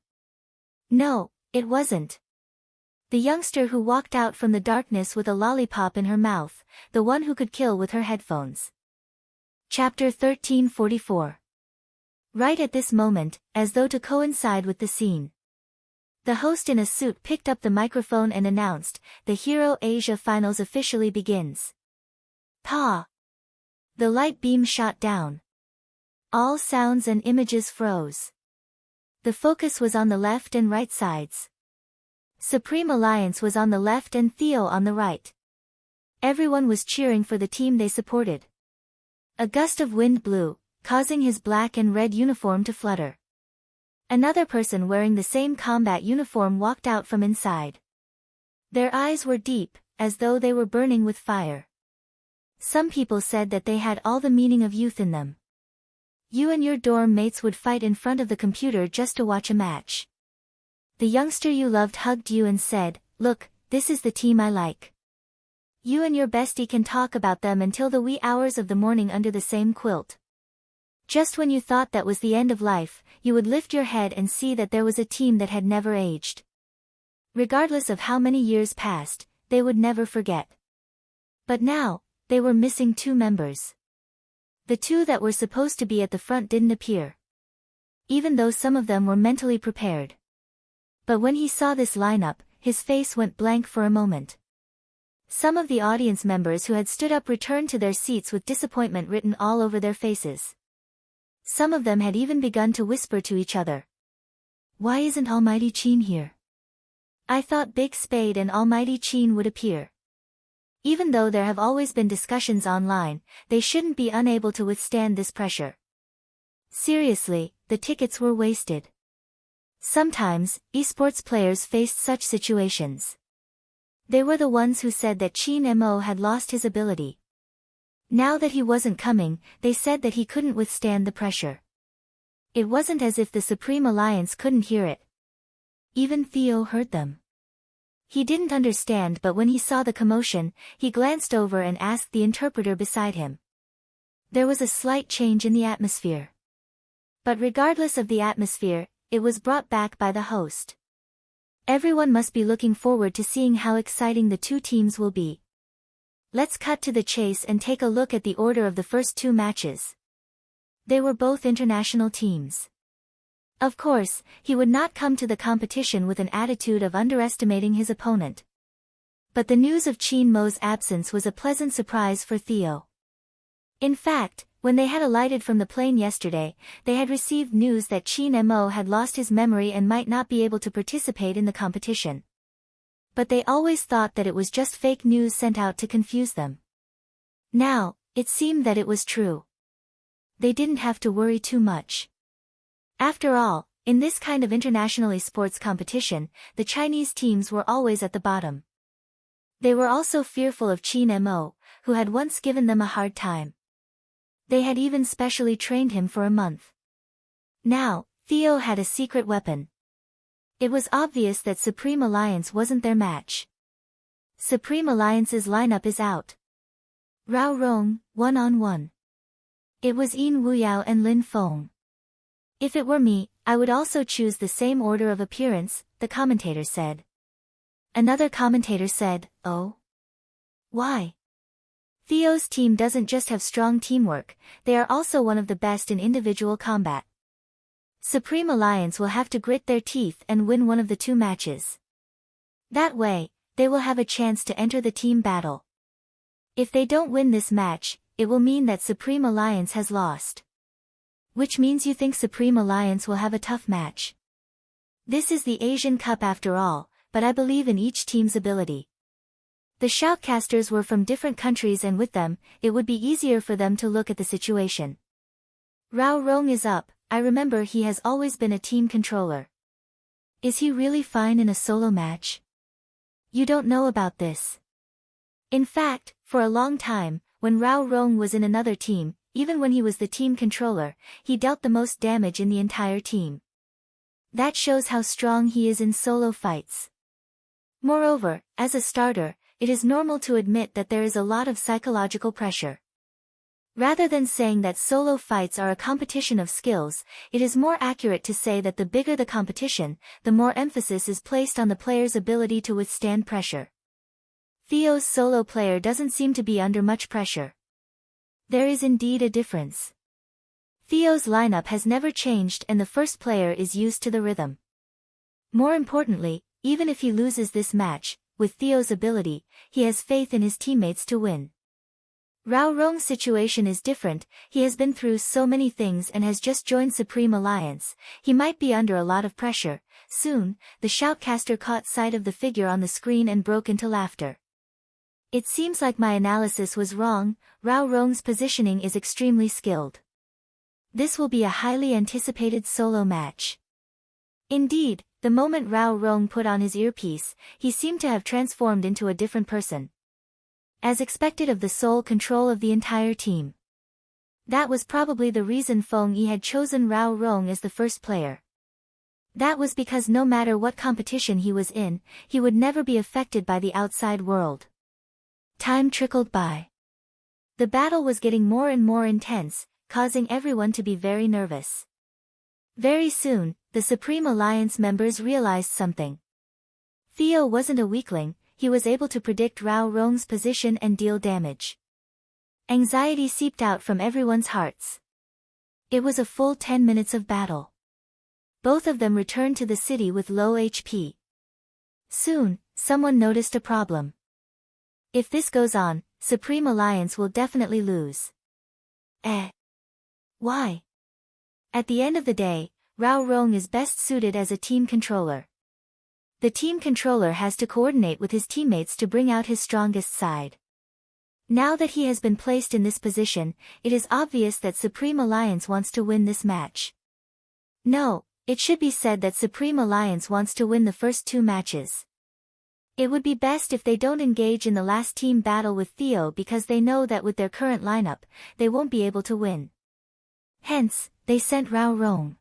No, it wasn't. The youngster who walked out from the darkness with a lollipop in her mouth, the one who could kill with her headphones. Chapter 1344. Right at this moment, as though to coincide with the scene, the host in a suit picked up the microphone and announced, "The Hero Asia Finals officially begins." Pa! The light beam shot down. All sounds and images froze. The focus was on the left and right sides. Supreme Alliance was on the left and Theo on the right. Everyone was cheering for the team they supported. A gust of wind blew, causing his black and red uniform to flutter. Another person wearing the same combat uniform walked out from inside. Their eyes were deep, as though they were burning with fire. Some people said that they had all the meaning of youth in them. You and your dorm mates would fight in front of the computer just to watch a match. The youngster you loved hugged you and said, "Look, this is the team I like." You and your bestie can talk about them until the wee hours of the morning under the same quilt. Just when you thought that was the end of life, you would lift your head and see that there was a team that had never aged. Regardless of how many years passed, they would never forget. But now, they were missing 2 members. The 2 that were supposed to be at the front didn't appear. Even though some of them were mentally prepared. But when he saw this lineup, his face went blank for a moment. Some of the audience members who had stood up returned to their seats with disappointment written all over their faces. Some of them had even begun to whisper to each other. Why isn't Almighty Qin here? I thought Big Spade and Almighty Qin would appear. Even though there have always been discussions online, they shouldn't be unable to withstand this pressure. Seriously, the tickets were wasted. Sometimes, esports players faced such situations. They were the ones who said that Qin Mo had lost his ability. Now that he wasn't coming, they said that he couldn't withstand the pressure. It wasn't as if the Supreme Alliance couldn't hear it. Even Theo heard them. He didn't understand, but when he saw the commotion, he glanced over and asked the interpreter beside him. There was a slight change in the atmosphere. But regardless of the atmosphere, it was brought back by the host. Everyone must be looking forward to seeing how exciting the two teams will be. Let's cut to the chase and take a look at the order of the first two matches. They were both international teams. Of course, he would not come to the competition with an attitude of underestimating his opponent. But the news of Qin Mo's absence was a pleasant surprise for Theo. In fact, when they had alighted from the plane yesterday, they had received news that Qin Mo had lost his memory and might not be able to participate in the competition. But they always thought that it was just fake news sent out to confuse them. Now, it seemed that it was true. They didn't have to worry too much. After all, in this kind of international esports competition, the Chinese teams were always at the bottom. They were also fearful of Qin Mo, who had once given them a hard time. They had even specially trained him for a month. Now, Theo had a secret weapon. It was obvious that Supreme Alliance wasn't their match. Supreme Alliance's lineup is out. Rao Rong, 1-on-1. It was Yin Wuyao and Lin Feng. If it were me, I would also choose the same order of appearance, the commentator said. Another commentator said, oh? Why? Theo's team doesn't just have strong teamwork, they are also one of the best in individual combat. Supreme Alliance will have to grit their teeth and win one of the two matches. That way, they will have a chance to enter the team battle. If they don't win this match, it will mean that Supreme Alliance has lost. Which means you think Supreme Alliance will have a tough match. This is the Asian Cup after all, but I believe in each team's ability. The shoutcasters were from different countries and with them, it would be easier for them to look at the situation. Rao Rong is up, I remember he has always been a team controller. Is he really fine in a solo match? You don't know about this. In fact, for a long time, when Rao Rong was in another team, even when he was the team controller, he dealt the most damage in the entire team. That shows how strong he is in solo fights. Moreover, as a starter, it is normal to admit that there is a lot of psychological pressure. Rather than saying that solo fights are a competition of skills, it is more accurate to say that the bigger the competition, the more emphasis is placed on the player's ability to withstand pressure. Theo's solo player doesn't seem to be under much pressure. There is indeed a difference. Theo's lineup has never changed and the first player is used to the rhythm. More importantly, even if he loses this match, with Theo's ability, he has faith in his teammates to win. Rao Rong's situation is different, he has been through so many things and has just joined Supreme Alliance, he might be under a lot of pressure. Soon, the shoutcaster caught sight of the figure on the screen and broke into laughter. It seems like my analysis was wrong, Rao Rong's positioning is extremely skilled. This will be a highly anticipated solo match. Indeed, the moment Rao Rong put on his earpiece, he seemed to have transformed into a different person. As expected of the sole control of the entire team. That was probably the reason Feng Yi had chosen Rao Rong as the first player. That was because no matter what competition he was in, he would never be affected by the outside world. Time trickled by. The battle was getting more and more intense, causing everyone to be very nervous. Very soon, the Supreme Alliance members realized something. Theo wasn't a weakling, he was able to predict Rao Rong's position and deal damage. Anxiety seeped out from everyone's hearts. It was a full 10 minutes of battle. Both of them returned to the city with low HP. Soon, someone noticed a problem. If this goes on, Supreme Alliance will definitely lose. Why? At the end of the day, Rao Rong is best suited as a team controller. The team controller has to coordinate with his teammates to bring out his strongest side. Now that he has been placed in this position, it is obvious that Supreme Alliance wants to win this match. No, it should be said that Supreme Alliance wants to win the first 2 matches. It would be best if they don't engage in the last team battle with Theo because they know that with their current lineup, they won't be able to win. Hence, they sent Rao Rong.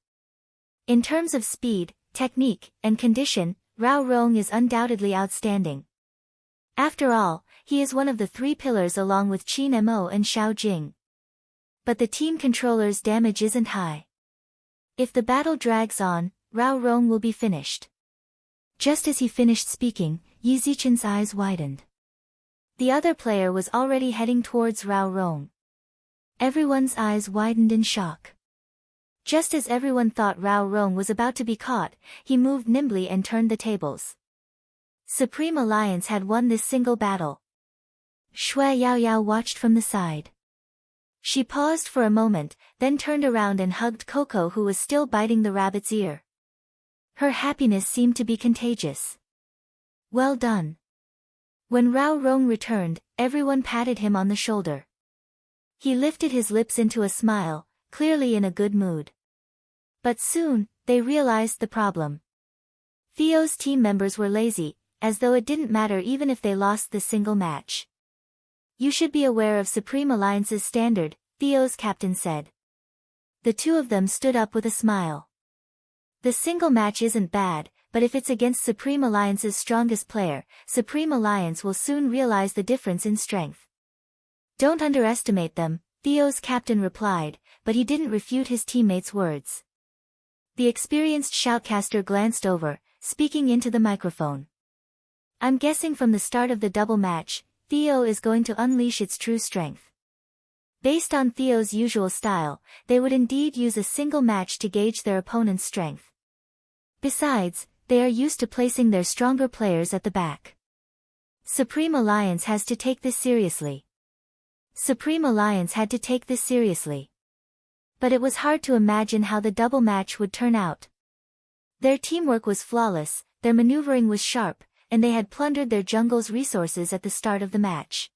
In terms of speed, technique, and condition, Rao Rong is undoubtedly outstanding. After all, he is one of the 3 pillars along with Qin Mo and Xiao Jing. But the team controller's damage isn't high. If the battle drags on, Rao Rong will be finished. Just as he finished speaking, Yi Zichen's eyes widened. The other player was already heading towards Rao Rong. Everyone's eyes widened in shock. Just as everyone thought Rao Rong was about to be caught, he moved nimbly and turned the tables. Supreme Alliance had won this single battle. Shui Yaoyao watched from the side. She paused for a moment, then turned around and hugged Coco, who was still biting the rabbit's ear. Her happiness seemed to be contagious. Well done. When Rao Rong returned, everyone patted him on the shoulder. He lifted his lips into a smile, clearly in a good mood. But soon, they realized the problem. Theo's team members were lazy, as though it didn't matter even if they lost this single match. You should be aware of Supreme Alliance's standard, Theo's captain said. The 2 of them stood up with a smile. The single match isn't bad, but if it's against Supreme Alliance's strongest player, Supreme Alliance will soon realize the difference in strength. Don't underestimate them, Theo's captain replied, but he didn't refute his teammates' words. The experienced shoutcaster glanced over, speaking into the microphone. I'm guessing from the start of the double match, Theo is going to unleash its true strength. Based on Theo's usual style, they would indeed use a single match to gauge their opponent's strength. Besides, they are used to placing their stronger players at the back. Supreme Alliance has to take this seriously. Supreme Alliance had to take this seriously. But it was hard to imagine how the double match would turn out. Their teamwork was flawless, their maneuvering was sharp, and they had plundered their jungle's resources at the start of the match.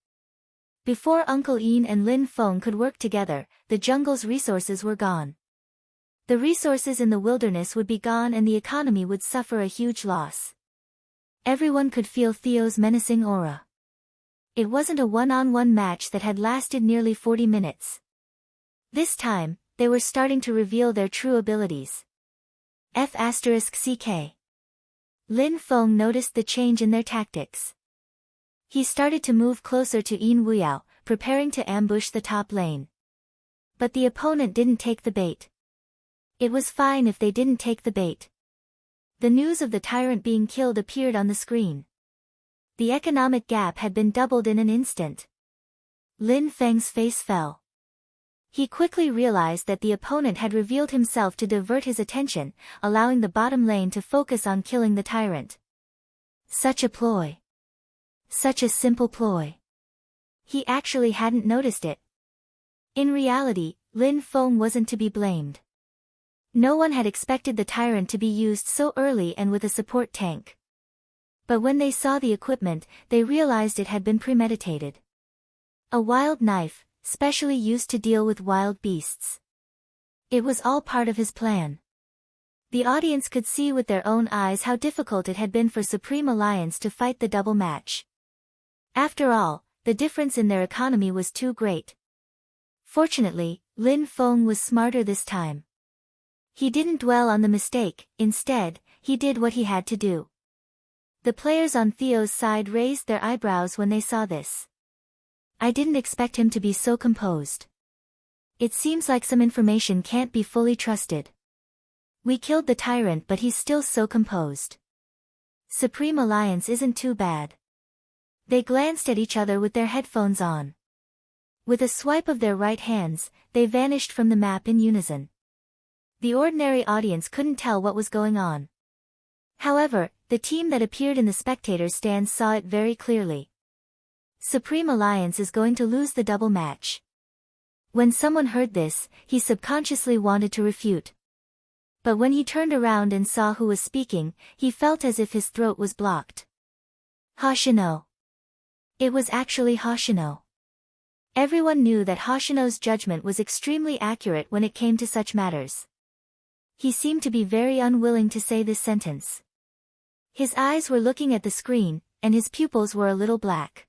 Before Uncle Ian and Lin Feng could work together, the jungle's resources were gone. The resources in the wilderness would be gone and the economy would suffer a huge loss. Everyone could feel Theo's menacing aura. It wasn't a one-on-one match that had lasted nearly 40 minutes. This time, they were starting to reveal their true abilities. F***CK. Lin Feng noticed the change in their tactics. He started to move closer to Yin Wuyao, preparing to ambush the top lane. But the opponent didn't take the bait. It was fine if they didn't take the bait. The news of the tyrant being killed appeared on the screen. The economic gap had been doubled in an instant. Lin Feng's face fell. He quickly realized that the opponent had revealed himself to divert his attention, allowing the bottom lane to focus on killing the tyrant. Such a ploy. Such a simple ploy. He actually hadn't noticed it. In reality, Lin Feng wasn't to be blamed. No one had expected the tyrant to be used so early and with a support tank. But when they saw the equipment, they realized it had been premeditated. A wild knife, specially used to deal with wild beasts. It was all part of his plan. The audience could see with their own eyes how difficult it had been for Supreme Alliance to fight the double match. After all, the difference in their economy was too great. Fortunately, Lin Feng was smarter this time. He didn't dwell on the mistake, instead, he did what he had to do. The players on Theo's side raised their eyebrows when they saw this. I didn't expect him to be so composed. It seems like some information can't be fully trusted. We killed the tyrant but he's still so composed. Supreme Alliance isn't too bad. They glanced at each other with their headphones on. With a swipe of their right hands, they vanished from the map in unison. The ordinary audience couldn't tell what was going on. However, the team that appeared in the spectator stands saw it very clearly. Supreme Alliance is going to lose the double match. When someone heard this, he subconsciously wanted to refute. But when he turned around and saw who was speaking, he felt as if his throat was blocked. Hoshino. It was actually Hoshino. Everyone knew that Hoshino's judgment was extremely accurate when it came to such matters. He seemed to be very unwilling to say this sentence. His eyes were looking at the screen, and his pupils were a little black.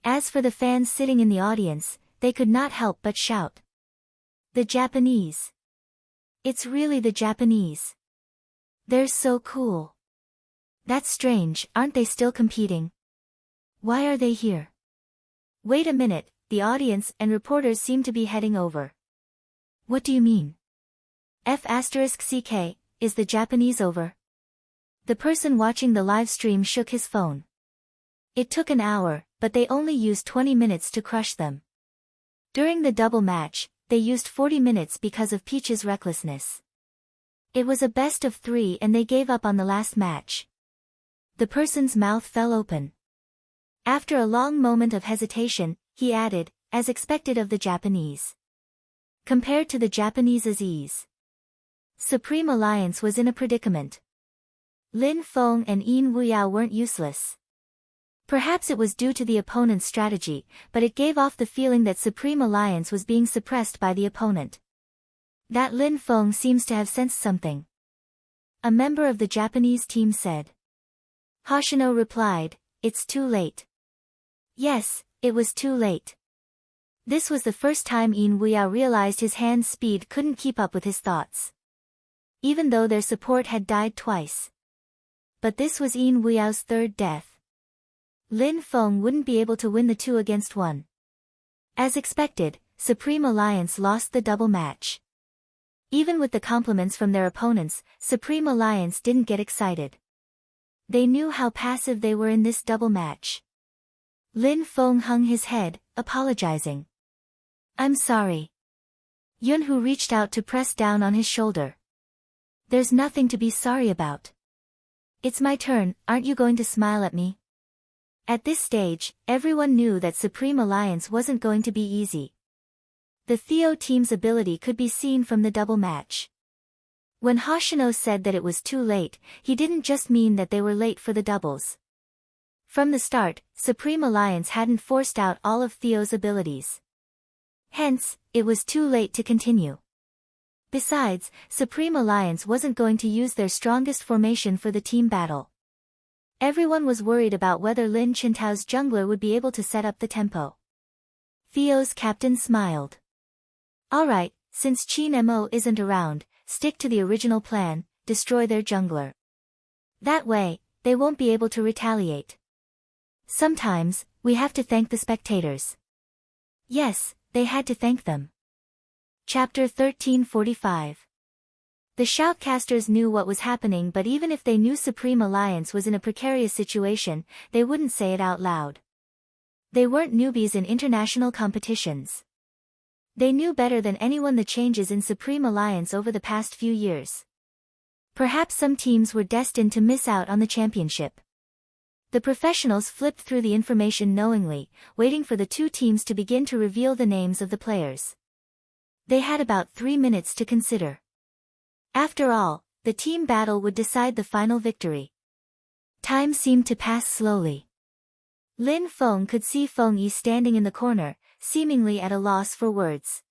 As for the fans sitting in the audience, they could not help but shout. The Japanese. It's really the Japanese. They're so cool. That's strange, aren't they still competing? Why are they here? Wait a minute, the audience and reporters seem to be heading over. What do you mean? F*CK, is the Japanese over? The person watching the live stream shook his phone. It took an hour, but they only used 20 minutes to crush them. During the double match, they used 40 minutes because of Peach's recklessness. It was a best of 3 and they gave up on the last match. The person's mouth fell open. After a long moment of hesitation, he added, as expected of the Japanese. Compared to the Japanese's ease. Supreme Alliance was in a predicament. Lin Feng and Yin Wuyao weren't useless. Perhaps it was due to the opponent's strategy, but it gave off the feeling that Supreme Alliance was being suppressed by the opponent. That Lin Feng seems to have sensed something. A member of the Japanese team said. Hoshino replied, it's too late. Yes, it was too late. This was the first time Yin Wuyao realized his hand's speed couldn't keep up with his thoughts. Even though their support had died twice. But this was Yin Wuyao's third death. Lin Feng wouldn't be able to win the 2-against-1. As expected, Supreme Alliance lost the double match. Even with the compliments from their opponents, Supreme Alliance didn't get excited. They knew how passive they were in this double match. Lin Feng hung his head, apologizing. I'm sorry. Yunhu reached out to press down on his shoulder. There's nothing to be sorry about. It's my turn, aren't you going to smile at me? At this stage, everyone knew that Supreme Alliance wasn't going to be easy. The Theo team's ability could be seen from the double match. When Hoshino said that it was too late, he didn't just mean that they were late for the doubles. From the start, Supreme Alliance hadn't forced out all of Theo's abilities. Hence, it was too late to continue. Besides, Supreme Alliance wasn't going to use their strongest formation for the team battle. Everyone was worried about whether Lin Qintao's jungler would be able to set up the tempo. Theo's captain smiled. Alright, since Qin Mo isn't around, stick to the original plan, destroy their jungler. That way, they won't be able to retaliate. Sometimes, we have to thank the spectators. Yes, they had to thank them. Chapter 1345. The shoutcasters knew what was happening, but even if they knew Supreme Alliance was in a precarious situation, they wouldn't say it out loud. They weren't newbies in international competitions. They knew better than anyone the changes in Supreme Alliance over the past few years. Perhaps some teams were destined to miss out on the championship. The professionals flipped through the information knowingly, waiting for the two teams to begin to reveal the names of the players. They had about 3 minutes to consider. After all, the team battle would decide the final victory. Time seemed to pass slowly. Lin Feng could see Feng Yi standing in the corner, seemingly at a loss for words.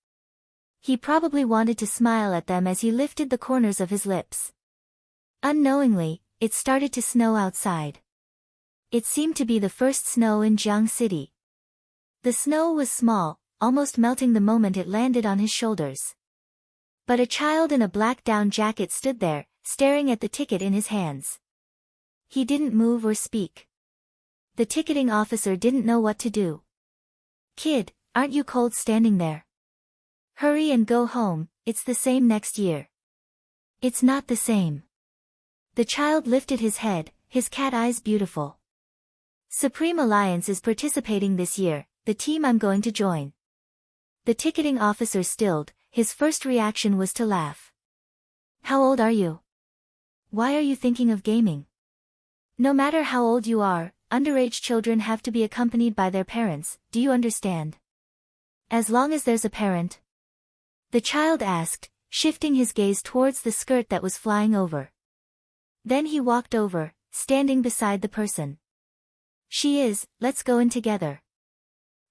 He probably wanted to smile at them as he lifted the corners of his lips. Unknowingly, it started to snow outside. It seemed to be the first snow in Jiang City. The snow was small, almost melting the moment it landed on his shoulders. But a child in a black down jacket stood there, staring at the ticket in his hands. He didn't move or speak. The ticketing officer didn't know what to do. Kid, aren't you cold standing there? Hurry and go home, it's the same next year. It's not the same. The child lifted his head, his cat eyes beautiful. Supreme Alliance is participating this year, the team I'm going to join. The ticketing officer stilled, his first reaction was to laugh. How old are you? Why are you thinking of gaming? No matter how old you are, underage children have to be accompanied by their parents, do you understand? As long as there's a parent. The child asked, shifting his gaze towards the skirt that was flying over. Then he walked over, standing beside the person. She is, let's go in together.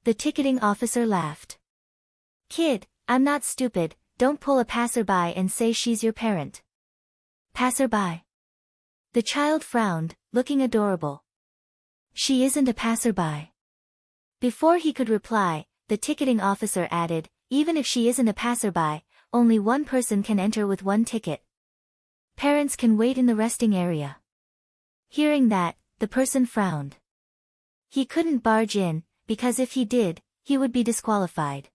The ticketing officer laughed. Kid, I'm not stupid, don't pull a passerby and say she's your parent. Passerby. The child frowned, looking adorable. She isn't a passerby. Before he could reply, the ticketing officer added, even if she isn't a passerby, only one person can enter with one ticket. Parents can wait in the resting area. Hearing that, the person frowned. He couldn't barge in, because if he did, he would be disqualified.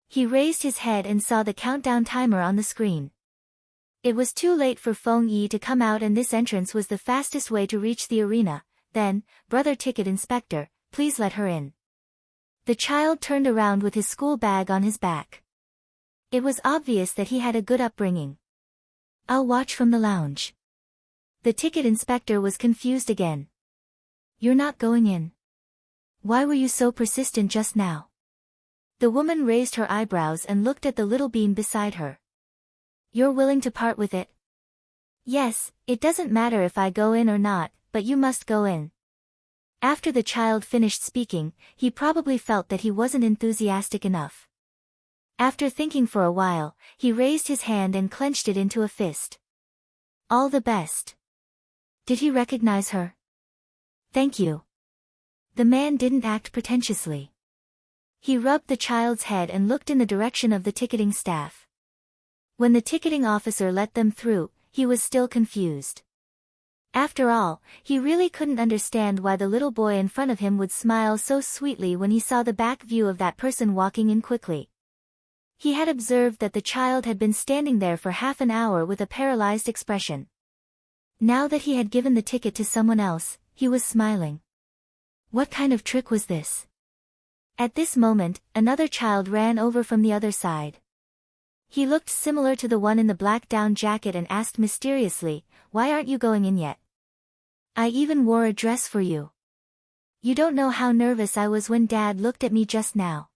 He raised his head and saw the countdown timer on the screen. It was too late for Feng Yi to come out, and this entrance was the fastest way to reach the arena. Then, Brother Ticket Inspector, please let her in. The child turned around with his school bag on his back. It was obvious that he had a good upbringing. I'll watch from the lounge. The ticket inspector was confused again. You're not going in. Why were you so persistent just now? The woman raised her eyebrows and looked at the little bean beside her. You're willing to part with it? Yes, it doesn't matter if I go in or not, but you must go in. After the child finished speaking, he probably felt that he wasn't enthusiastic enough. After thinking for a while, he raised his hand and clenched it into a fist. All the best. Did he recognize her? Thank you. The man didn't act pretentiously. He rubbed the child's head and looked in the direction of the ticketing staff. When the ticketing officer let them through, he was still confused. After all, he really couldn't understand why the little boy in front of him would smile so sweetly when he saw the back view of that person walking in quickly. He had observed that the child had been standing there for half an hour with a paralyzed expression. Now that he had given the ticket to someone else, he was smiling. What kind of trick was this? At this moment, another child ran over from the other side. He looked similar to the one in the black down jacket and asked mysteriously, "Why aren't you going in yet? I even wore a dress for you. You don't know how nervous I was when Dad looked at me just now."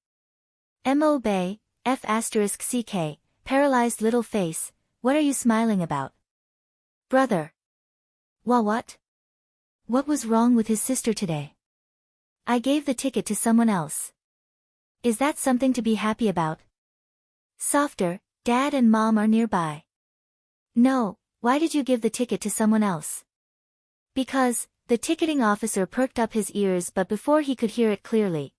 Mo Bay, F***CK, paralyzed little face, what are you smiling about? Brother. What? What was wrong with his sister today? I gave the ticket to someone else. Is that something to be happy about? Softer, Dad and Mom are nearby. No, why did you give the ticket to someone else? Because, the ticketing officer perked up his ears, but before he could hear it clearly,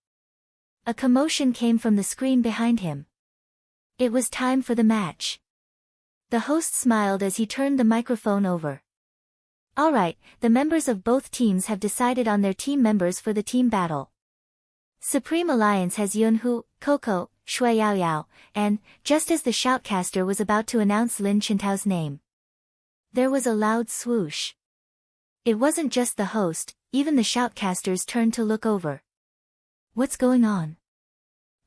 a commotion came from the screen behind him. It was time for the match. The host smiled as he turned the microphone over. All right, the members of both teams have decided on their team members for the team battle. Supreme Alliance has Yunhu, Coco, Shui Yaoyao, and, just as the shoutcaster was about to announce Lin Chintao's name, there was a loud swoosh. It wasn't just the host, even the shoutcasters turned to look over. What's going on?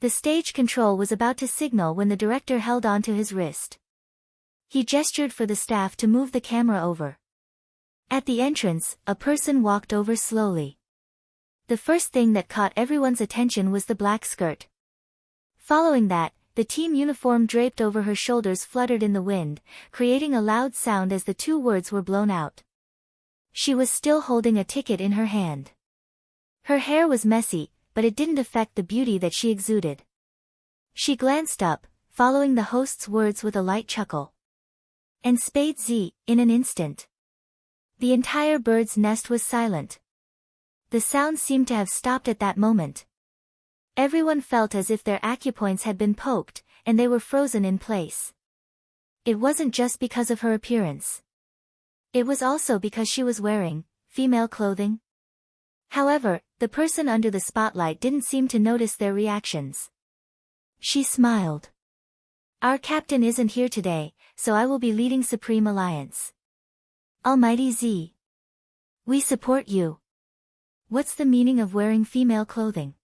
The stage control was about to signal when the director held onto his wrist. He gestured for the staff to move the camera over. At the entrance, a person walked over slowly. The first thing that caught everyone's attention was the black skirt. Following that, the team uniform draped over her shoulders fluttered in the wind, creating a loud sound as the two words were blown out. She was still holding a ticket in her hand. Her hair was messy, but it didn't affect the beauty that she exuded. She glanced up, following the host's words with a light chuckle. And Spade Z, in an instant. The entire bird's nest was silent. The sound seemed to have stopped at that moment. Everyone felt as if their acupoints had been poked, and they were frozen in place. It wasn't just because of her appearance. It was also because she was wearing female clothing. However, the person under the spotlight didn't seem to notice their reactions. She smiled. Our captain isn't here today, so I will be leading Supreme Alliance. Almighty Z. We support you. What's the meaning of wearing female clothing?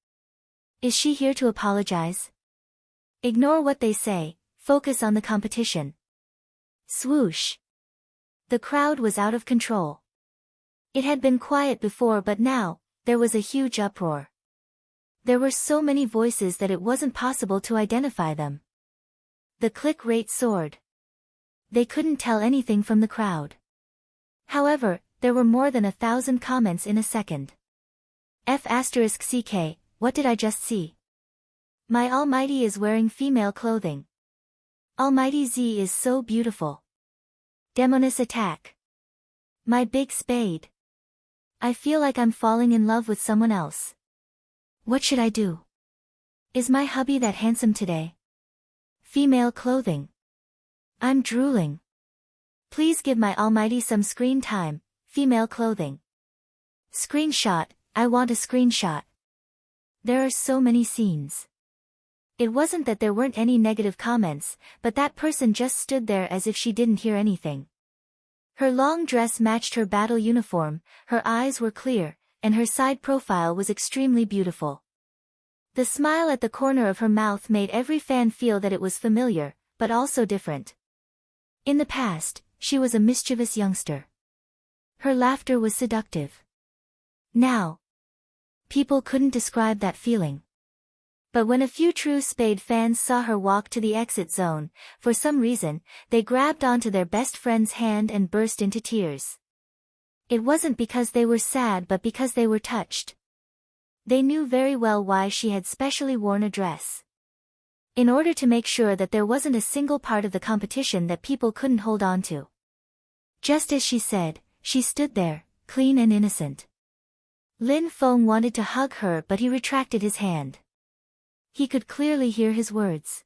Is she here to apologize? Ignore what they say, focus on the competition. Swoosh. The crowd was out of control. It had been quiet before, but now, there was a huge uproar. There were so many voices that it wasn't possible to identify them. The click rate soared. They couldn't tell anything from the crowd. However, there were more than 1,000 comments in a second. F***ck, what did I just see? My Almighty is wearing female clothing. Almighty Z is so beautiful. Demoness attack. My big spade. I feel like I'm falling in love with someone else. What should I do? Is my hubby that handsome today? Female clothing. I'm drooling. Please give my Almighty some screen time, female clothing. Screenshot, I want a screenshot. There are so many scenes. It wasn't that there weren't any negative comments, but that person just stood there as if she didn't hear anything. Her long dress matched her battle uniform, her eyes were clear, and her side profile was extremely beautiful. The smile at the corner of her mouth made every fan feel that it was familiar, but also different. In the past, she was a mischievous youngster. Her laughter was seductive. Now, people couldn't describe that feeling. But when a few true Spade fans saw her walk to the exit zone, for some reason, they grabbed onto their best friend's hand and burst into tears. It wasn't because they were sad but because they were touched. They knew very well why she had specially worn a dress. In order to make sure that there wasn't a single part of the competition that people couldn't hold on to. Just as she said, she stood there, clean and innocent. Lin Feng wanted to hug her but he retracted his hand. He could clearly hear his words.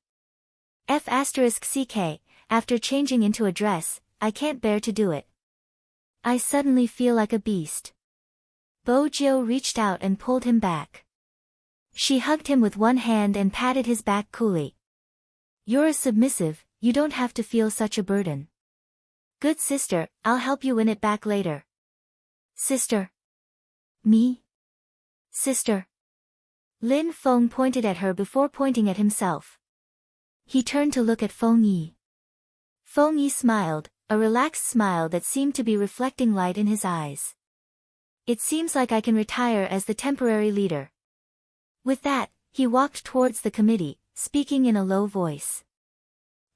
F***ck, after changing into a dress, I can't bear to do it. I suddenly feel like a beast. Bo Jiu reached out and pulled him back. She hugged him with one hand and patted his back coolly. You're a submissive, you don't have to feel such a burden. Good sister, I'll help you win it back later. Sister. Me? Sister. Lin Feng pointed at her before pointing at himself. He turned to look at Feng Yi. Feng Yi smiled, a relaxed smile that seemed to be reflecting light in his eyes. It seems like I can retire as the temporary leader. With that, he walked towards the committee, speaking in a low voice.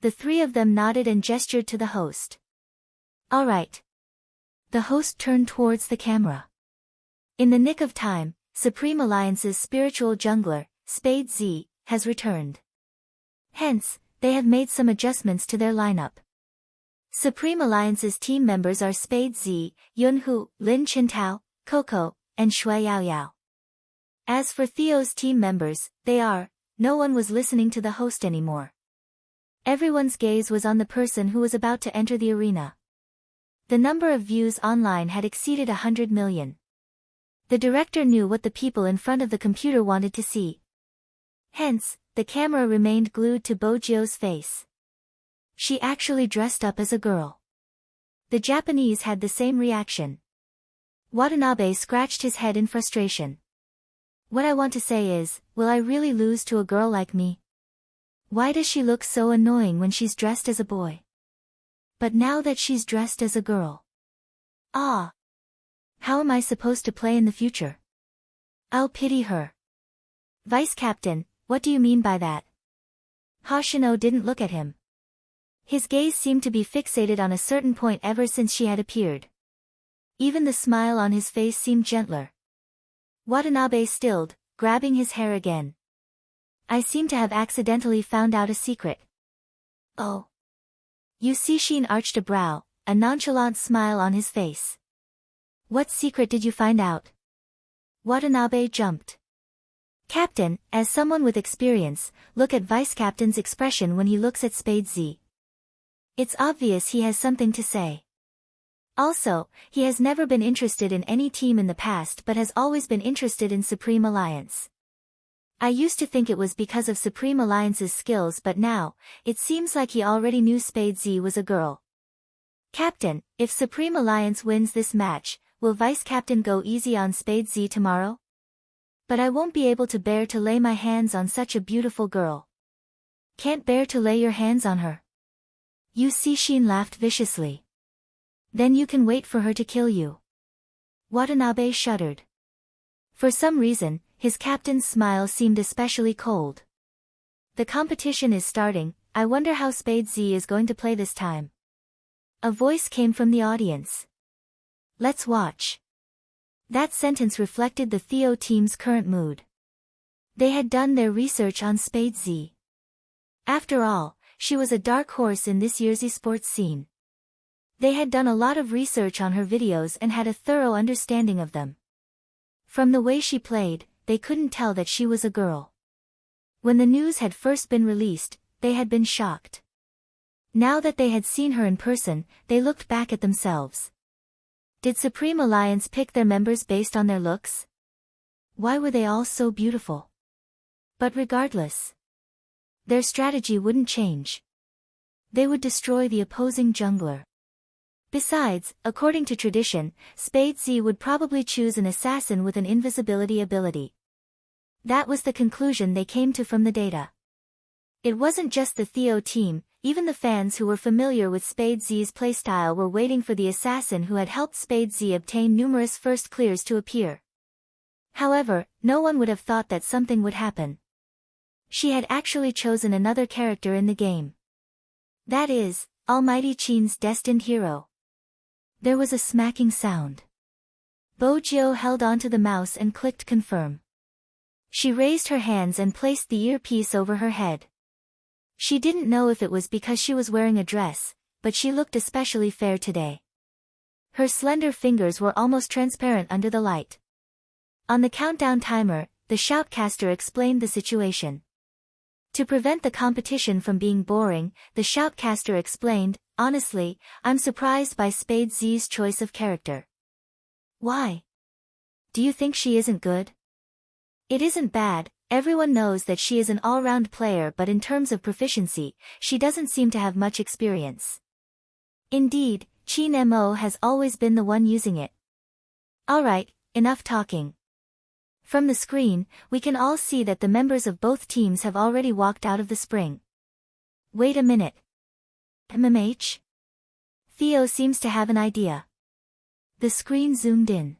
The three of them nodded and gestured to the host. All right. The host turned towards the camera. In the nick of time, Supreme Alliance's spiritual jungler, Spade Z, has returned. Hence, they have made some adjustments to their lineup. Supreme Alliance's team members are Spade Z, Yunhu, Lin Qintao, Coco, and Shui Yaoyao. As for Theo's team members, no one was listening to the host anymore. Everyone's gaze was on the person who was about to enter the arena. The number of views online had exceeded 100 million. The director knew what the people in front of the computer wanted to see. Hence, the camera remained glued to Bo Jiu's face. She actually dressed up as a girl. The Japanese had the same reaction. Watanabe scratched his head in frustration. What I want to say is, will I really lose to a girl like me? Why does she look so annoying when she's dressed as a boy? But now that she's dressed as a girl. Ah! How am I supposed to play in the future? I'll pity her. Vice Captain, what do you mean by that? Hoshino didn't look at him. His gaze seemed to be fixated on a certain point ever since she had appeared. Even the smile on his face seemed gentler. Watanabe stilled, grabbing his hair again. I seem to have accidentally found out a secret. Oh. Yusishin arched a brow, a nonchalant smile on his face. What secret did you find out? Watanabe jumped. Captain, as someone with experience, look at Vice Captain's expression when he looks at Spade Z. It's obvious he has something to say. Also, he has never been interested in any team in the past but has always been interested in Supreme Alliance. I used to think it was because of Supreme Alliance's skills but now, it seems like he already knew Spade Z was a girl. Captain, if Supreme Alliance wins this match, will Vice Captain go easy on Spade Z tomorrow? But I won't be able to bear to lay my hands on such a beautiful girl. Can't bear to lay your hands on her. Yusishin laughed viciously. Then you can wait for her to kill you. Watanabe shuddered. For some reason, his captain's smile seemed especially cold. The competition is starting, I wonder how Spade Z is going to play this time. A voice came from the audience. Let's watch. That sentence reflected the Theo team's current mood. They had done their research on Spade Z. After all, she was a dark horse in this year's esports scene. They had done a lot of research on her videos and had a thorough understanding of them. From the way she played, they couldn't tell that she was a girl. When the news had first been released, they had been shocked. Now that they had seen her in person, they looked back at themselves. Did Supreme Alliance pick their members based on their looks? Why were they all so beautiful? But regardless, their strategy wouldn't change. They would destroy the opposing jungler. Besides, according to tradition, Spade Z would probably choose an assassin with an invisibility ability. That was the conclusion they came to from the data. It wasn't just the Theo team, even the fans who were familiar with Spade Z's playstyle were waiting for the assassin who had helped Spade Z obtain numerous first clears to appear. However, no one would have thought that something would happen. She had actually chosen another character in the game. That is, Almighty Qin's destined hero. There was a smacking sound. Bojo held onto the mouse and clicked confirm. She raised her hands and placed the earpiece over her head. She didn't know if it was because she was wearing a dress, but she looked especially fair today. Her slender fingers were almost transparent under the light. On the countdown timer, the shoutcaster explained the situation. To prevent the competition from being boring, the shoutcaster explained, "Honestly, I'm surprised by Spade Z's choice of character." Why? Do you think she isn't good? It isn't bad, everyone knows that she is an all-round player, but in terms of proficiency, she doesn't seem to have much experience. Indeed, Qin Mo has always been the one using it. Alright, enough talking. From the screen, we can all see that the members of both teams have already walked out of the spring. Wait a minute. MMH? Theo seems to have an idea. The screen zoomed in.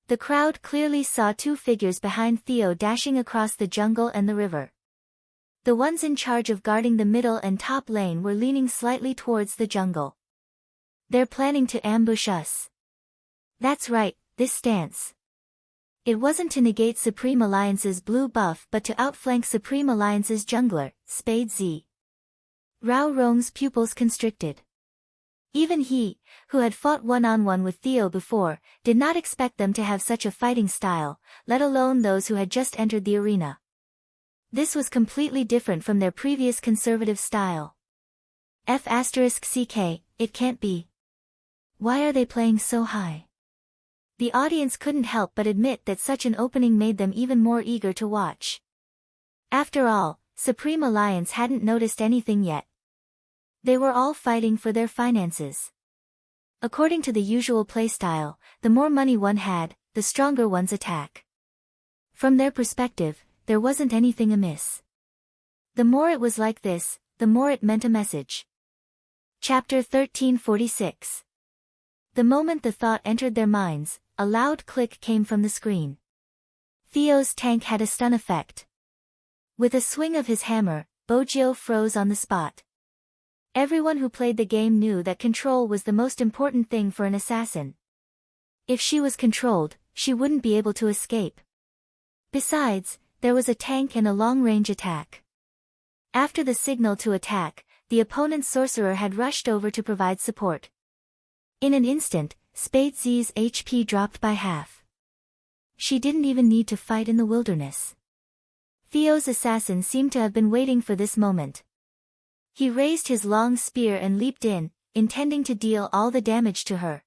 The crowd clearly saw two figures behind Theo dashing across the jungle and the river. The ones in charge of guarding the middle and top lane were leaning slightly towards the jungle. They're planning to ambush us. That's right, this stance. It wasn't to negate Supreme Alliance's blue buff but to outflank Supreme Alliance's jungler, Spade Z. Rao Rong's pupils constricted. Even he, who had fought one-on-one with Theo before, did not expect them to have such a fighting style, let alone those who had just entered the arena. This was completely different from their previous conservative style. F***CK, it can't be. Why are they playing so high? The audience couldn't help but admit that such an opening made them even more eager to watch. After all, Supreme Alliance hadn't noticed anything yet. They were all fighting for their finances. According to the usual playstyle, the more money one had, the stronger one's attack. From their perspective, there wasn't anything amiss. The more it was like this, the more it meant a message. Chapter 1346. The moment the thought entered their minds, a loud click came from the screen. Theo's tank had a stun effect. With a swing of his hammer, Bojo froze on the spot. Everyone who played the game knew that control was the most important thing for an assassin. If she was controlled, she wouldn't be able to escape. Besides, there was a tank and a long-range attack. After the signal to attack, the opponent's sorcerer had rushed over to provide support. In an instant, Spade Z's HP dropped by half. She didn't even need to fight in the wilderness. Theo's assassin seemed to have been waiting for this moment. He raised his long spear and leaped in, intending to deal all the damage to her.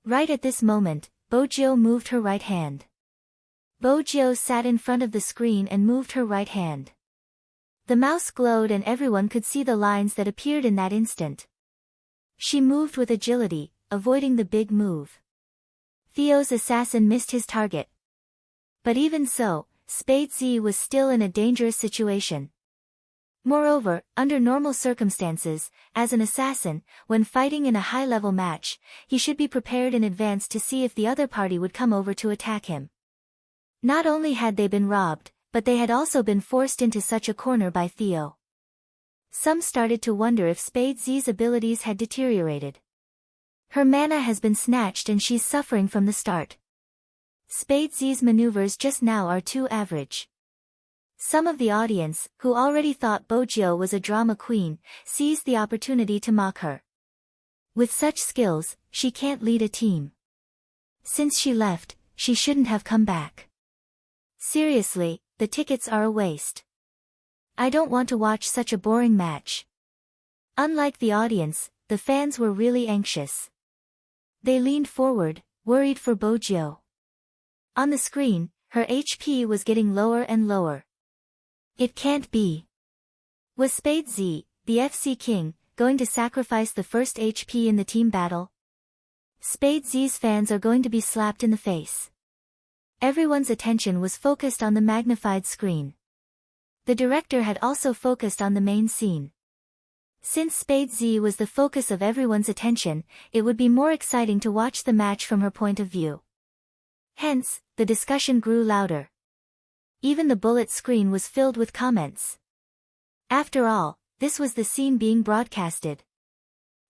Right at this moment, Bojo moved her right hand. Bojo sat in front of the screen and moved her right hand. The mouse glowed and everyone could see the lines that appeared in that instant. She moved with agility, avoiding the big move. Theo's assassin missed his target. But even so, Spade Z was still in a dangerous situation. Moreover, under normal circumstances, as an assassin, when fighting in a high-level match, he should be prepared in advance to see if the other party would come over to attack him. Not only had they been robbed, but they had also been forced into such a corner by Theo. Some started to wonder if Spade Z's abilities had deteriorated. Her mana has been snatched and she's suffering from the start. Spade Z's maneuvers just now are too average. Some of the audience, who already thought Bojo was a drama queen, seized the opportunity to mock her. With such skills, she can't lead a team. Since she left, she shouldn't have come back. Seriously, the tickets are a waste. I don't want to watch such a boring match. Unlike the audience, the fans were really anxious. They leaned forward, worried for Bojo. On the screen, her HP was getting lower and lower. It can't be. Was Spade Z, the FC King, going to sacrifice the first HP in the team battle? Spade Z's fans are going to be slapped in the face. Everyone's attention was focused on the magnified screen. The director had also focused on the main scene. Since Spade Z was the focus of everyone's attention, it would be more exciting to watch the match from her point of view. Hence, the discussion grew louder. Even the bullet screen was filled with comments. After all, this was the scene being broadcasted.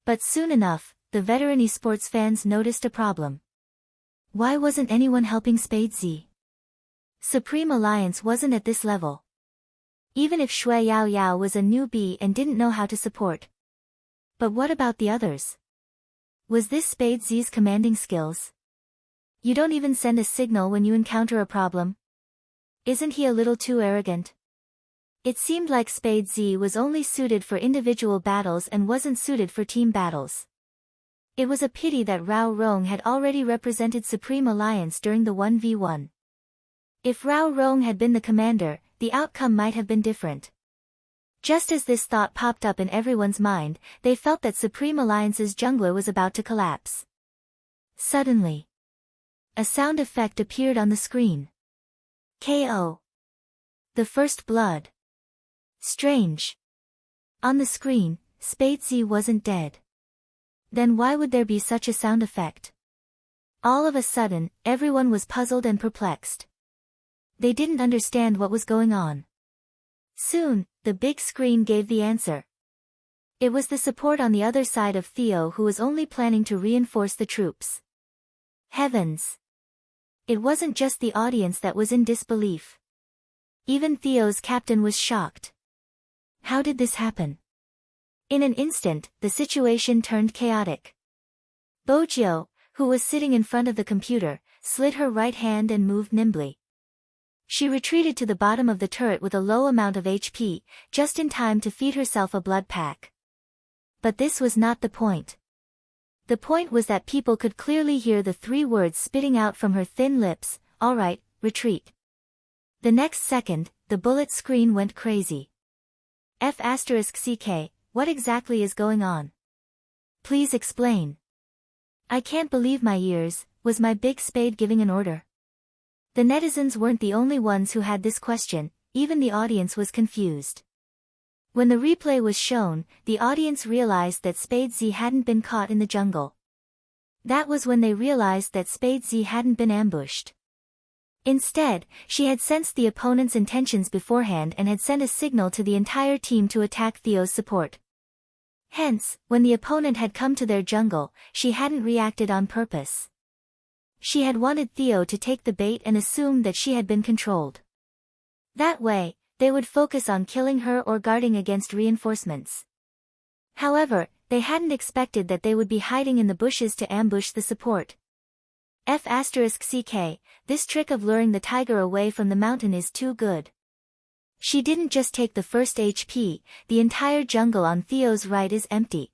But soon enough, the veteran esports fans noticed a problem. Why wasn't anyone helping Spade Z? Supreme Alliance wasn't at this level. Even if Shui Yao Yao was a newbie and didn't know how to support. But what about the others? Was this Spade Z's commanding skills? You don't even send a signal when you encounter a problem? Isn't he a little too arrogant? It seemed like Spade Z was only suited for individual battles and wasn't suited for team battles. It was a pity that Rao Rong had already represented Supreme Alliance during the 1v1. If Rao Rong had been the commander, the outcome might have been different. Just as this thought popped up in everyone's mind, they felt that Supreme Alliance's jungler was about to collapse. Suddenly, a sound effect appeared on the screen. KO. The first blood. Strange. On the screen, Spade Z wasn't dead. Then why would there be such a sound effect? All of a sudden, everyone was puzzled and perplexed. They didn't understand what was going on. Soon, the big screen gave the answer. It was the support on the other side of Theo who was only planning to reinforce the troops. Heavens! It wasn't just the audience that was in disbelief. Even Theo's captain was shocked. How did this happen? In an instant, the situation turned chaotic. Bojo, who was sitting in front of the computer, slid her right hand and moved nimbly. She retreated to the bottom of the turret with a low amount of HP, just in time to feed herself a blood pack. But this was not the point. The point was that people could clearly hear the 3 words spitting out from her thin lips, "Alright, retreat." The next second, the bullet screen went crazy. F***CK, what exactly is going on? Please explain. I can't believe my ears, was my big Spade giving an order? The netizens weren't the only ones who had this question, even the audience was confused. When the replay was shown, the audience realized that Spade Z hadn't been caught in the jungle. That was when they realized that Spade Z hadn't been ambushed. Instead, she had sensed the opponent's intentions beforehand and had sent a signal to the entire team to attack Theo's support. Hence, when the opponent had come to their jungle, she hadn't reacted on purpose. She had wanted Theo to take the bait and assume that she had been controlled. That way, they would focus on killing her or guarding against reinforcements. However, they hadn't expected that they would be hiding in the bushes to ambush the support. F***CK, this trick of luring the tiger away from the mountain is too good. She didn't just take the first HP, the entire jungle on Theo's right is empty.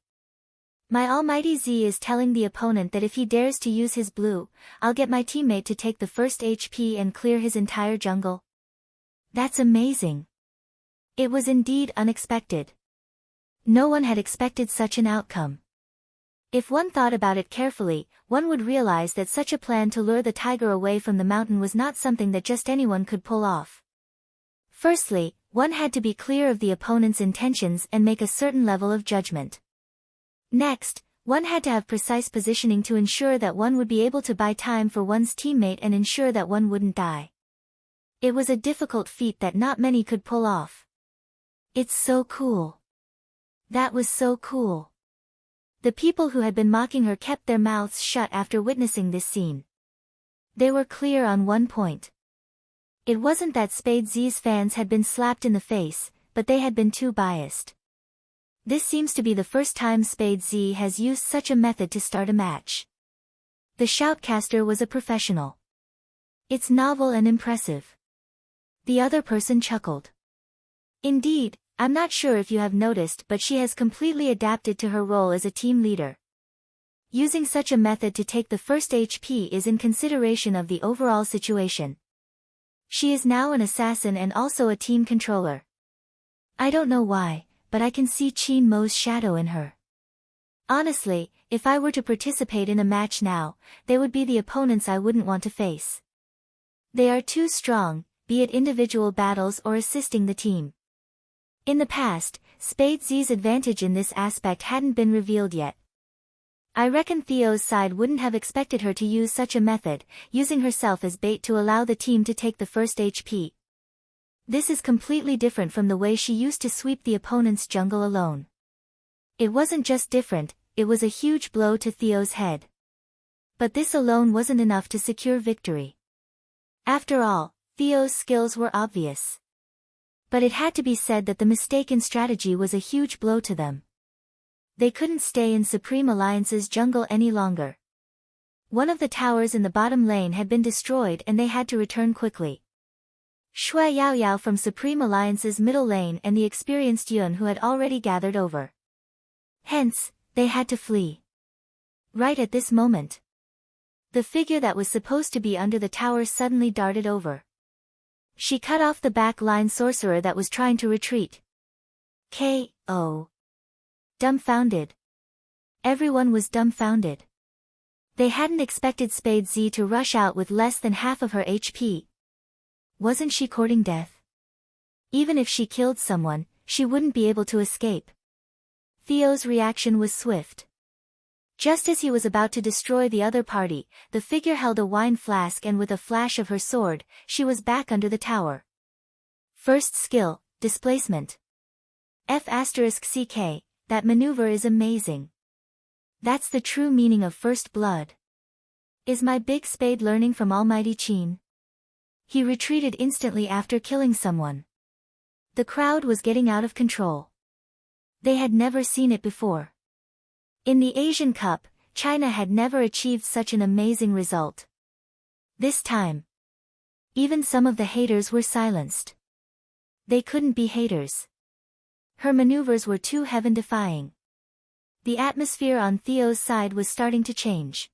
My almighty Z is telling the opponent that if he dares to use his blue, I'll get my teammate to take the first HP and clear his entire jungle. That's amazing. It was indeed unexpected. No one had expected such an outcome. If one thought about it carefully, one would realize that such a plan to lure the tiger away from the mountain was not something that just anyone could pull off. Firstly, one had to be clear of the opponent's intentions and make a certain level of judgment. Next, one had to have precise positioning to ensure that one would be able to buy time for one's teammate and ensure that one wouldn't die. It was a difficult feat that not many could pull off. It's so cool. That was so cool. The people who had been mocking her kept their mouths shut after witnessing this scene. They were clear on one point. It wasn't that Spade Z's fans had been slapped in the face, but they had been too biased. This seems to be the first time Spade Z has used such a method to start a match. The shoutcaster was a professional. It's novel and impressive. The other person chuckled. Indeed, I'm not sure if you have noticed, but she has completely adapted to her role as a team leader. Using such a method to take the first HP is in consideration of the overall situation. She is now an assassin and also a team controller. I don't know why, but I can see Qin Mo's shadow in her. Honestly, if I were to participate in a match now, they would be the opponents I wouldn't want to face. They are too strong, be it individual battles or assisting the team. In the past, Spade Z's advantage in this aspect hadn't been revealed yet. I reckon Theo's side wouldn't have expected her to use such a method, using herself as bait to allow the team to take the first HP. This is completely different from the way she used to sweep the opponent's jungle alone. It wasn't just different, it was a huge blow to Theo's head. But this alone wasn't enough to secure victory. After all, Theo's skills were obvious. But it had to be said that the mistaken strategy was a huge blow to them. They couldn't stay in Supreme Alliance's jungle any longer. One of the towers in the bottom lane had been destroyed and they had to return quickly. Shui Yaoyao from Supreme Alliance's middle lane and the experienced Yun who had already gathered over. Hence, they had to flee. Right at this moment, the figure that was supposed to be under the tower suddenly darted over. She cut off the back line sorcerer that was trying to retreat. K.O. Dumbfounded. Everyone was dumbfounded. They hadn't expected Spade Z to rush out with less than half of her HP. Wasn't she courting death? Even if she killed someone, she wouldn't be able to escape. Theo's reaction was swift. Just as he was about to destroy the other party, the figure held a wine flask and with a flash of her sword, she was back under the tower. First skill, displacement. F***CK, that maneuver is amazing. That's the true meaning of first blood. Is my big spade learning from Almighty Qin? He retreated instantly after killing someone. The crowd was getting out of control. They had never seen it before. In the Asian Cup, China had never achieved such an amazing result. This time, even some of the haters were silenced. They couldn't be haters. Her maneuvers were too heaven-defying. The atmosphere on Theo's side was starting to change.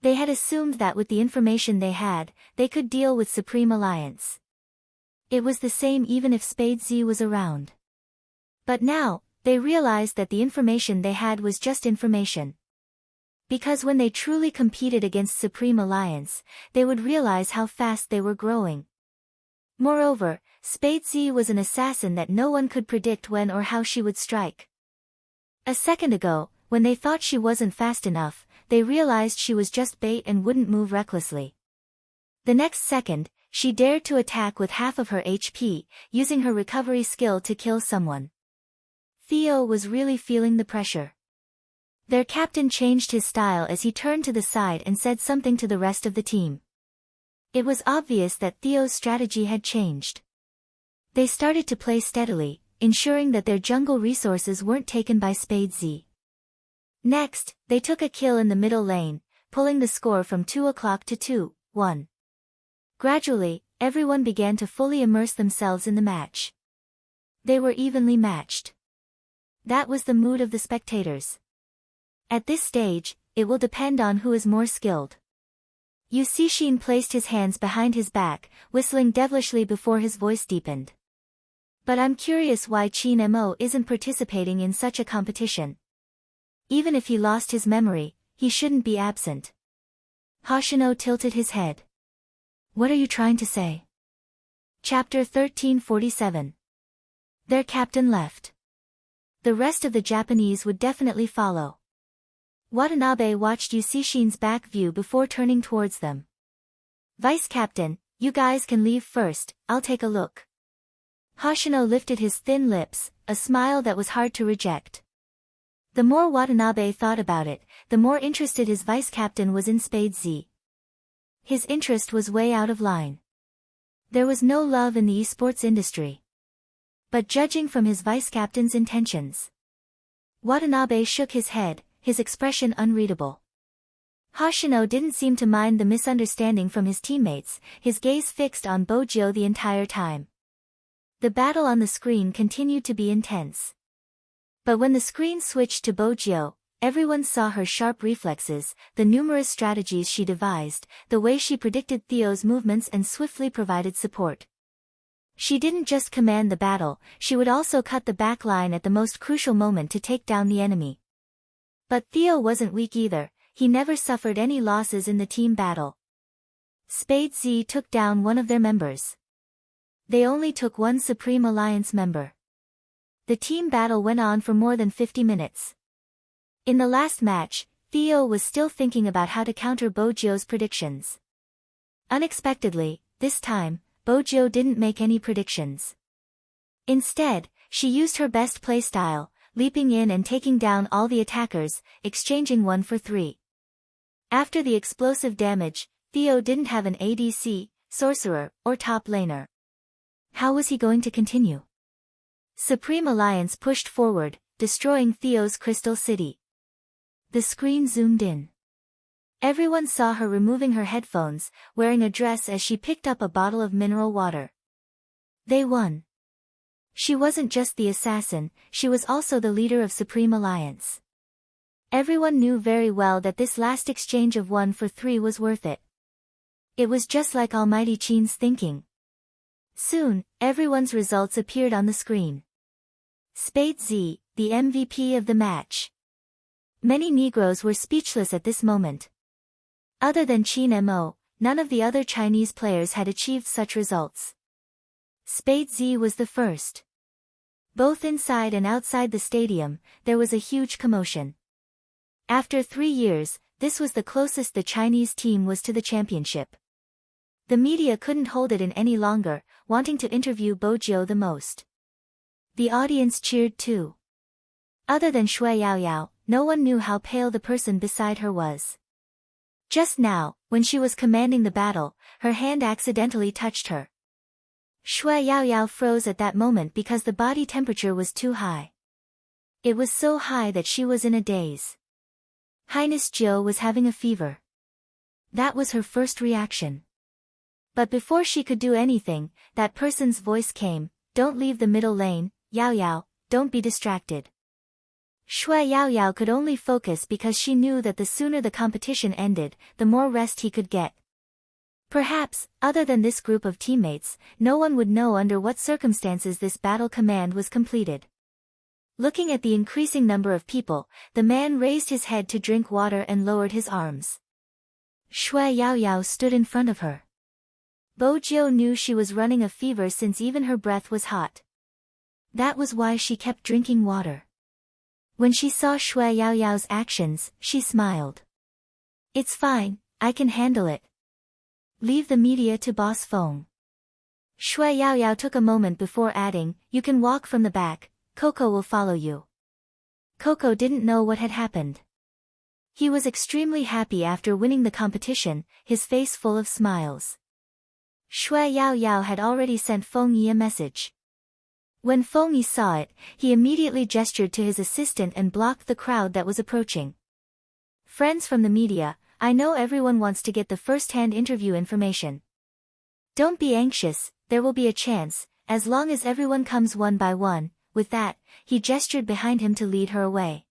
They had assumed that with the information they had, they could deal with Supreme Alliance. It was the same even if Spade Z was around. But now, they realized that the information they had was just information. Because when they truly competed against Supreme Alliance, they would realize how fast they were growing. Moreover, Spade Z was an assassin that no one could predict when or how she would strike. A second ago, when they thought she wasn't fast enough, they realized she was just bait and wouldn't move recklessly. The next second, she dared to attack with half of her HP, using her recovery skill to kill someone. Theo was really feeling the pressure. Their captain changed his style as he turned to the side and said something to the rest of the team. It was obvious that Theo's strategy had changed. They started to play steadily, ensuring that their jungle resources weren't taken by Spade Z. Next, they took a kill in the middle lane, pulling the score from 2-0 to 2-1. Gradually, everyone began to fully immerse themselves in the match. They were evenly matched. That was the mood of the spectators. At this stage, it will depend on who is more skilled. Yu Cixin placed his hands behind his back, whistling devilishly before his voice deepened. But I'm curious why Qin Mo isn't participating in such a competition. Even if he lost his memory, he shouldn't be absent. Hoshino tilted his head. What are you trying to say? Chapter 1347. Their captain left. The rest of the Japanese would definitely follow. Watanabe watched Yu Cixin's back view before turning towards them. Vice Captain, you guys can leave first, I'll take a look. Hoshino lifted his thin lips, a smile that was hard to reject. The more Watanabe thought about it, the more interested his vice-captain was in Spade Z. His interest was way out of line. There was no love in the esports industry. But judging from his vice-captain's intentions, Watanabe shook his head, his expression unreadable. Hoshino didn't seem to mind the misunderstanding from his teammates, his gaze fixed on Bojo the entire time. The battle on the screen continued to be intense. But when the screen switched to Bojo, everyone saw her sharp reflexes, the numerous strategies she devised, the way she predicted Theo's movements and swiftly provided support. She didn't just command the battle, she would also cut the back line at the most crucial moment to take down the enemy. But Theo wasn't weak either, he never suffered any losses in the team battle. Spade Z took down one of their members. They only took one Supreme Alliance member. The team battle went on for more than 50 minutes. In the last match, Theo was still thinking about how to counter Bojo's predictions. Unexpectedly, this time, Bojo didn't make any predictions. Instead, she used her best playstyle, leaping in and taking down all the attackers, exchanging 1 for 3. After the explosive damage, Theo didn't have an ADC, sorcerer, or top laner. How was he going to continue? Supreme Alliance pushed forward, destroying Theo's Crystal City. The screen zoomed in. Everyone saw her removing her headphones, wearing a dress as she picked up a bottle of mineral water. They won. She wasn't just the assassin, she was also the leader of Supreme Alliance. Everyone knew very well that this last exchange of 1 for 3 was worth it. It was just like Almighty Chin's thinking. Soon, everyone's results appeared on the screen. Spade Z, the MVP of the match. Many Negroes were speechless at this moment. Other than Chin Mo, none of the other Chinese players had achieved such results. Spade Z was the first. Both inside and outside the stadium, there was a huge commotion. After 3 years, this was the closest the Chinese team was to the championship. The media couldn't hold it in any longer, wanting to interview Bojo the most. The audience cheered too. Other than Shui Yaoyao, no one knew how pale the person beside her was. Just now, when she was commanding the battle, her hand accidentally touched her. Shui Yaoyao froze at that moment because the body temperature was too high. It was so high that she was in a daze. Highness Jiu was having a fever. That was her first reaction. But before she could do anything, that person's voice came, "Don't leave the middle lane, Yaoyao, don't be distracted." Shui Yaoyao could only focus because she knew that the sooner the competition ended, the more rest he could get. Perhaps, other than this group of teammates, no one would know under what circumstances this battle command was completed. Looking at the increasing number of people, the man raised his head to drink water and lowered his arms. Shui Yaoyao stood in front of her. Bojo knew she was running a fever since even her breath was hot. That was why she kept drinking water. When she saw Shui Yaoyao's actions, she smiled. "It's fine, I can handle it. Leave the media to Boss Feng." Shui Yaoyao took a moment before adding, "You can walk from the back, Coco will follow you." Coco didn't know what had happened. He was extremely happy after winning the competition, his face full of smiles. Shui Yaoyao had already sent Feng Yi a message. When Feng Yi saw it, he immediately gestured to his assistant and blocked the crowd that was approaching. "Friends from the media, I know everyone wants to get the first-hand interview information. Don't be anxious, there will be a chance, as long as everyone comes one by one." With that, he gestured behind him to lead her away.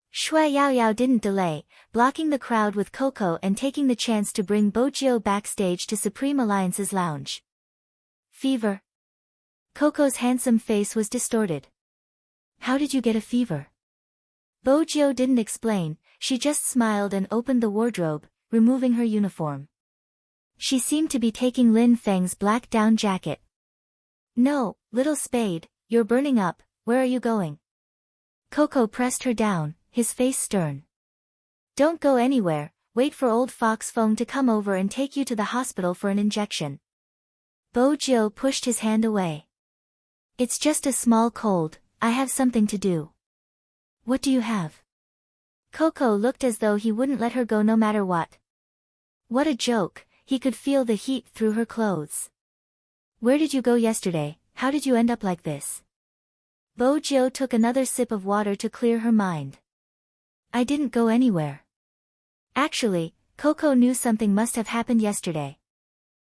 Shui Yaoyao didn't delay, blocking the crowd with Coco and taking the chance to bring Bojo backstage to Supreme Alliance's lounge. "Fever?" Coco's handsome face was distorted. "How did you get a fever?" Bojo didn't explain, she just smiled and opened the wardrobe, removing her uniform. She seemed to be taking Lin Feng's black down jacket. "No, little Spade, you're burning up, where are you going?" Coco pressed her down, his face stern. "Don't go anywhere, wait for old Fox Feng to come over and take you to the hospital for an injection." Bojo pushed his hand away. "It's just a small cold, I have something to do. What do you have? Coco looked as though he wouldn't let her go no matter what. What a joke, he could feel the heat through her clothes. Where did you go yesterday? How did you end up like this? Bojo took another sip of water to clear her mind. I didn't go anywhere. Actually, Coco knew something must have happened yesterday.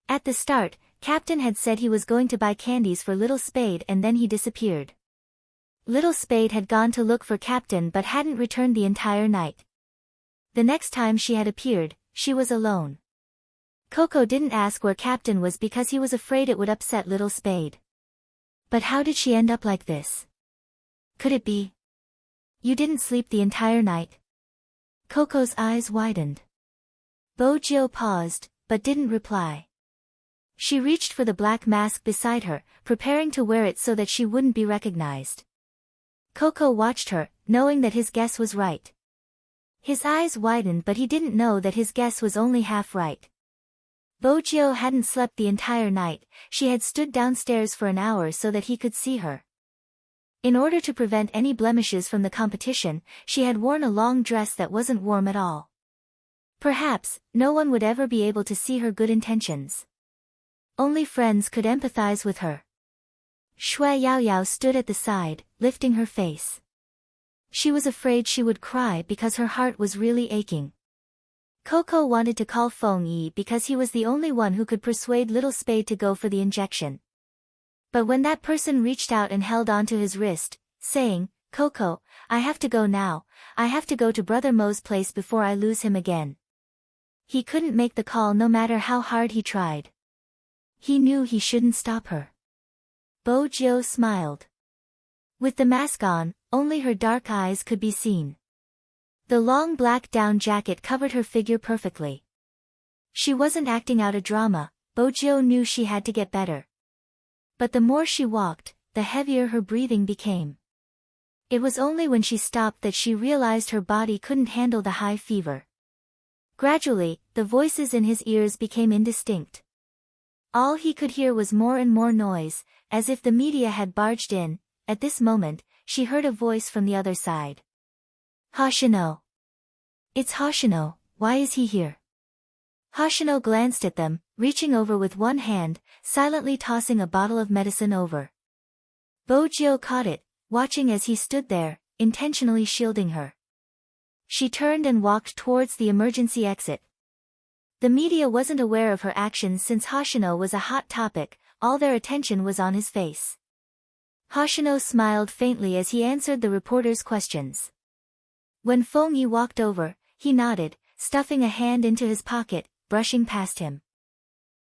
At the start, Captain had said he was going to buy candies for Little Spade and then he disappeared. Little Spade had gone to look for Captain but hadn't returned the entire night. The next time she had appeared, she was alone. Coco didn't ask where Captain was because he was afraid it would upset Little Spade. But how did she end up like this? Could it be? You didn't sleep the entire night? Coco's eyes widened. Bojo paused, but didn't reply. She reached for the black mask beside her, preparing to wear it so that she wouldn't be recognized. Coco watched her, knowing that his guess was right. His eyes widened but he didn't know that his guess was only half right. Bojo hadn't slept the entire night, she had stood downstairs for an hour so that he could see her. In order to prevent any blemishes from the competition, she had worn a long dress that wasn't warm at all. Perhaps, no one would ever be able to see her good intentions. Only friends could empathize with her. Shui Yaoyao stood at the side, lifting her face. She was afraid she would cry because her heart was really aching. Coco wanted to call Feng Yi because he was the only one who could persuade Little Spade to go for the injection. But when that person reached out and held onto his wrist, saying, Coco, I have to go now, I have to go to Brother Mo's place before I lose him again. He couldn't make the call no matter how hard he tried. He knew he shouldn't stop her. Bojo smiled. With the mask on, only her dark eyes could be seen. The long black down jacket covered her figure perfectly. She wasn't acting out a drama, Bojo knew she had to get better. But the more she walked, the heavier her breathing became. It was only when she stopped that she realized her body couldn't handle the high fever. Gradually, the voices in his ears became indistinct. All he could hear was more and more noise, as if the media had barged in. At this moment, she heard a voice from the other side. Hoshino. It's Hoshino, why is he here? Hoshino glanced at them, reaching over with one hand, silently tossing a bottle of medicine over. Bojo caught it, watching as he stood there, intentionally shielding her. She turned and walked towards the emergency exit. The media wasn't aware of her actions since Hoshino was a hot topic, all their attention was on his face. Hoshino smiled faintly as he answered the reporters' questions. When Feng Yi walked over, he nodded, stuffing a hand into his pocket, brushing past him.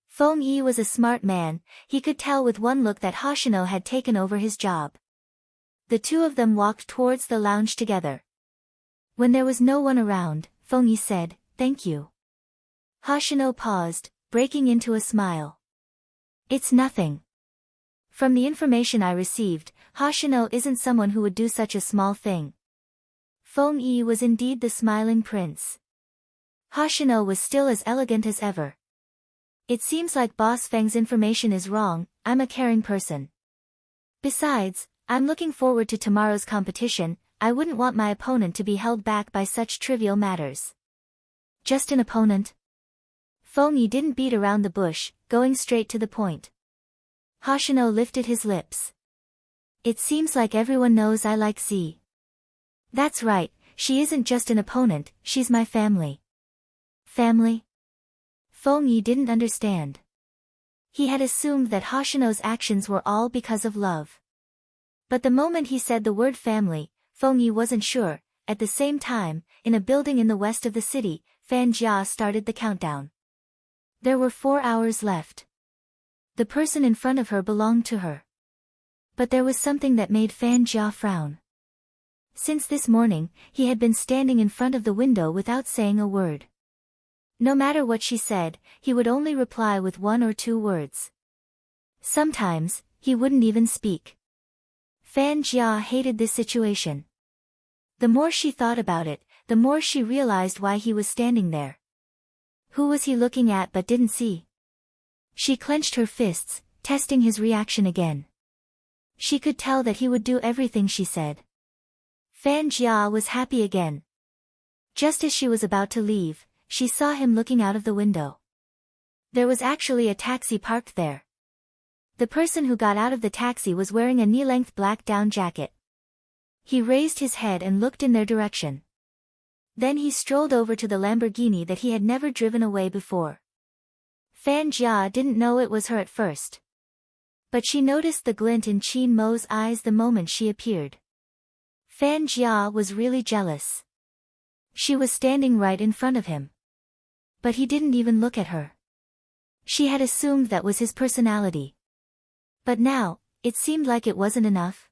Feng Yi was a smart man, he could tell with one look that Hoshino had taken over his job. The two of them walked towards the lounge together. When there was no one around, Feng Yi said, "Thank you." Hoshino paused, breaking into a smile. "It's nothing. From the information I received, Hoshino isn't someone who would do such a small thing." Feng Yi was indeed the smiling prince. Hoshino was still as elegant as ever. "It seems like Boss Feng's information is wrong, I'm a caring person. Besides, I'm looking forward to tomorrow's competition, I wouldn't want my opponent to be held back by such trivial matters." "Just an opponent?" Feng Yi didn't beat around the bush, going straight to the point. Hoshino lifted his lips. "It seems like everyone knows I like Z." "That's right, she isn't just an opponent, she's my family." "Family?" Feng Yi didn't understand. He had assumed that Hoshino's actions were all because of love. But the moment he said the word family, Feng Yi wasn't sure. At the same time, in a building in the west of the city, Fan Jia started the countdown. There were 4 hours left. The person in front of her belonged to her. But there was something that made Fan Jia frown. Since this morning, he had been standing in front of the window without saying a word. No matter what she said, he would only reply with 1 or 2 words. Sometimes, he wouldn't even speak. Fan Jia hated this situation. The more she thought about it, the more she realized why he was standing there. Who was he looking at but didn't see? She clenched her fists, testing his reaction again. She could tell that he would do everything she said. Fan Jia was happy again. Just as she was about to leave, she saw him looking out of the window. There was actually a taxi parked there. The person who got out of the taxi was wearing a knee-length black down jacket. He raised his head and looked in their direction. Then he strolled over to the Lamborghini that he had never driven away before. Fan Jia didn't know it was her at first. But she noticed the glint in Qin Mo's eyes the moment she appeared. Fan Jia was really jealous. She was standing right in front of him. But he didn't even look at her. She had assumed that was his personality. But now, it seemed like it wasn't enough.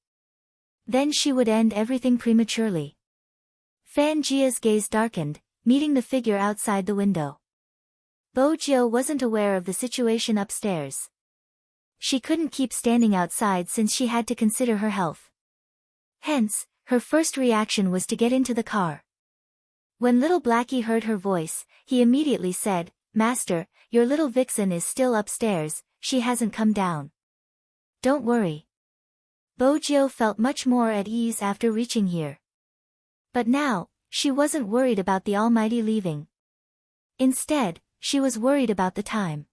Then she would end everything prematurely. Fan Jia's gaze darkened, meeting the figure outside the window. Bo Jiu wasn't aware of the situation upstairs. She couldn't keep standing outside since she had to consider her health. Hence, her first reaction was to get into the car. When little Blackie heard her voice, he immediately said, "Master, your little vixen is still upstairs, she hasn't come down. Don't worry." Bo Jiu felt much more at ease after reaching here. But now, she wasn't worried about the Almighty leaving. Instead, she was worried about the time.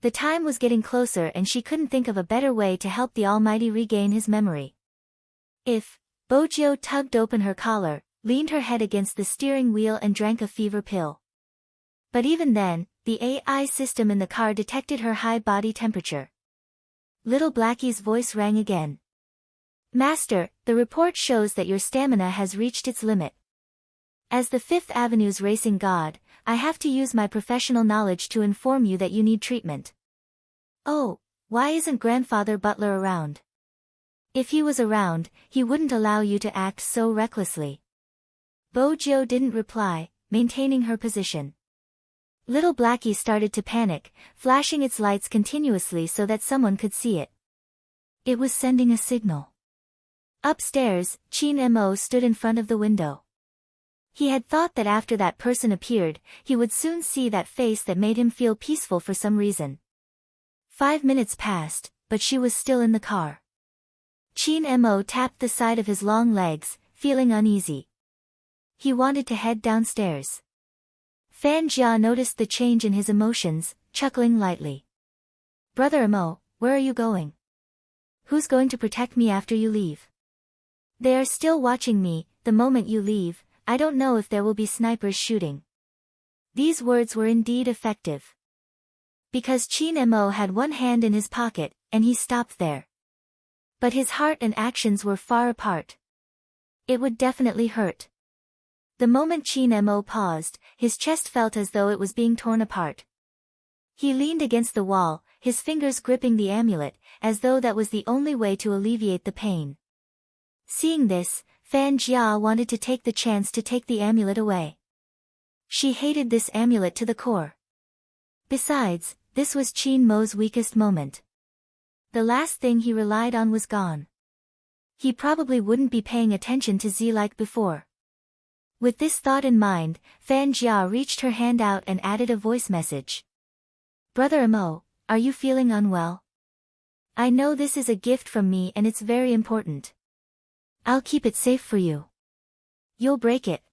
The time was getting closer and she couldn't think of a better way to help the Almighty regain his memory. If Bo Jiu tugged open her collar, leaned her head against the steering wheel and drank a fever pill. But even then, the AI system in the car detected her high body temperature. Little Blackie's voice rang again. "Master, the report shows that your stamina has reached its limit. As the Fifth Avenue's racing god, I have to use my professional knowledge to inform you that you need treatment." "Oh, why isn't Grandfather Butler around?" "If he was around, he wouldn't allow you to act so recklessly." Bo Jiu didn't reply, maintaining her position. Little Blackie started to panic, flashing its lights continuously so that someone could see it. It was sending a signal. Upstairs, Qin Mo stood in front of the window. He had thought that after that person appeared, he would soon see that face that made him feel peaceful for some reason. 5 minutes passed, but she was still in the car. Qin Mo tapped the side of his long legs, feeling uneasy. He wanted to head downstairs. Fan Jia noticed the change in his emotions, chuckling lightly. "Brother Mo, where are you going? Who's going to protect me after you leave? They are still watching me, the moment you leave, I don't know if there will be snipers shooting." These words were indeed effective. Because Qin Mo had one hand in his pocket, and he stopped there. But his heart and actions were far apart. It would definitely hurt. The moment Qin Mo paused, his chest felt as though it was being torn apart. He leaned against the wall, his fingers gripping the amulet, as though that was the only way to alleviate the pain. Seeing this, Fan Jia wanted to take the chance to take the amulet away. She hated this amulet to the core. Besides, this was Qin Mo's weakest moment. The last thing he relied on was gone. He probably wouldn't be paying attention to Z like before. With this thought in mind, Fan Jia reached her hand out and added a voice message. "Brother Mo, are you feeling unwell? I know this is a gift from me and it's very important. I'll keep it safe for you. You'll break it."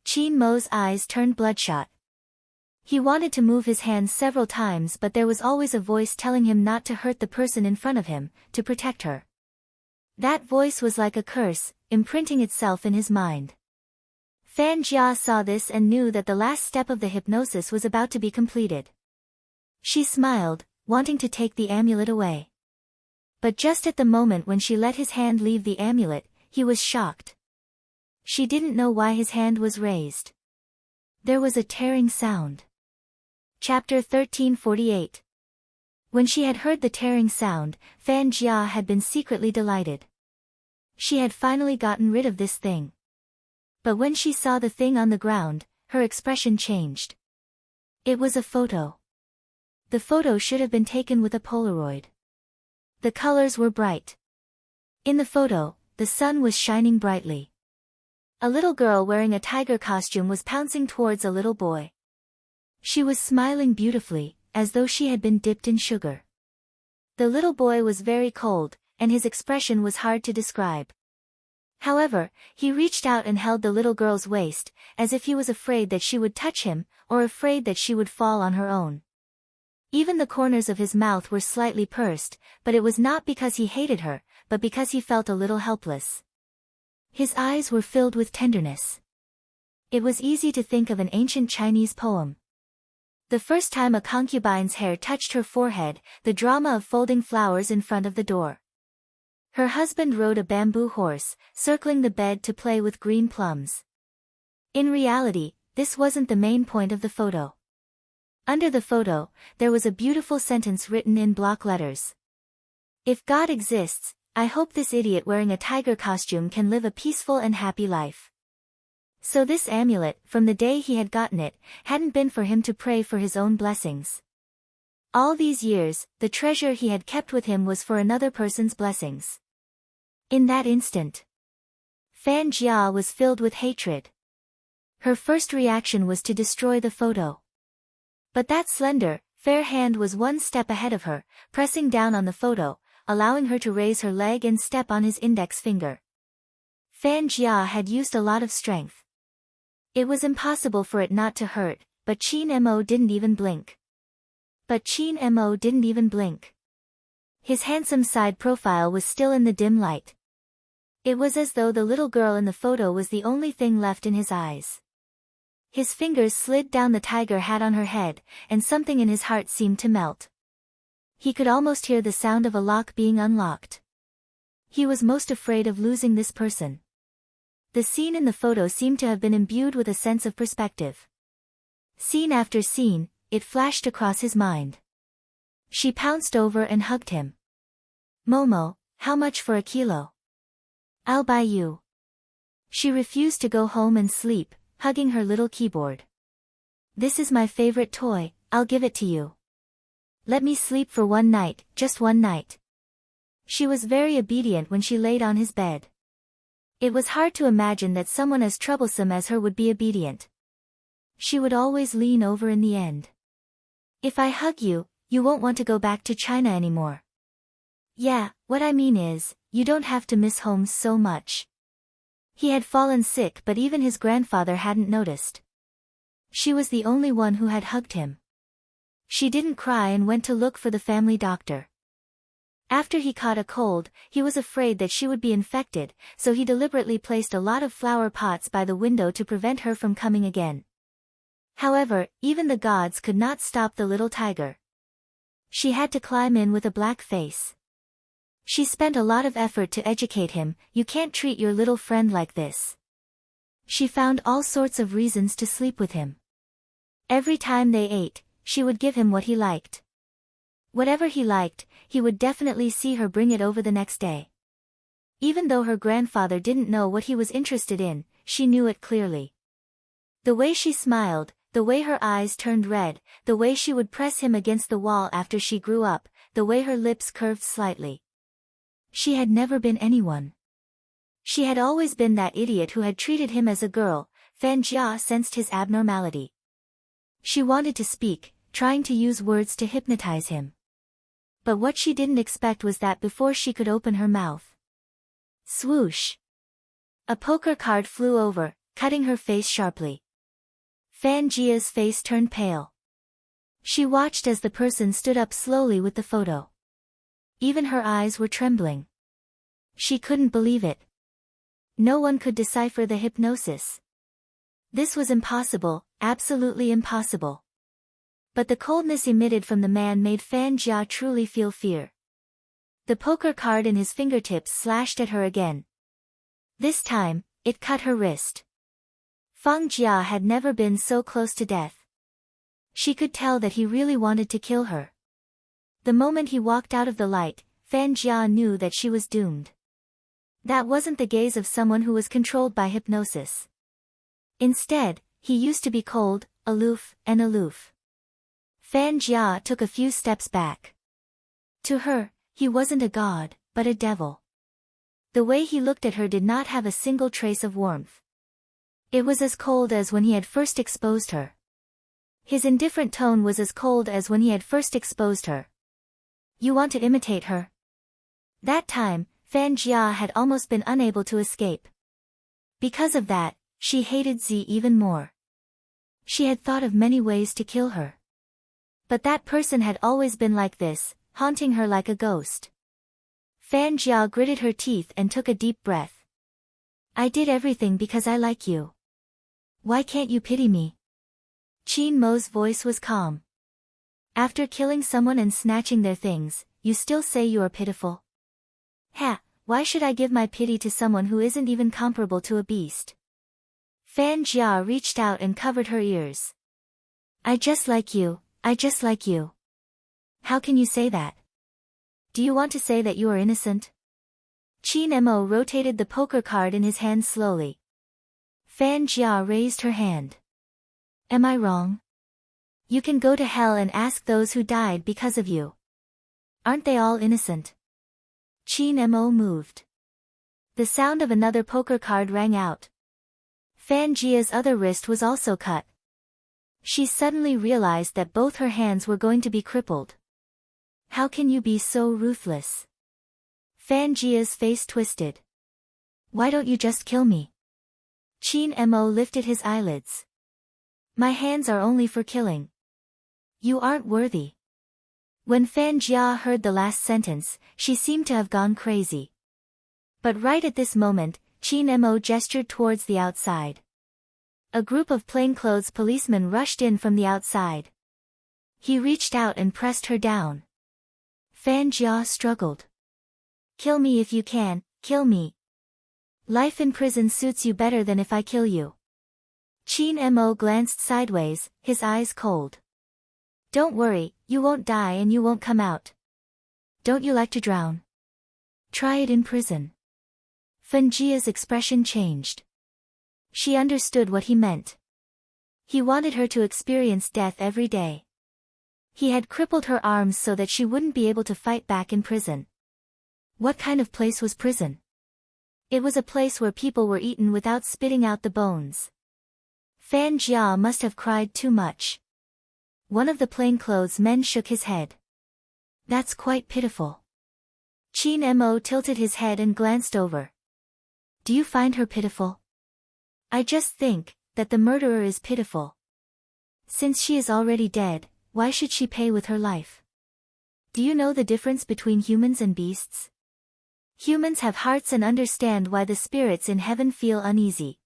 Qin Mo's eyes turned bloodshot. He wanted to move his hands several times but there was always a voice telling him not to hurt the person in front of him, to protect her. That voice was like a curse, imprinting itself in his mind. Fan Jia saw this and knew that the last step of the hypnosis was about to be completed. She smiled, wanting to take the amulet away. But just at the moment when she let his hand leave the amulet, he was shocked. She didn't know why his hand was raised. There was a tearing sound. Chapter 1348. When she had heard the tearing sound, Fan Jia had been secretly delighted. She had finally gotten rid of this thing. But when she saw the thing on the ground, her expression changed. It was a photo. The photo should have been taken with a Polaroid. The colors were bright. In the photo, the sun was shining brightly. A little girl wearing a tiger costume was pouncing towards a little boy. She was smiling beautifully, as though she had been dipped in sugar. The little boy was very cold, and his expression was hard to describe. However, he reached out and held the little girl's waist, as if he was afraid that she would touch him, or afraid that she would fall on her own. Even the corners of his mouth were slightly pursed, but it was not because he hated her, but because he felt a little helpless. His eyes were filled with tenderness. It was easy to think of an ancient Chinese poem. The first time a concubine's hair touched her forehead, the drama of folding flowers in front of the door. Her husband rode a bamboo horse, circling the bed to play with green plums. In reality, this wasn't the main point of the photo. Under the photo, there was a beautiful sentence written in block letters. If God exists, I hope this idiot wearing a tiger costume can live a peaceful and happy life. So this amulet, from the day he had gotten it, hadn't been for him to pray for his own blessings. All these years, the treasure he had kept with him was for another person's blessings. In that instant, Fan Jia was filled with hatred. Her first reaction was to destroy the photo. But that slender, fair hand was one step ahead of her, pressing down on the photo, allowing her to raise her leg and step on his index finger. Fan Jia had used a lot of strength. It was impossible for it not to hurt, but Qin Mo didn't even blink. His handsome side profile was still in the dim light. It was as though the little girl in the photo was the only thing left in his eyes. His fingers slid down the tiger hat on her head, and something in his heart seemed to melt. He could almost hear the sound of a lock being unlocked. He was most afraid of losing this person. The scene in the photo seemed to have been imbued with a sense of perspective. Scene after scene, it flashed across his mind. She pounced over and hugged him. Momo, how much for a kilo? I'll buy you. She refused to go home and sleep, hugging her little keyboard. This is my favorite toy, I'll give it to you. Let me sleep for one night, just one night. She was very obedient when she laid on his bed. It was hard to imagine that someone as troublesome as her would be obedient. She would always lean over in the end. If I hug you, you won't want to go back to China anymore. Yeah, what I mean is, you don't have to miss home so much. He had fallen sick, but even his grandfather hadn't noticed. She was the only one who had hugged him. She didn't cry and went to look for the family doctor. After he caught a cold, he was afraid that she would be infected, so he deliberately placed a lot of flower pots by the window to prevent her from coming again. However, even the gods could not stop the little tiger. She had to climb in with a black face. She spent a lot of effort to educate him. You can't treat your little friend like this. She found all sorts of reasons to sleep with him. Every time they ate, she would give him what he liked. Whatever he liked, he would definitely see her bring it over the next day. Even though her grandfather didn't know what he was interested in, she knew it clearly. The way she smiled, the way her eyes turned red, the way she would press him against the wall after she grew up, the way her lips curved slightly. She had never been anyone. She had always been that idiot who had treated him as a girl. Fan Jia sensed his abnormality. She wanted to speak, trying to use words to hypnotize him. But what she didn't expect was that before she could open her mouth. Swoosh! A poker card flew over, cutting her face sharply. Fan Jia's face turned pale. She watched as the person stood up slowly with the photo. Even her eyes were trembling. She couldn't believe it. No one could decipher the hypnosis. This was impossible, absolutely impossible. But the coldness emitted from the man made Fan Jia truly feel fear. The poker card in his fingertips slashed at her again. This time, it cut her wrist. Fang Jia had never been so close to death. She could tell that he really wanted to kill her. The moment he walked out of the light, Fan Jia knew that she was doomed. That wasn't the gaze of someone who was controlled by hypnosis. Instead, he used to be cold, aloof, and aloof. Fan Jia took a few steps back. To her, he wasn't a god, but a devil. The way he looked at her did not have a single trace of warmth. It was as cold as when he had first exposed her. His indifferent tone was as cold as when he had first exposed her. You want to imitate her? That time, Fan Jia had almost been unable to escape. Because of that, she hated Z even more. She had thought of many ways to kill her. But that person had always been like this, haunting her like a ghost. Fan Jia gritted her teeth and took a deep breath. I did everything because I like you. Why can't you pity me? Qin Mo's voice was calm. After killing someone and snatching their things, you still say you are pitiful? Ha, why should I give my pity to someone who isn't even comparable to a beast? Fan Jia reached out and covered her ears. I just like you, I just like you. How can you say that? Do you want to say that you are innocent? Qin Mo rotated the poker card in his hand slowly. Fan Jia raised her hand. Am I wrong? You can go to hell and ask those who died because of you. Aren't they all innocent? Qin Mo moved. The sound of another poker card rang out. Fan Jia's other wrist was also cut. She suddenly realized that both her hands were going to be crippled. How can you be so ruthless? Fan Jia's face twisted. Why don't you just kill me? Qin Mo lifted his eyelids. My hands are only for killing. You aren't worthy. When Fan Jia heard the last sentence, she seemed to have gone crazy. But right at this moment, Qin Mo gestured towards the outside. A group of plainclothes policemen rushed in from the outside. He reached out and pressed her down. Fan Jia struggled. Kill me if you can, kill me. Life in prison suits you better than if I kill you. Qin Mo glanced sideways, his eyes cold. Don't worry, you won't die and you won't come out. Don't you like to drown? Try it in prison. Fan Jia's expression changed. She understood what he meant. He wanted her to experience death every day. He had crippled her arms so that she wouldn't be able to fight back in prison. What kind of place was prison? It was a place where people were eaten without spitting out the bones. Fan Jia must have cried too much. One of the plainclothes men shook his head. That's quite pitiful. Qin Mo tilted his head and glanced over. Do you find her pitiful? I just think that the murderer is pitiful. Since she is already dead, why should she pay with her life? Do you know the difference between humans and beasts? Humans have hearts and understand why the spirits in heaven feel uneasy.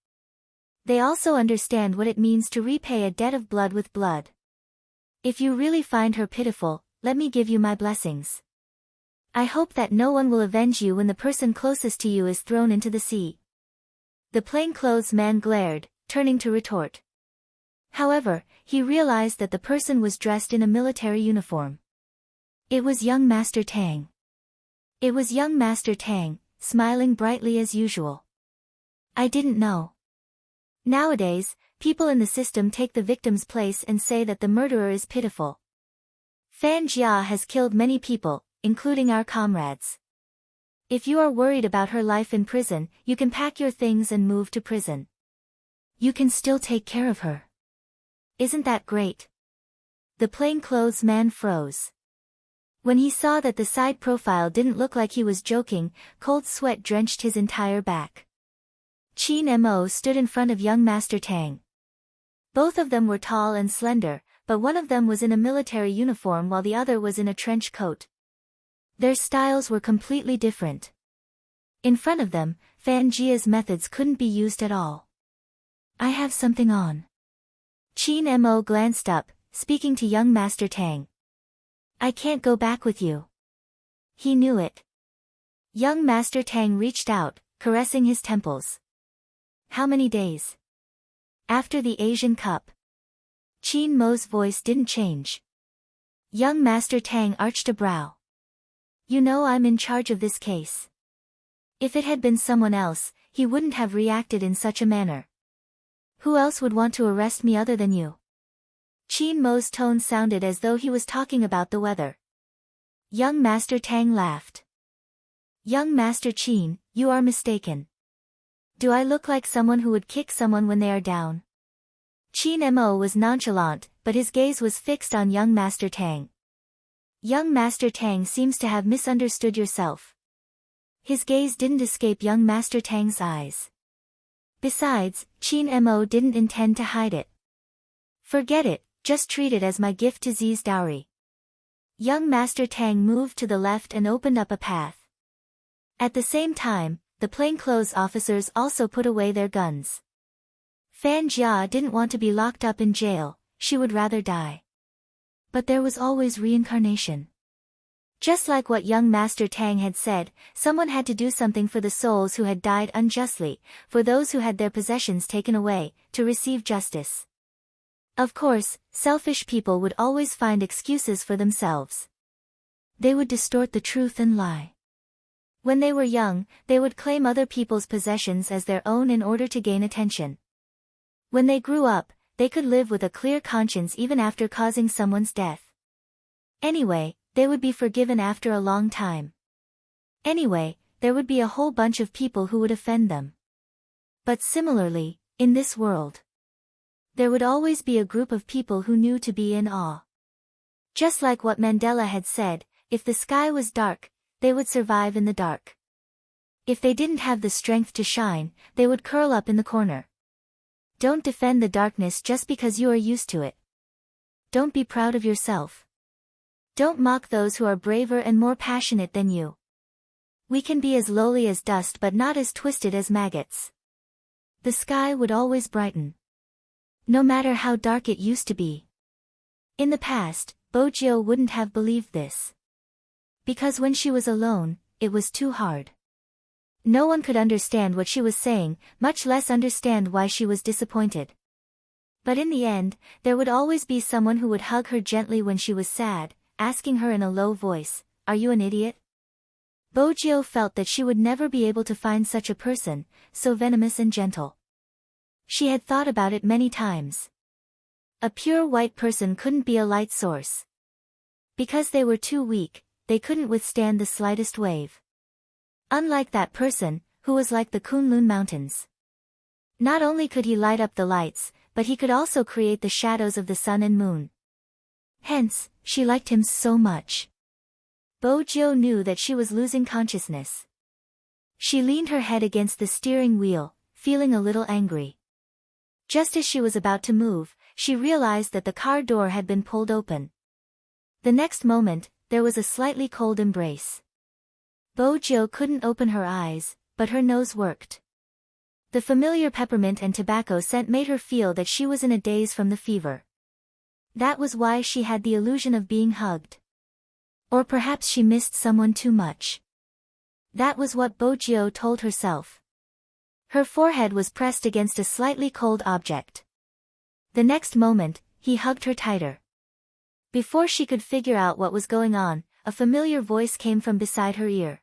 They also understand what it means to repay a debt of blood with blood. If you really find her pitiful, let me give you my blessings. I hope that no one will avenge you when the person closest to you is thrown into the sea. The plainclothes man glared, turning to retort. However, he realized that the person was dressed in a military uniform. It was young Master Tang. It was young Master Tang, smiling brightly as usual. I didn't know. Nowadays, people in the system take the victim's place and say that the murderer is pitiful. Fan Jia has killed many people, including our comrades. If you are worried about her life in prison, you can pack your things and move to prison. You can still take care of her. Isn't that great? The plainclothes man froze. When he saw that the side profile didn't look like he was joking, cold sweat drenched his entire back. Qin Mo stood in front of young Master Tang. Both of them were tall and slender, but one of them was in a military uniform while the other was in a trench coat. Their styles were completely different. In front of them, Fan Jia's methods couldn't be used at all. I have something on. Qin Mo glanced up, speaking to young Master Tang. I can't go back with you. He knew it. Young Master Tang reached out, caressing his temples. How many days? After the Asian Cup. Qin Mo's voice didn't change. Young Master Tang arched a brow. You know I'm in charge of this case. If it had been someone else, he wouldn't have reacted in such a manner. Who else would want to arrest me other than you? Qin Mo's tone sounded as though he was talking about the weather. Young Master Tang laughed. Young Master Qin, you are mistaken. Do I look like someone who would kick someone when they are down? Qin Mo was nonchalant, but his gaze was fixed on young Master Tang. Young Master Tang seems to have misunderstood yourself. His gaze didn't escape young Master Tang's eyes. Besides, Qin Mo didn't intend to hide it. Forget it, just treat it as my gift to Zi's dowry. Young Master Tang moved to the left and opened up a path. At the same time, the plainclothes officers also put away their guns. Fan Jia didn't want to be locked up in jail, she would rather die. But there was always reincarnation. Just like what young Master Tang had said, someone had to do something for the souls who had died unjustly, for those who had their possessions taken away, to receive justice. Of course, selfish people would always find excuses for themselves. They would distort the truth and lie. When they were young, they would claim other people's possessions as their own in order to gain attention. When they grew up, they could live with a clear conscience even after causing someone's death. Anyway, they would be forgiven after a long time. Anyway, there would be a whole bunch of people who would offend them. But similarly, in this world, there would always be a group of people who knew to be in awe. Just like what Mandela had said, if the sky was dark, they would survive in the dark. If they didn't have the strength to shine, they would curl up in the corner. Don't defend the darkness just because you are used to it. Don't be proud of yourself. Don't mock those who are braver and more passionate than you. We can be as lowly as dust but not as twisted as maggots. The sky would always brighten. No matter how dark it used to be. In the past, Bojiu wouldn't have believed this. Because when she was alone, it was too hard. No one could understand what she was saying, much less understand why she was disappointed. But in the end, there would always be someone who would hug her gently when she was sad, asking her in a low voice, "Are you an idiot?" Bojiu felt that she would never be able to find such a person, so venomous and gentle. She had thought about it many times. A pure white person couldn't be a light source. Because they were too weak, they couldn't withstand the slightest wave. Unlike that person, who was like the Kunlun Mountains. Not only could he light up the lights, but he could also create the shadows of the sun and moon. Hence, she liked him so much. Bojiu knew that she was losing consciousness. She leaned her head against the steering wheel, feeling a little angry. Just as she was about to move, she realized that the car door had been pulled open. The next moment, there was a slightly cold embrace. Bojiu couldn't open her eyes, but her nose worked. The familiar peppermint and tobacco scent made her feel that she was in a daze from the fever. That was why she had the illusion of being hugged. Or perhaps she missed someone too much. That was what Bojiu told herself. Her forehead was pressed against a slightly cold object. The next moment, he hugged her tighter. Before she could figure out what was going on, a familiar voice came from beside her ear.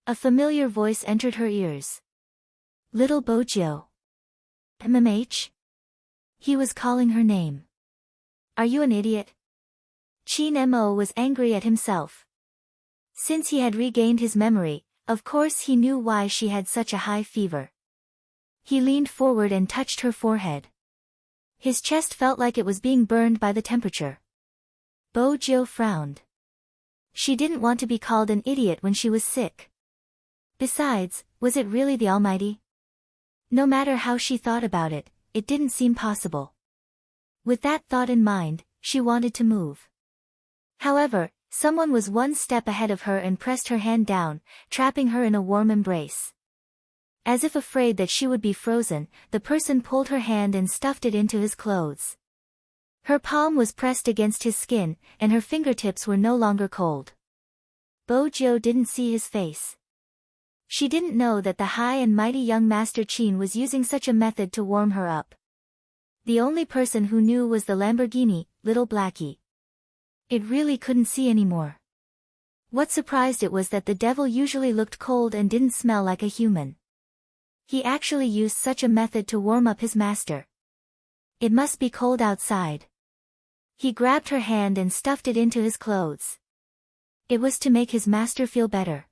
A familiar voice entered her ears. Little Bojiu. MMH? He was calling her name. Are you an idiot? Qin Mo was angry at himself. Since he had regained his memory, of course he knew why she had such a high fever. He leaned forward and touched her forehead. His chest felt like it was being burned by the temperature. Bojiu frowned. She didn't want to be called an idiot when she was sick. Besides, was it really the Almighty? No matter how she thought about it, it didn't seem possible. With that thought in mind, she wanted to move. However, someone was one step ahead of her and pressed her hand down, trapping her in a warm embrace. As if afraid that she would be frozen, the person pulled her hand and stuffed it into his clothes. Her palm was pressed against his skin, and her fingertips were no longer cold. Bojiu didn't see his face. She didn't know that the high and mighty young Master Qin was using such a method to warm her up. The only person who knew was the Lamborghini, little Blackie. It really couldn't see anymore. What surprised it was that the devil usually looked cold and didn't smell like a human. He actually used such a method to warm up his master. It must be cold outside. He grabbed her hand and stuffed it into his clothes. It was to make his master feel better.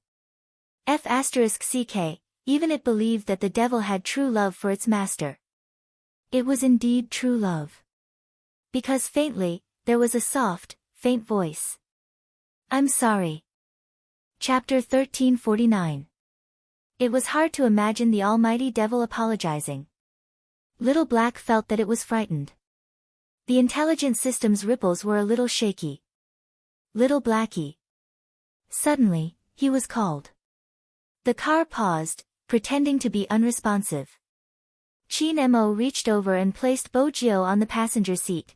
*CK, even it believed that the devil had true love for its master. It was indeed true love. Because faintly, there was a soft, faint voice. I'm sorry. Chapter 1349. It was hard to imagine the almighty devil apologizing. Little Black felt that it was frightened. The intelligent system's ripples were a little shaky. Little Blackie. Suddenly, he was called. The car paused, pretending to be unresponsive. Chin Mo reached over and placed Bojio on the passenger seat.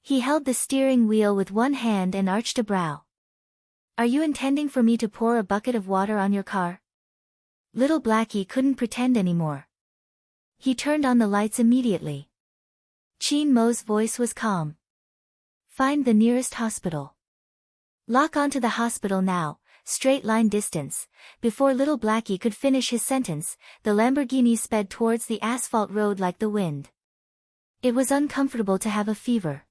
He held the steering wheel with one hand and arched a brow. Are you intending for me to pour a bucket of water on your car? Little Blackie couldn't pretend anymore. He turned on the lights immediately. Chin Mo's voice was calm. Find the nearest hospital. Lock onto the hospital now, straight line distance. Before Little Blackie could finish his sentence, the Lamborghini sped towards the asphalt road like the wind. It was uncomfortable to have a fever.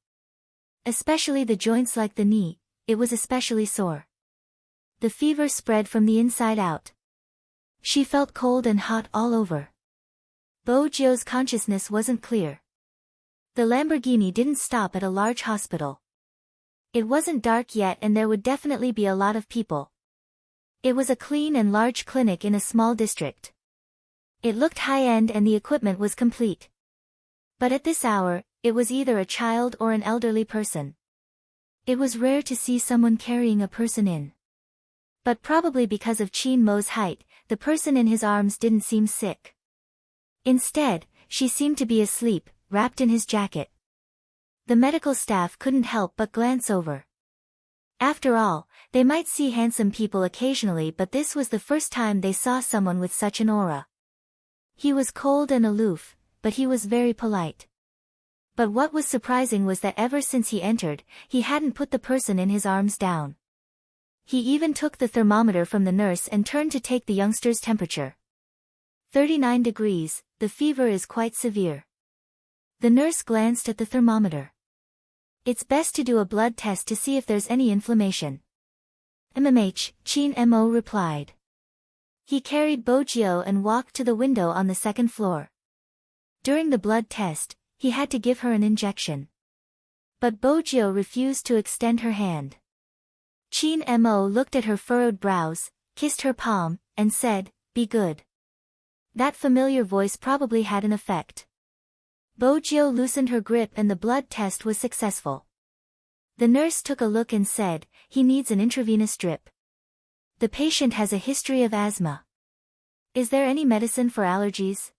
Especially the joints like the knee, it was especially sore. The fever spread from the inside out. She felt cold and hot all over. Bojio's consciousness wasn't clear. The Lamborghini didn't stop at a large hospital. It wasn't dark yet and there would definitely be a lot of people. It was a clean and large clinic in a small district. It looked high-end and the equipment was complete. But at this hour, it was either a child or an elderly person. It was rare to see someone carrying a person in. But probably because of Chin Mo's height, the person in his arms didn't seem sick. Instead, she seemed to be asleep, wrapped in his jacket. The medical staff couldn't help but glance over. After all, they might see handsome people occasionally, but this was the first time they saw someone with such an aura. He was cold and aloof, but he was very polite. But what was surprising was that ever since he entered, he hadn't put the person in his arms down. He even took the thermometer from the nurse and turned to take the youngster's temperature. 39 degrees, the fever is quite severe. The nurse glanced at the thermometer. It's best to do a blood test to see if there's any inflammation. Chin Mo replied. He carried Bojio and walked to the window on the second floor. During the blood test, he had to give her an injection. But Bojio refused to extend her hand. Chin Mo looked at her furrowed brows, kissed her palm, and said, "Be good." That familiar voice probably had an effect. Bojio loosened her grip and the blood test was successful. The nurse took a look and said, "He needs an intravenous drip. The patient has a history of asthma. Is there any medicine for allergies?"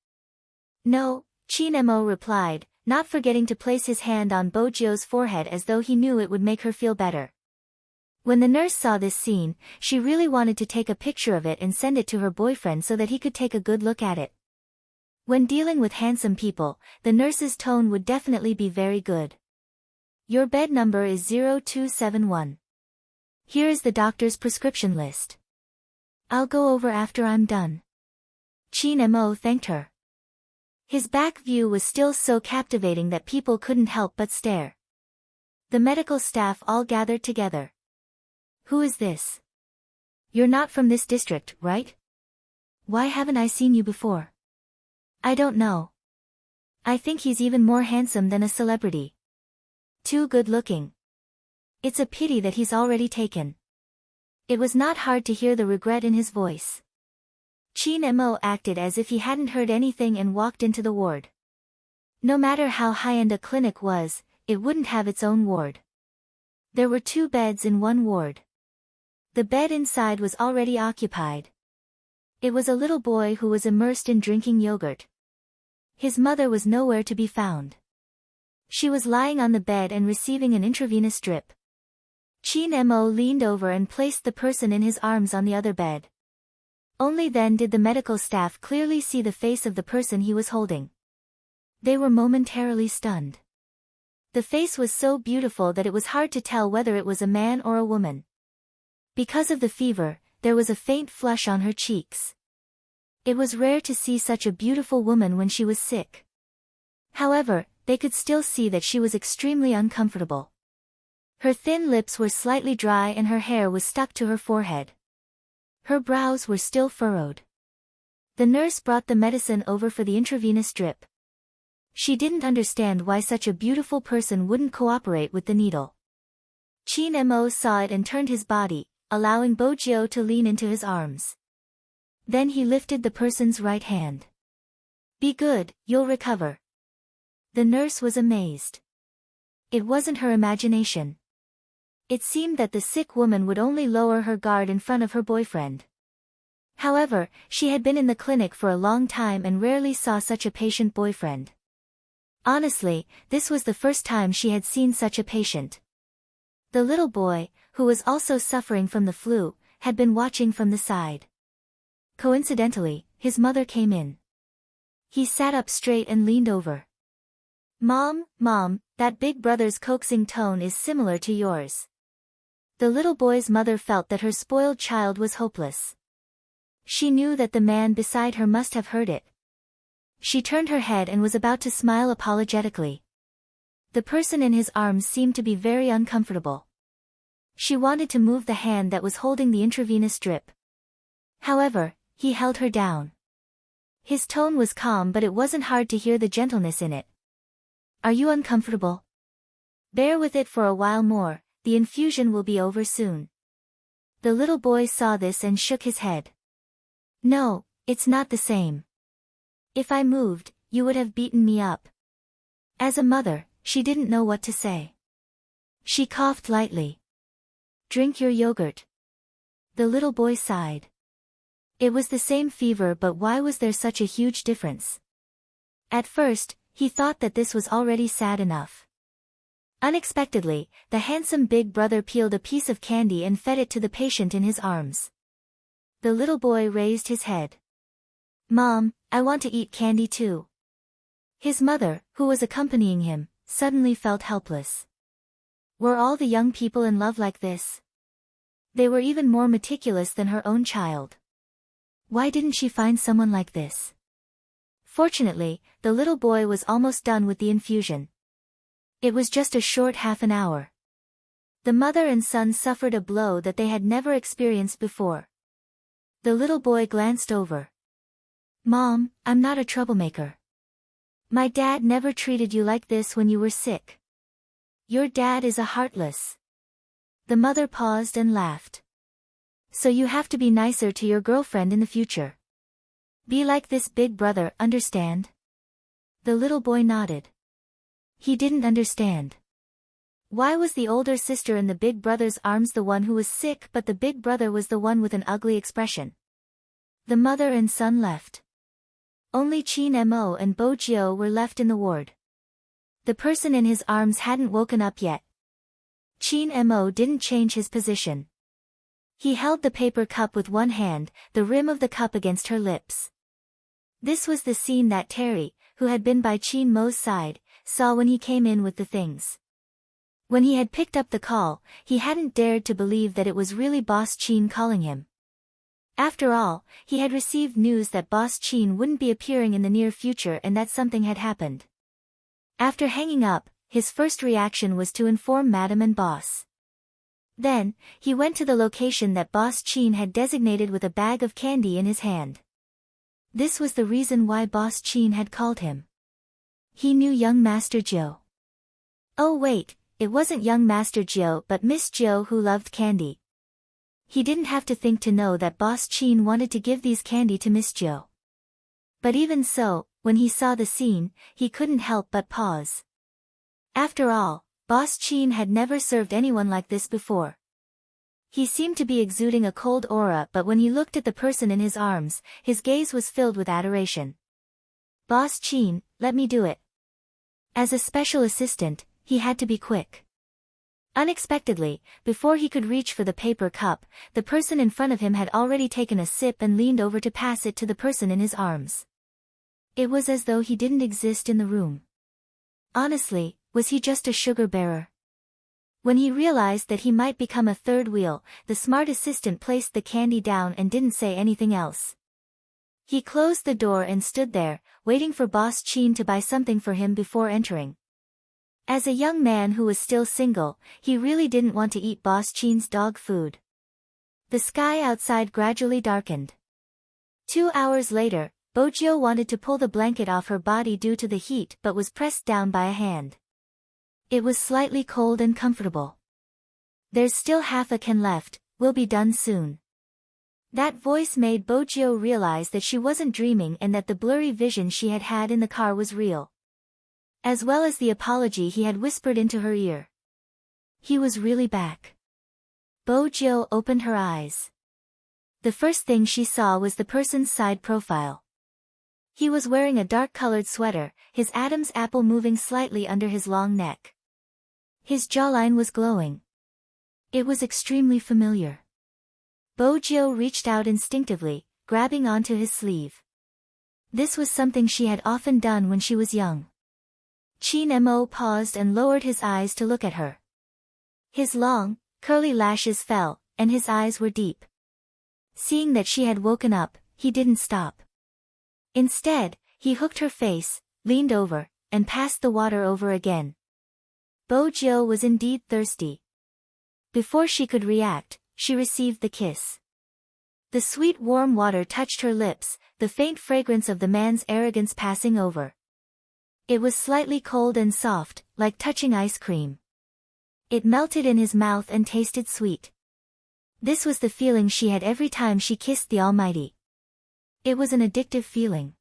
"No," Chin Mo replied, not forgetting to place his hand on Bojio's forehead as though he knew it would make her feel better. When the nurse saw this scene, she really wanted to take a picture of it and send it to her boyfriend so that he could take a good look at it. When dealing with handsome people, the nurse's tone would definitely be very good. Your bed number is 0271. Here is the doctor's prescription list. I'll go over after I'm done. Chin Mo thanked her. His back view was still so captivating that people couldn't help but stare. The medical staff all gathered together. Who is this? You're not from this district, right? Why haven't I seen you before? I don't know. I think he's even more handsome than a celebrity. Too good looking. It's a pity that he's already taken. It was not hard to hear the regret in his voice. Chin Mo acted as if he hadn't heard anything and walked into the ward. No matter how high-end a clinic was, it wouldn't have its own ward. There were 2 beds in one ward. The bed inside was already occupied. It was a little boy who was immersed in drinking yogurt. His mother was nowhere to be found. She was lying on the bed and receiving an intravenous drip. Chin Mo leaned over and placed the person in his arms on the other bed. Only then did the medical staff clearly see the face of the person he was holding. They were momentarily stunned. The face was so beautiful that it was hard to tell whether it was a man or a woman. Because of the fever, there was a faint flush on her cheeks. It was rare to see such a beautiful woman when she was sick. However, they could still see that she was extremely uncomfortable. Her thin lips were slightly dry and her hair was stuck to her forehead. Her brows were still furrowed. The nurse brought the medicine over for the intravenous drip. She didn't understand why such a beautiful person wouldn't cooperate with the needle. Chin Mo saw it and turned his body, allowing Bojio to lean into his arms. Then he lifted the person's right hand. Be good, you'll recover. The nurse was amazed. It wasn't her imagination. It seemed that the sick woman would only lower her guard in front of her boyfriend. However, she had been in the clinic for a long time and rarely saw such a patient boyfriend. Honestly, this was the first time she had seen such a patient. The little boy, who was also suffering from the flu, had been watching from the side. Coincidentally, his mother came in. He sat up straight and leaned over. Mom, that big brother's coaxing tone is similar to yours. The little boy's mother felt that her spoiled child was hopeless. She knew that the man beside her must have heard it. She turned her head and was about to smile apologetically. The person in his arms seemed to be very uncomfortable. She wanted to move the hand that was holding the intravenous drip. However, he held her down. His tone was calm, but it wasn't hard to hear the gentleness in it. Are you uncomfortable? Bear with it for a while more, the infusion will be over soon. The little boy saw this and shook his head. No, it's not the same. If I moved, you would have beaten me up. As a mother, she didn't know what to say. She coughed lightly. Drink your yogurt. The little boy sighed. It was the same fever, but why was there such a huge difference? At first, he thought that this was already sad enough. Unexpectedly, the handsome big brother peeled a piece of candy and fed it to the patient in his arms. The little boy raised his head. Mom, I want to eat candy too. His mother, who was accompanying him, suddenly felt helpless. Were all the young people in love like this? They were even more meticulous than her own child. Why didn't she find someone like this? Fortunately, the little boy was almost done with the infusion. It was just a short half an hour. The mother and son suffered a blow that they had never experienced before. The little boy glanced over. Mom, I'm not a troublemaker. My dad never treated you like this when you were sick. Your dad is a heartless. The mother paused and laughed. So you have to be nicer to your girlfriend in the future. Be like this big brother, understand? The little boy nodded. He didn't understand. Why was the older sister in the big brother's arms the one who was sick, but the big brother was the one with an ugly expression? The mother and son left. Only Chin Mo and Bo Jio were left in the ward. The person in his arms hadn't woken up yet. Chin Mo didn't change his position. He held the paper cup with one hand, the rim of the cup against her lips. This was the scene that Terry, who had been by Chin Mo's side, saw when he came in with the things. When he had picked up the call, he hadn't dared to believe that it was really Boss Chin calling him. After all, he had received news that Boss Chin wouldn't be appearing in the near future and that something had happened. After hanging up, his first reaction was to inform Madam and Boss. Then, he went to the location that Boss Chin had designated with a bag of candy in his hand. This was the reason why Boss Chin had called him. He knew young Master Jiu. Oh wait, it wasn't young Master Jiu but Miss Jiu who loved candy. He didn't have to think to know that Boss Chin wanted to give these candy to Miss Jiu. But even so, when he saw the scene, he couldn't help but pause. After all, Boss Chin had never served anyone like this before. He seemed to be exuding a cold aura, but when he looked at the person in his arms, his gaze was filled with adoration. Boss Chin, let me do it. As a special assistant, he had to be quick. Unexpectedly, before he could reach for the paper cup, the person in front of him had already taken a sip and leaned over to pass it to the person in his arms. It was as though he didn't exist in the room. Honestly, was he just a sugar bearer? When he realized that he might become a third wheel, the smart assistant placed the candy down and didn't say anything else. He closed the door and stood there, waiting for Boss Chin to buy something for him before entering. As a young man who was still single, he really didn't want to eat Boss Chin's dog food. The sky outside gradually darkened. 2 hours later, Bojio wanted to pull the blanket off her body due to the heat but was pressed down by a hand. It was slightly cold and comfortable. There's still half a can left, we'll be done soon. That voice made Bojo realize that she wasn't dreaming and that the blurry vision she had had in the car was real. As well as the apology he had whispered into her ear. He was really back. Bojo opened her eyes. The first thing she saw was the person's side profile. He was wearing a dark-colored sweater, his Adam's apple moving slightly under his long neck. His jawline was glowing. It was extremely familiar. Bojo reached out instinctively, grabbing onto his sleeve. This was something she had often done when she was young. Chin Mo paused and lowered his eyes to look at her. His long, curly lashes fell, and his eyes were deep. Seeing that she had woken up, he didn't stop. Instead, he hooked her face, leaned over, and passed the water over again. Bojo was indeed thirsty. Before she could react, she received the kiss. The sweet warm water touched her lips, the faint fragrance of the man's arrogance passing over. It was slightly cold and soft, like touching ice cream. It melted in his mouth and tasted sweet. This was the feeling she had every time she kissed the Almighty. It was an addictive feeling.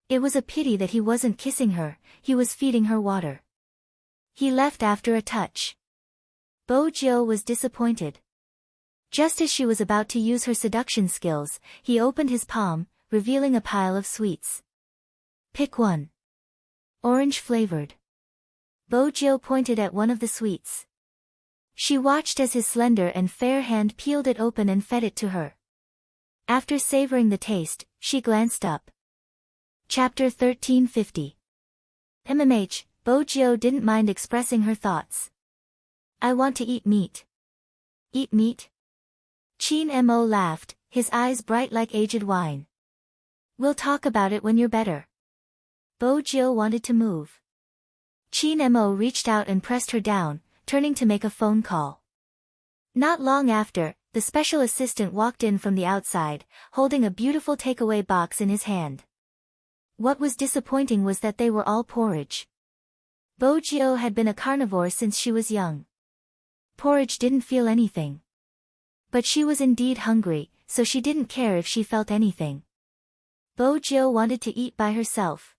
It was a pity that he wasn't kissing her, he was feeding her water. He left after a touch. Bojo was disappointed. Just as she was about to use her seduction skills, he opened his palm, revealing a pile of sweets. Pick one. Orange flavored. Bojo pointed at one of the sweets. She watched as his slender and fair hand peeled it open and fed it to her. After savoring the taste, she glanced up. Chapter 1350. Bojo didn't mind expressing her thoughts. I want to eat meat. Eat meat? Chin Mo laughed, his eyes bright like aged wine. We'll talk about it when you're better. Bojo wanted to move. Chin Mo reached out and pressed her down, turning to make a phone call. Not long after, the special assistant walked in from the outside, holding a beautiful takeaway box in his hand. What was disappointing was that they were all porridge. Bojo had been a carnivore since she was young. Porridge didn't feel anything. But she was indeed hungry, so she didn't care if she felt anything. Bojo wanted to eat by herself.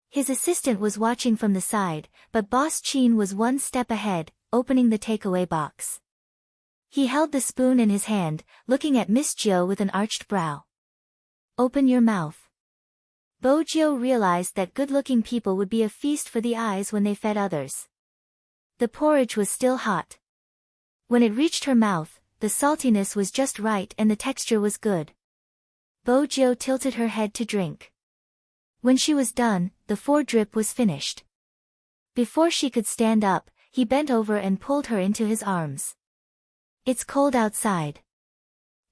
His assistant was watching from the side, but Boss Chin was one step ahead, opening the takeaway box. He held the spoon in his hand, looking at Miss Jo with an arched brow. Open your mouth. Bojo realized that good-looking people would be a feast for the eyes when they fed others. The porridge was still hot. When it reached her mouth, the saltiness was just right and the texture was good. Bojo tilted her head to drink. When she was done, the 4-drip was finished. Before she could stand up, he bent over and pulled her into his arms. It's cold outside.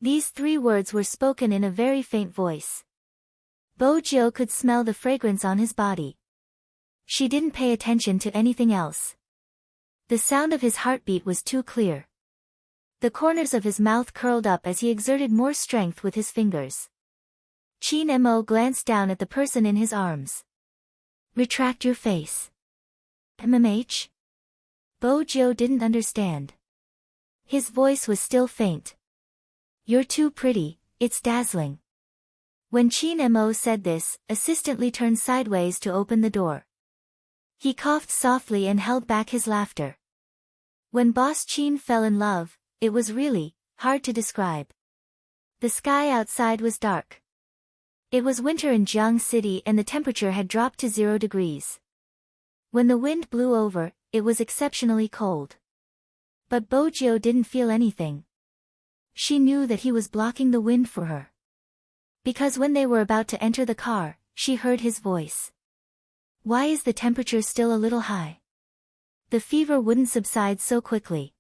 These 3 words were spoken in a very faint voice. Bojo could smell the fragrance on his body. She didn't pay attention to anything else. The sound of his heartbeat was too clear. The corners of his mouth curled up as he exerted more strength with his fingers. Chin Mo glanced down at the person in his arms. Retract your face. Bojo didn't understand. His voice was still faint. You're too pretty, it's dazzling. When Chin Mo said this, assistantly turned sideways to open the door. He coughed softly and held back his laughter. When Boss Chin fell in love, it was really hard to describe. The sky outside was dark. It was winter in Jiang City and the temperature had dropped to 0 degrees. When the wind blew over, it was exceptionally cold. But Bojo didn't feel anything. She knew that he was blocking the wind for her. Because when they were about to enter the car, she heard his voice. Why is the temperature still a little high? The fever wouldn't subside so quickly.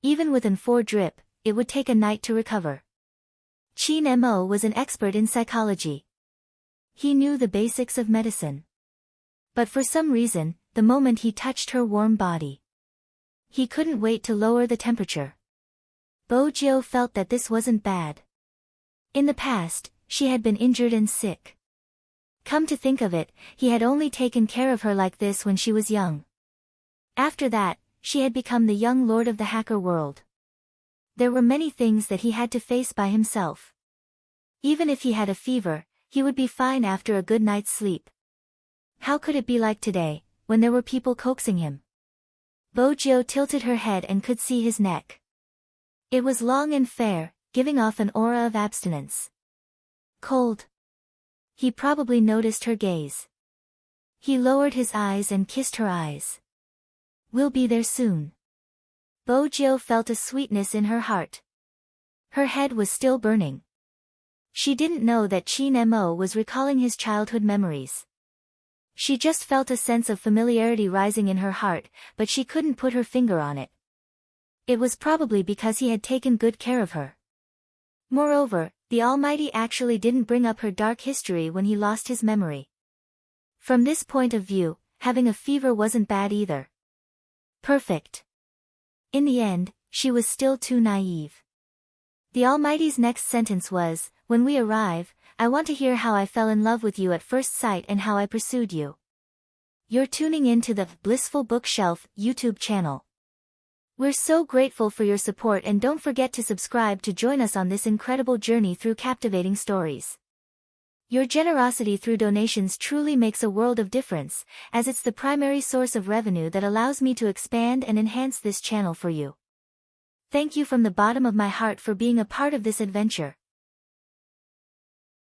Even within 4-drip, it would take a night to recover. Chin Mo was an expert in psychology. He knew the basics of medicine. But for some reason, the moment he touched her warm body, he couldn't wait to lower the temperature. Bojo felt that this wasn't bad. In the past, she had been injured and sick. Come to think of it, he had only taken care of her like this when she was young. After that, she had become the young lord of the hacker world. There were many things that he had to face by himself. Even if he had a fever, he would be fine after a good night's sleep. How could it be like today, when there were people coaxing him? Bojo tilted her head and could see his neck. It was long and fair, giving off an aura of abstinence. Cold. He probably noticed her gaze. He lowered his eyes and kissed her eyes. We'll be there soon. Bojo felt a sweetness in her heart. Her head was still burning. She didn't know that Chin Mo was recalling his childhood memories. She just felt a sense of familiarity rising in her heart, but she couldn't put her finger on it. It was probably because he had taken good care of her. Moreover, the Almighty actually didn't bring up her dark history when he lost his memory. From this point of view, having a fever wasn't bad either. Perfect. In the end, she was still too naive. The Almighty's next sentence was, "When we arrive, I want to hear how I fell in love with you at first sight and how I pursued you." You're tuning in to the Blissful Bookshelf YouTube channel. We're so grateful for your support, and don't forget to subscribe to join us on this incredible journey through captivating stories. Your generosity through donations truly makes a world of difference, as it's the primary source of revenue that allows me to expand and enhance this channel for you. Thank you from the bottom of my heart for being a part of this adventure.